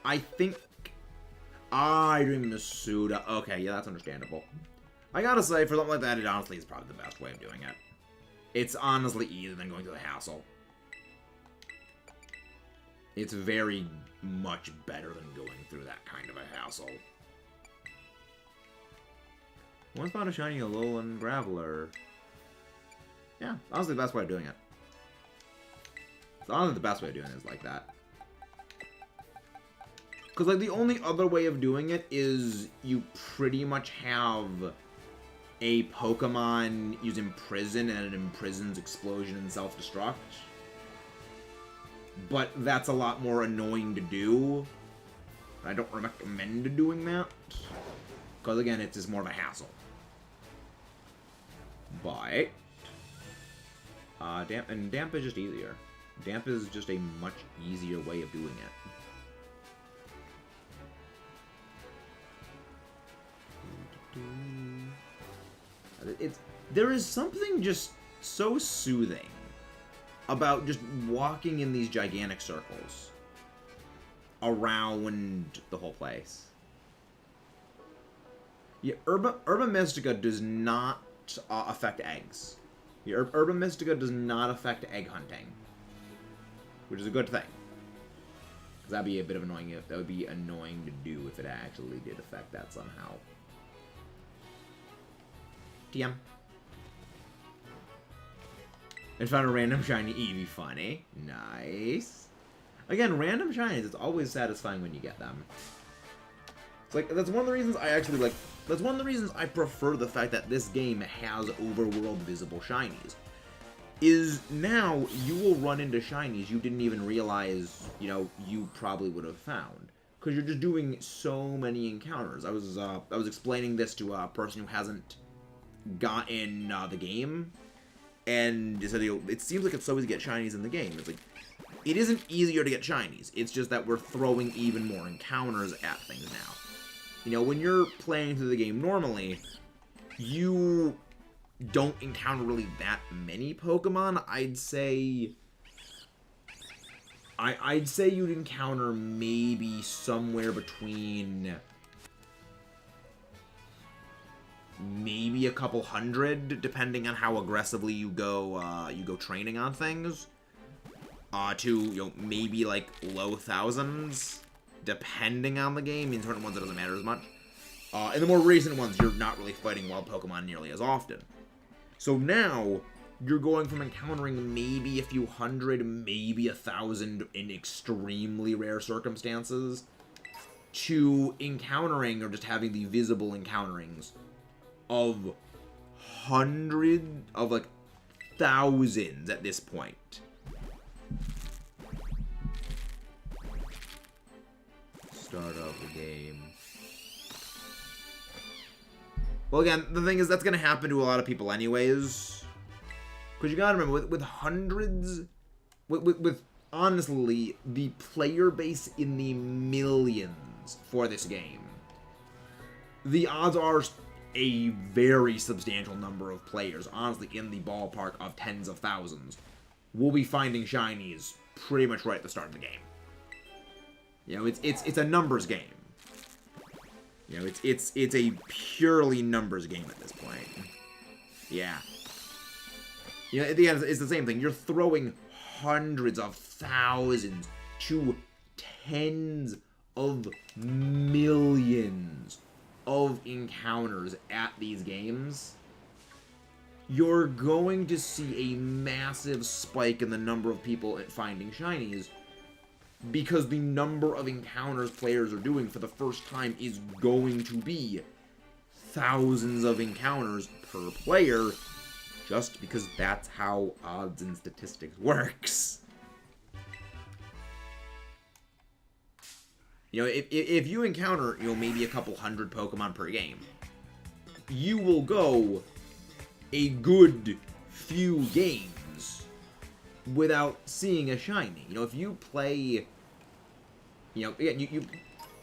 I think... I dream Masuda. Okay, yeah, that's understandable. I gotta say, for something like that, it honestly is probably the best way of doing it. It's honestly easier than going through the hassle. It's very much better than going through that kind of a hassle. Once found a shiny Alolan Graveler. Yeah, honestly the best way of doing it. It's honestly the best way of doing it is like that. Because, like, the only other way of doing it is you pretty much have a Pokemon use Imprison, and it imprisons Explosion and Self-Destruct. But that's a lot more annoying to do. I don't recommend doing that. Because, again, it's just more of a hassle. But... Damp is just easier. Damp is just a much easier way of doing it. There is something just so soothing about just walking in these gigantic circles around the whole place. Yeah, Herba Mystica does not affect eggs. Yeah, Herba Mystica does not affect egg hunting, which is a good thing. Because that'd be a bit of annoying. That would be annoying to do if it actually did affect that somehow. TM. And found a random shiny Eevee. Funny. Nice. Again, random shinies, it's always satisfying when you get them. It's like, that's one of the reasons I actually like, that's one of the reasons I prefer the fact that this game has overworld visible shinies. Is now you will run into shinies you didn't even realize, you know, you probably would have found. Because you're just doing so many encounters. I was explaining this to a person who hasn't gotten the game, and said, you know, it seems like it's so easy to get shinies in the game. It's like, it isn't easier to get shinies. It's just that we're throwing even more encounters at things now. You know, when you're playing through the game normally, you don't encounter really that many Pokemon. I'd say you'd encounter maybe somewhere between maybe a couple hundred, depending on how aggressively you go training on things, to, you know, maybe like low thousands, depending on the game. In certain ones it doesn't matter as much. In the more recent ones, you're not really fighting wild Pokemon nearly as often. So now you're going from encountering maybe a few hundred, maybe 1,000 in extremely rare circumstances, to encountering or just having the visible encounterings of like thousands at this point. Start of the game. Well, again, the thing is, that's going to happen to a lot of people anyways. Because you gotta remember, with hundreds, with honestly, the player base in the millions for this game, the odds are a very substantial number of players, honestly, in the ballpark of tens of thousands, will be finding shinies pretty much right at the start of the game. You know, it's a numbers game. You know, it's a purely numbers game at this point. Yeah. You know, at the end, it's the same thing. You're throwing hundreds of thousands to tens of millions of encounters at these games. You're going to see a massive spike in the number of people finding shinies, because the number of encounters players are doing for the first time is going to be thousands of encounters per player, just because that's how odds and statistics works. You know, if you encounter, you know, maybe a couple hundred Pokemon per game, you will go a good few games without seeing a shiny. You know, if you play, you know, again, you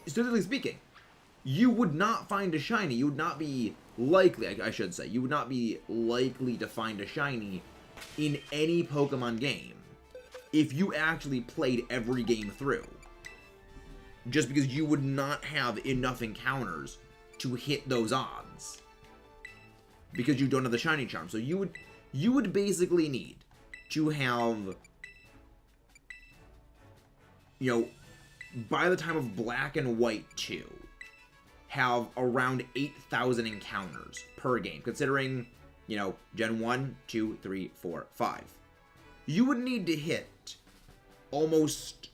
statistically speaking, you would not find a shiny. You would not be likely, I should say, you would not be likely to find a shiny in any Pokemon game if you actually played every game through. Just because you would not have enough encounters to hit those odds. Because you don't have the shiny charm. So you would basically need to have, you know, by the time of Black and White 2, have around 8,000 encounters per game, considering, you know, Gen 1, 2, 3, 4, 5. You would need to hit almost,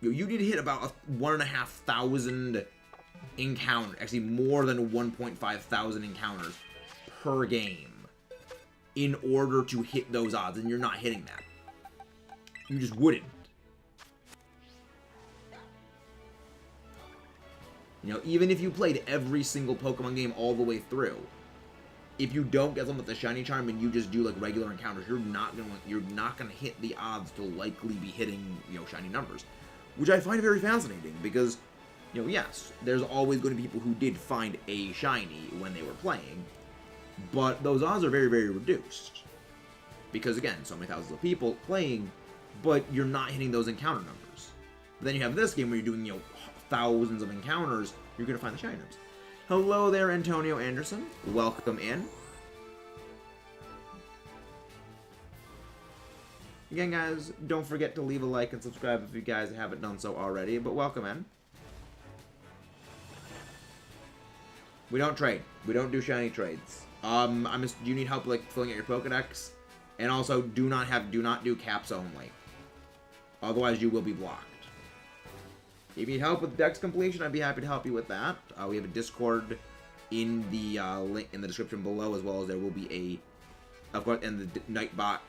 you need to hit about 1,500 encounters, actually more than 1,500 encounters per game in order to hit those odds, and you're not hitting that. You just wouldn't. You know, even if you played every single Pokemon game all the way through, if you don't get them with the shiny charm and you just do like regular encounters, you're not gonna hit the odds to likely be hitting, you know, shiny numbers, which I find very fascinating because, you know, yes, there's always going to be people who did find a shiny when they were playing, but those odds are very, very reduced because, again, so many thousands of people playing, but you're not hitting those encounter numbers. But then you have this game where you're doing, you know, thousands of encounters, you're going to find the shiny numbers. Hello there, Antonio Anderson. Welcome in. Again, guys, don't forget to leave a like and subscribe if you guys haven't done so already, but welcome in. We don't trade. We don't do shiny trades. Do you need help, like, filling out your Pokedex? And also, do not do caps only. Otherwise, you will be blocked. If you need help with Dex completion, I'd be happy to help you with that. We have a Discord in the link in the description below, as well as there will be a, of course, and the Nightbot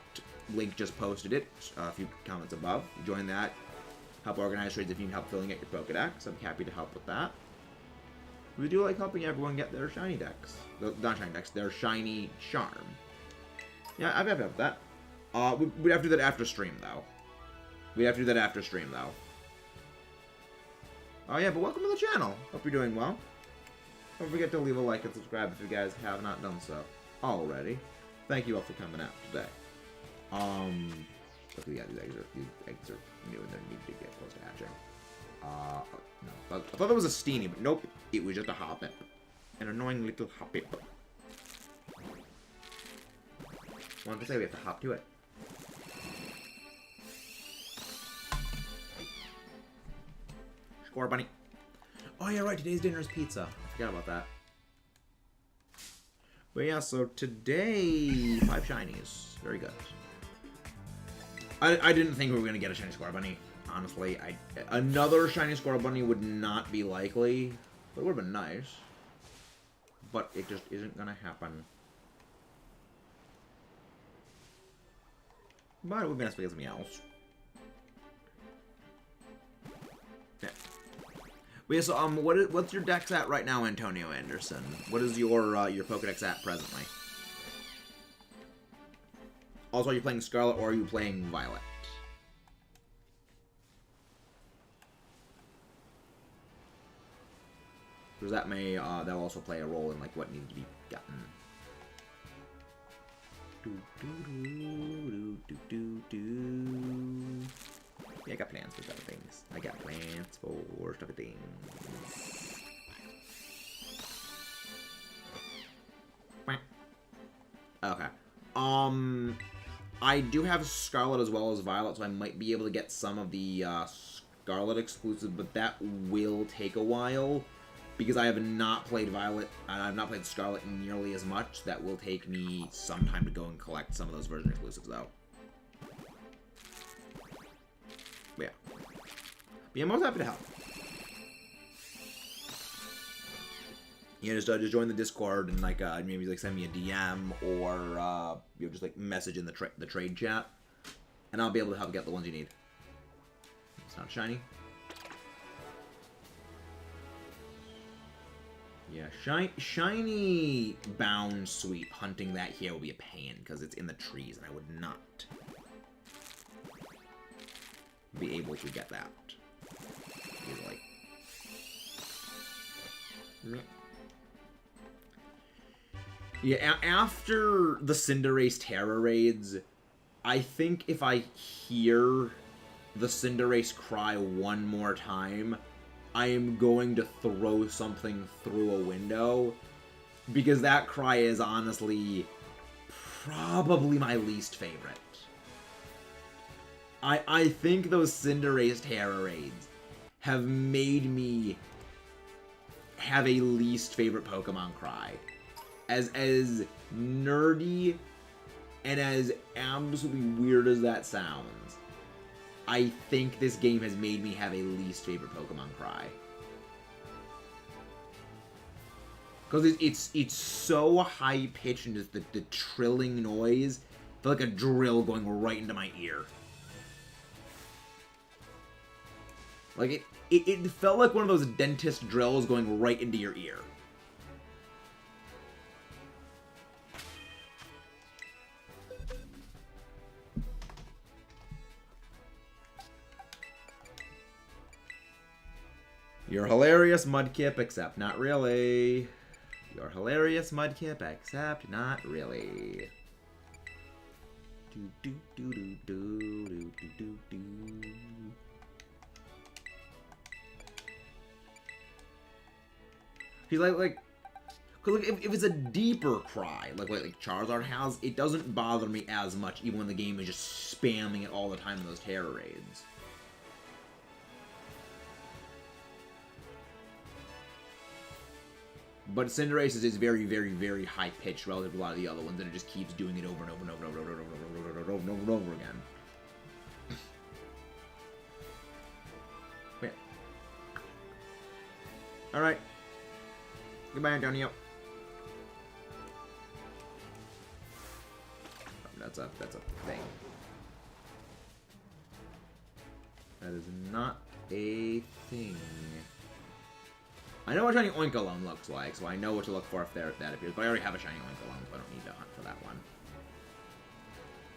link just posted it. A few comments above. Join that. Help organize trades if you need help filling out your Pokedex. I'm happy to help with that. We do like helping everyone get their shiny Dex. Not shiny Dex, their shiny charm. Yeah, I'd be happy with that. We'd have to do that after stream, though. Oh yeah, but welcome to the channel. Hope you're doing well. Don't forget to leave a like and subscribe if you guys have not done so already. Thank you all for coming out today. Look, yeah, these eggs are new and they need to get close to hatching. No, I thought that was a Steenie, but nope, it was just a Hoppip. An annoying little Hoppip. Wanted to say we have to hop to it. Score bunny. Oh yeah, right, today's dinner is pizza. I forgot about that. But yeah, so today, 5 shinies. Very good. I didn't think we were going to get a shiny Score bunny. Honestly, another shiny Score bunny would not be likely, but it would have been nice. But it just isn't going to happen. But it would be nice to get something else. Yeah. But yeah, so what's your Dex at right now, Antonio Anderson? What is your Pokedex at presently? Also, are you playing Scarlet or are you playing Violet? Because that may, that'll also play a role in, like, what needs to be gotten. Yeah, I got plans for other things. I got plans for other things. Okay. I do have Scarlet as well as Violet, so I might be able to get some of the Scarlet exclusive, but that will take a while because I have not played Violet and I've not played Scarlet nearly as much. That will take me some time to go and collect some of those version exclusives, though. But yeah, I'm most happy to help. You know, just join the Discord and like maybe like send me a DM or you know, just like message in the trade chat, and I'll be able to help get the ones you need. It's not shiny. Yeah, shiny bound sweep. Hunting that here will be a pain because it's in the trees, and I would not be able to get that easily. Yeah, after the CINDERACE Terror Raids, I think if I hear the CINDERACE cry one more time, I am going to throw something through a window, because that cry is honestly probably my least favorite. I think those CINDERACE Terror Raids have made me have a least favorite Pokemon cry. As nerdy and as absolutely weird as that sounds, I think this game has made me have a least favorite Pokemon cry. Because it's so high pitched and just the trilling noise. I feel like a drill going right into my ear. Like it felt like one of those dentist drills going right into your ear. You're hilarious, Mudkip, except not really. You're hilarious, Mudkip, except not really. Do do do do do do do do do. He's like, cause like if it's a deeper cry, like Charizard has, it doesn't bother me as much, even when the game is just spamming it all the time in those terror raids. But CINDERACE is very, very, very high pitched relative to a lot of the other ones, and it just keeps doing it over and over and over and over and over and over and over again. Wait. Alright. Goodbye, Antonio. That's a thing. That is not a thing. I know what shiny Oinkologne looks like, so I know what to look for if that appears. But I already have a shiny Oinkologne, so I don't need to hunt for that one.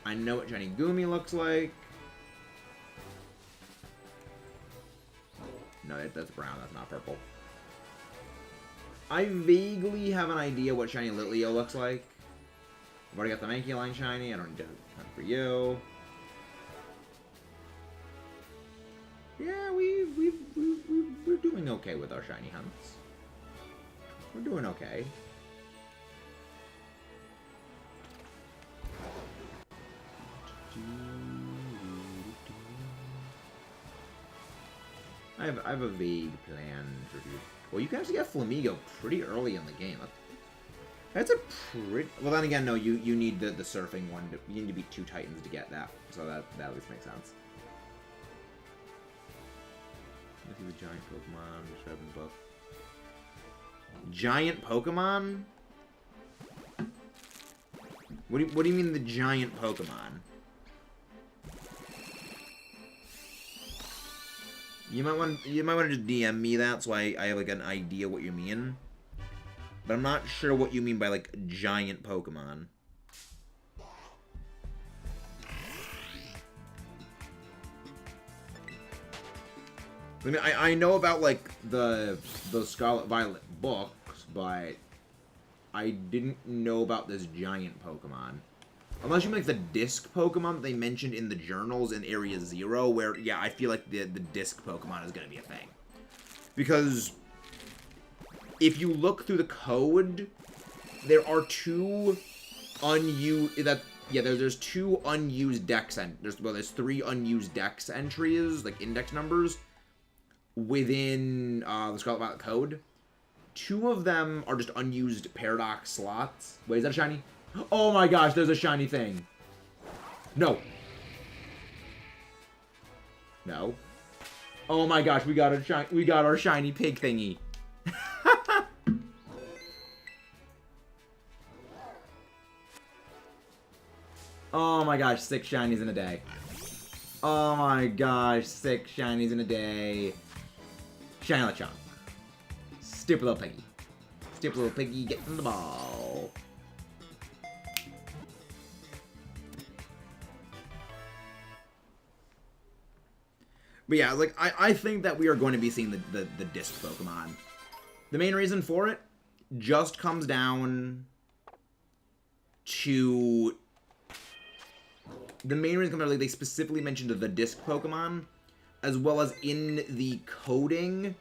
I know what shiny Goomy looks like. No, that's brown. That's not purple. I vaguely have an idea what shiny Litleo looks like. I've already got the Mankey shiny. I don't need to hunt for you. Yeah, we're doing okay with our shiny hunts. We're doing okay. I have a vague plan for you. Well, you can actually get Flamigo pretty early in the game. That's a pretty... Well, then again, no, you need the surfing one. You need to beat 2 Titans to get that. So that at least makes sense. Let's see the giant Pokemon describing the book. Giant Pokemon? What do you mean the giant Pokemon? You might want to just DM me that so I have like an idea what you mean. But I'm not sure what you mean by like giant Pokemon. I mean, I know about, like, the Scarlet Violet books, but I didn't know about this giant Pokemon. Unless you mean, like, the disc Pokemon that they mentioned in the journals in Area 0, where, yeah, I feel like the disc Pokemon is going to be a thing. Because if you look through the code, there are two unused... there's two unused dex... there's 3 unused dex entries, like, index numbers, within the Scarlet Violet code. 2 of them are just unused Paradox slots. Wait, is that a shiny? Oh my gosh, there's a shiny thing. No. No. Oh my gosh, we got our shiny pig thingy. Oh my gosh, 6 shinies in a day. Oh my gosh, 6 shinies in a day. Shiny Lechonk. Stupid little piggy. Stupid little piggy getting the ball. But yeah, like, I think that we are going to be seeing the disc Pokemon. The main reason for it just comes down to... like, they specifically mentioned the disc Pokemon, as well as in the coding,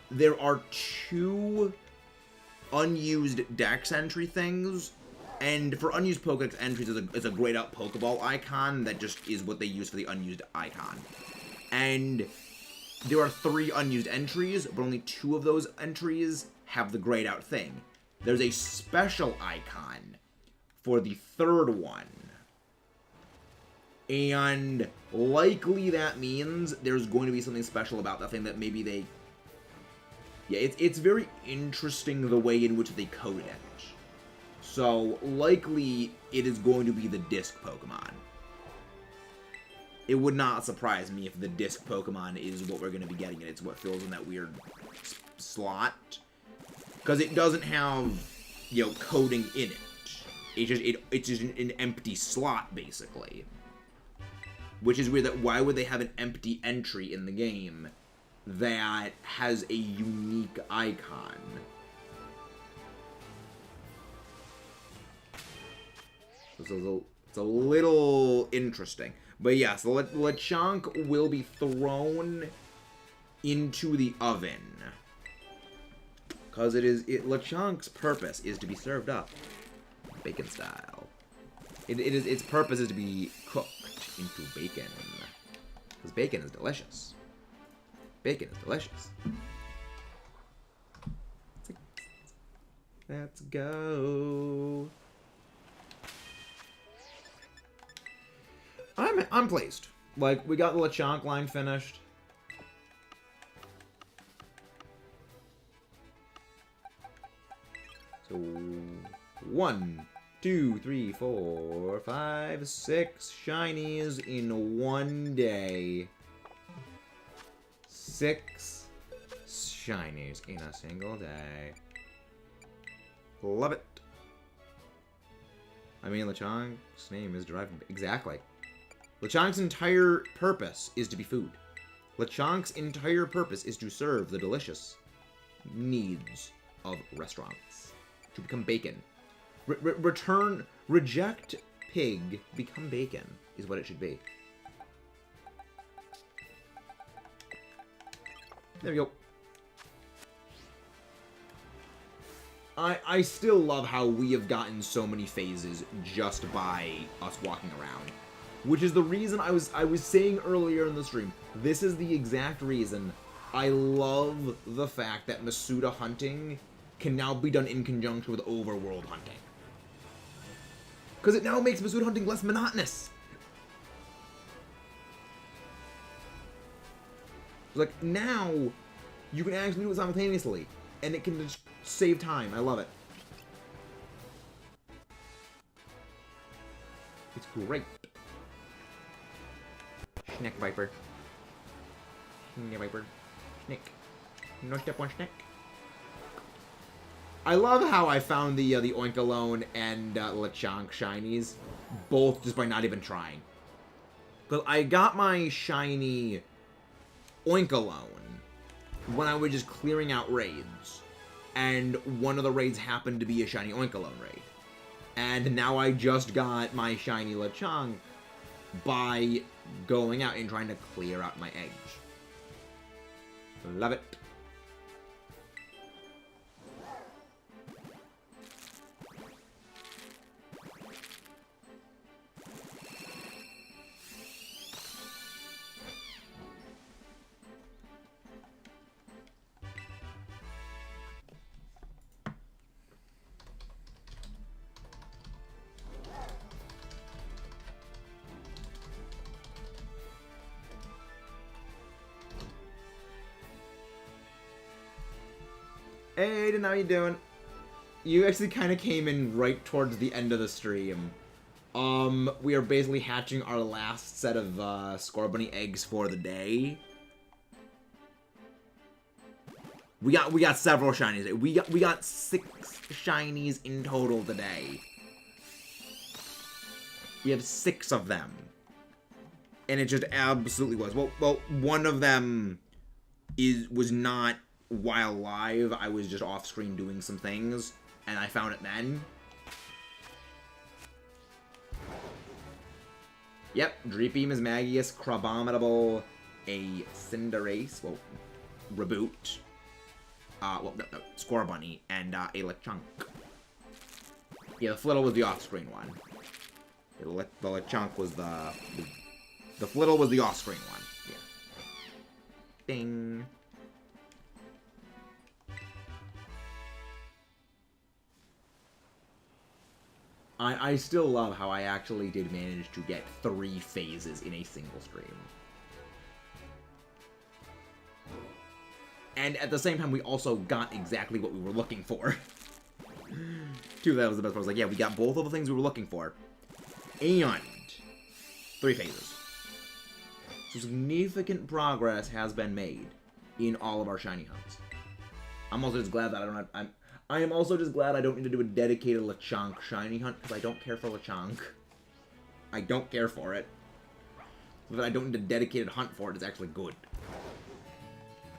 there are 2 unused Dex entry things, and for unused Pokedex entries, it's a grayed out Pokeball icon that just is what they use for the unused icon. And there are 3 unused entries, but only 2 of those entries have the grayed out thing. There's a special icon for the 3rd one. And likely that means there's going to be something special about that thing that maybe they... Yeah, it's very interesting the way in which they coded it. So, likely, it is going to be the disc Pokemon. It would not surprise me if the disc Pokemon is what we're going to be getting, and it's what fills in that weird slot. Because it doesn't have, you know, coding in it. It's just an empty slot, basically. Which is weird that why would they have an empty entry in the game that has a unique icon? It's a little interesting. But yeah, so Lechonk will be thrown into the oven. Because Lechonk's purpose is to be served up bacon style. Its purpose is to be cooked into bacon. Because bacon is delicious. Bacon is delicious. Let's go. I'm pleased. Like, we got the Lechonk line finished. So 1, 2, 3, 4, 5, 6 shinies in one day. 6 shinies in a single day. Love it. I mean, Lechonk's name is derived from... Exactly. Lechonk's entire purpose is to be food. Lechonk's entire purpose is to serve the delicious needs of restaurants. To become bacon. Reject pig, become bacon, is what it should be. There we go. I still love how we have gotten so many phases just by us walking around. Which is the reason I was saying earlier in the stream, this is the exact reason I love the fact that Masuda hunting can now be done in conjunction with overworld hunting. Because it now makes Masuda hunting less monotonous. Like, now, you can actually do it simultaneously, and it can just save time. I love it. It's great. Schneck Viper. Schneck Viper. Schneck. No step on Schneck. I love how I found the Oinkologne and Lechonk shinies, both just by not even trying. Because I got my shiny Oinkalone when I was just clearing out raids. And one of the raids happened to be a shiny Oinkalone raid. And now I just got my shiny Lechonk by going out and trying to clear out my eggs. Love it. Hey, Aiden, how you doing? You actually kind of came in right towards the end of the stream. We are basically hatching our last set of Scorbunny eggs for the day. We got several shinies. We got 6 shinies in total today. We have 6 of them, and it just absolutely was. Well, one of them was not while live. I was just off screen doing some things, and I found it then. Yep, Dreepy, Mismagius, Crabominable, a Cinderace, well, Reboot, no, Scorbunny, and a Lechonk. Yeah, the Flittle was the off-screen one. The Lechonk was the Flittle was the off-screen one. Yeah. Ding. I still love how I actually did manage to get 3 phases in a single stream. And at the same time, we also got exactly what we were looking for. Too, that was the best part. I was like, yeah, we got both of the things we were looking for. And 3 phases. So significant progress has been made in all of our shiny hunts. I'm also just glad that I am also just glad I don't need to do a dedicated Lechonk shiny hunt, because I don't care for Lechonk. I don't care for it. So that I don't need a dedicated hunt for it is actually good.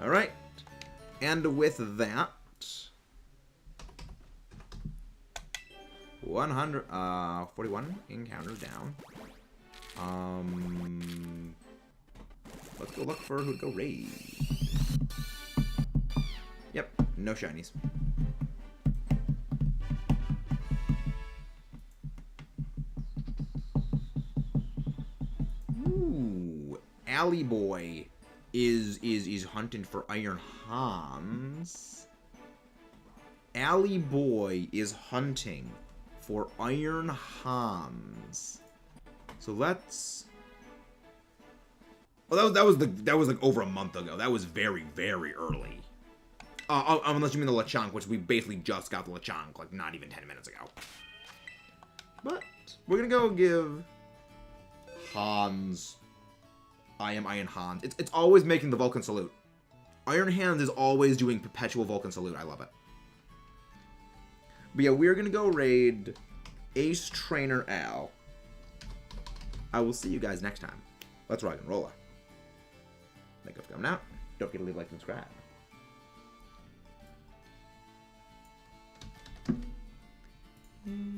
Alright. And with that, 41 encounters down. Let's go look for who'd go raid. Yep, no shinies. Ooh, Alley Boy is hunting for Iron Hans. Alley Boy is hunting for Iron Hans. So let's. Oh, that was like over a month ago. That was very, very early. Unless you mean the Lechonk, which we basically just got the Lechonk like not even 10 minutes ago. But we're gonna go give Hans. I am Iron Hans. It's always making the Vulcan salute. Iron Hans is always doing perpetual Vulcan salute. I love it. But yeah, we're gonna go raid Ace Trainer Al. I will see you guys next time. Let's rock and roll. Thank you for coming out. Don't forget to leave a like and subscribe.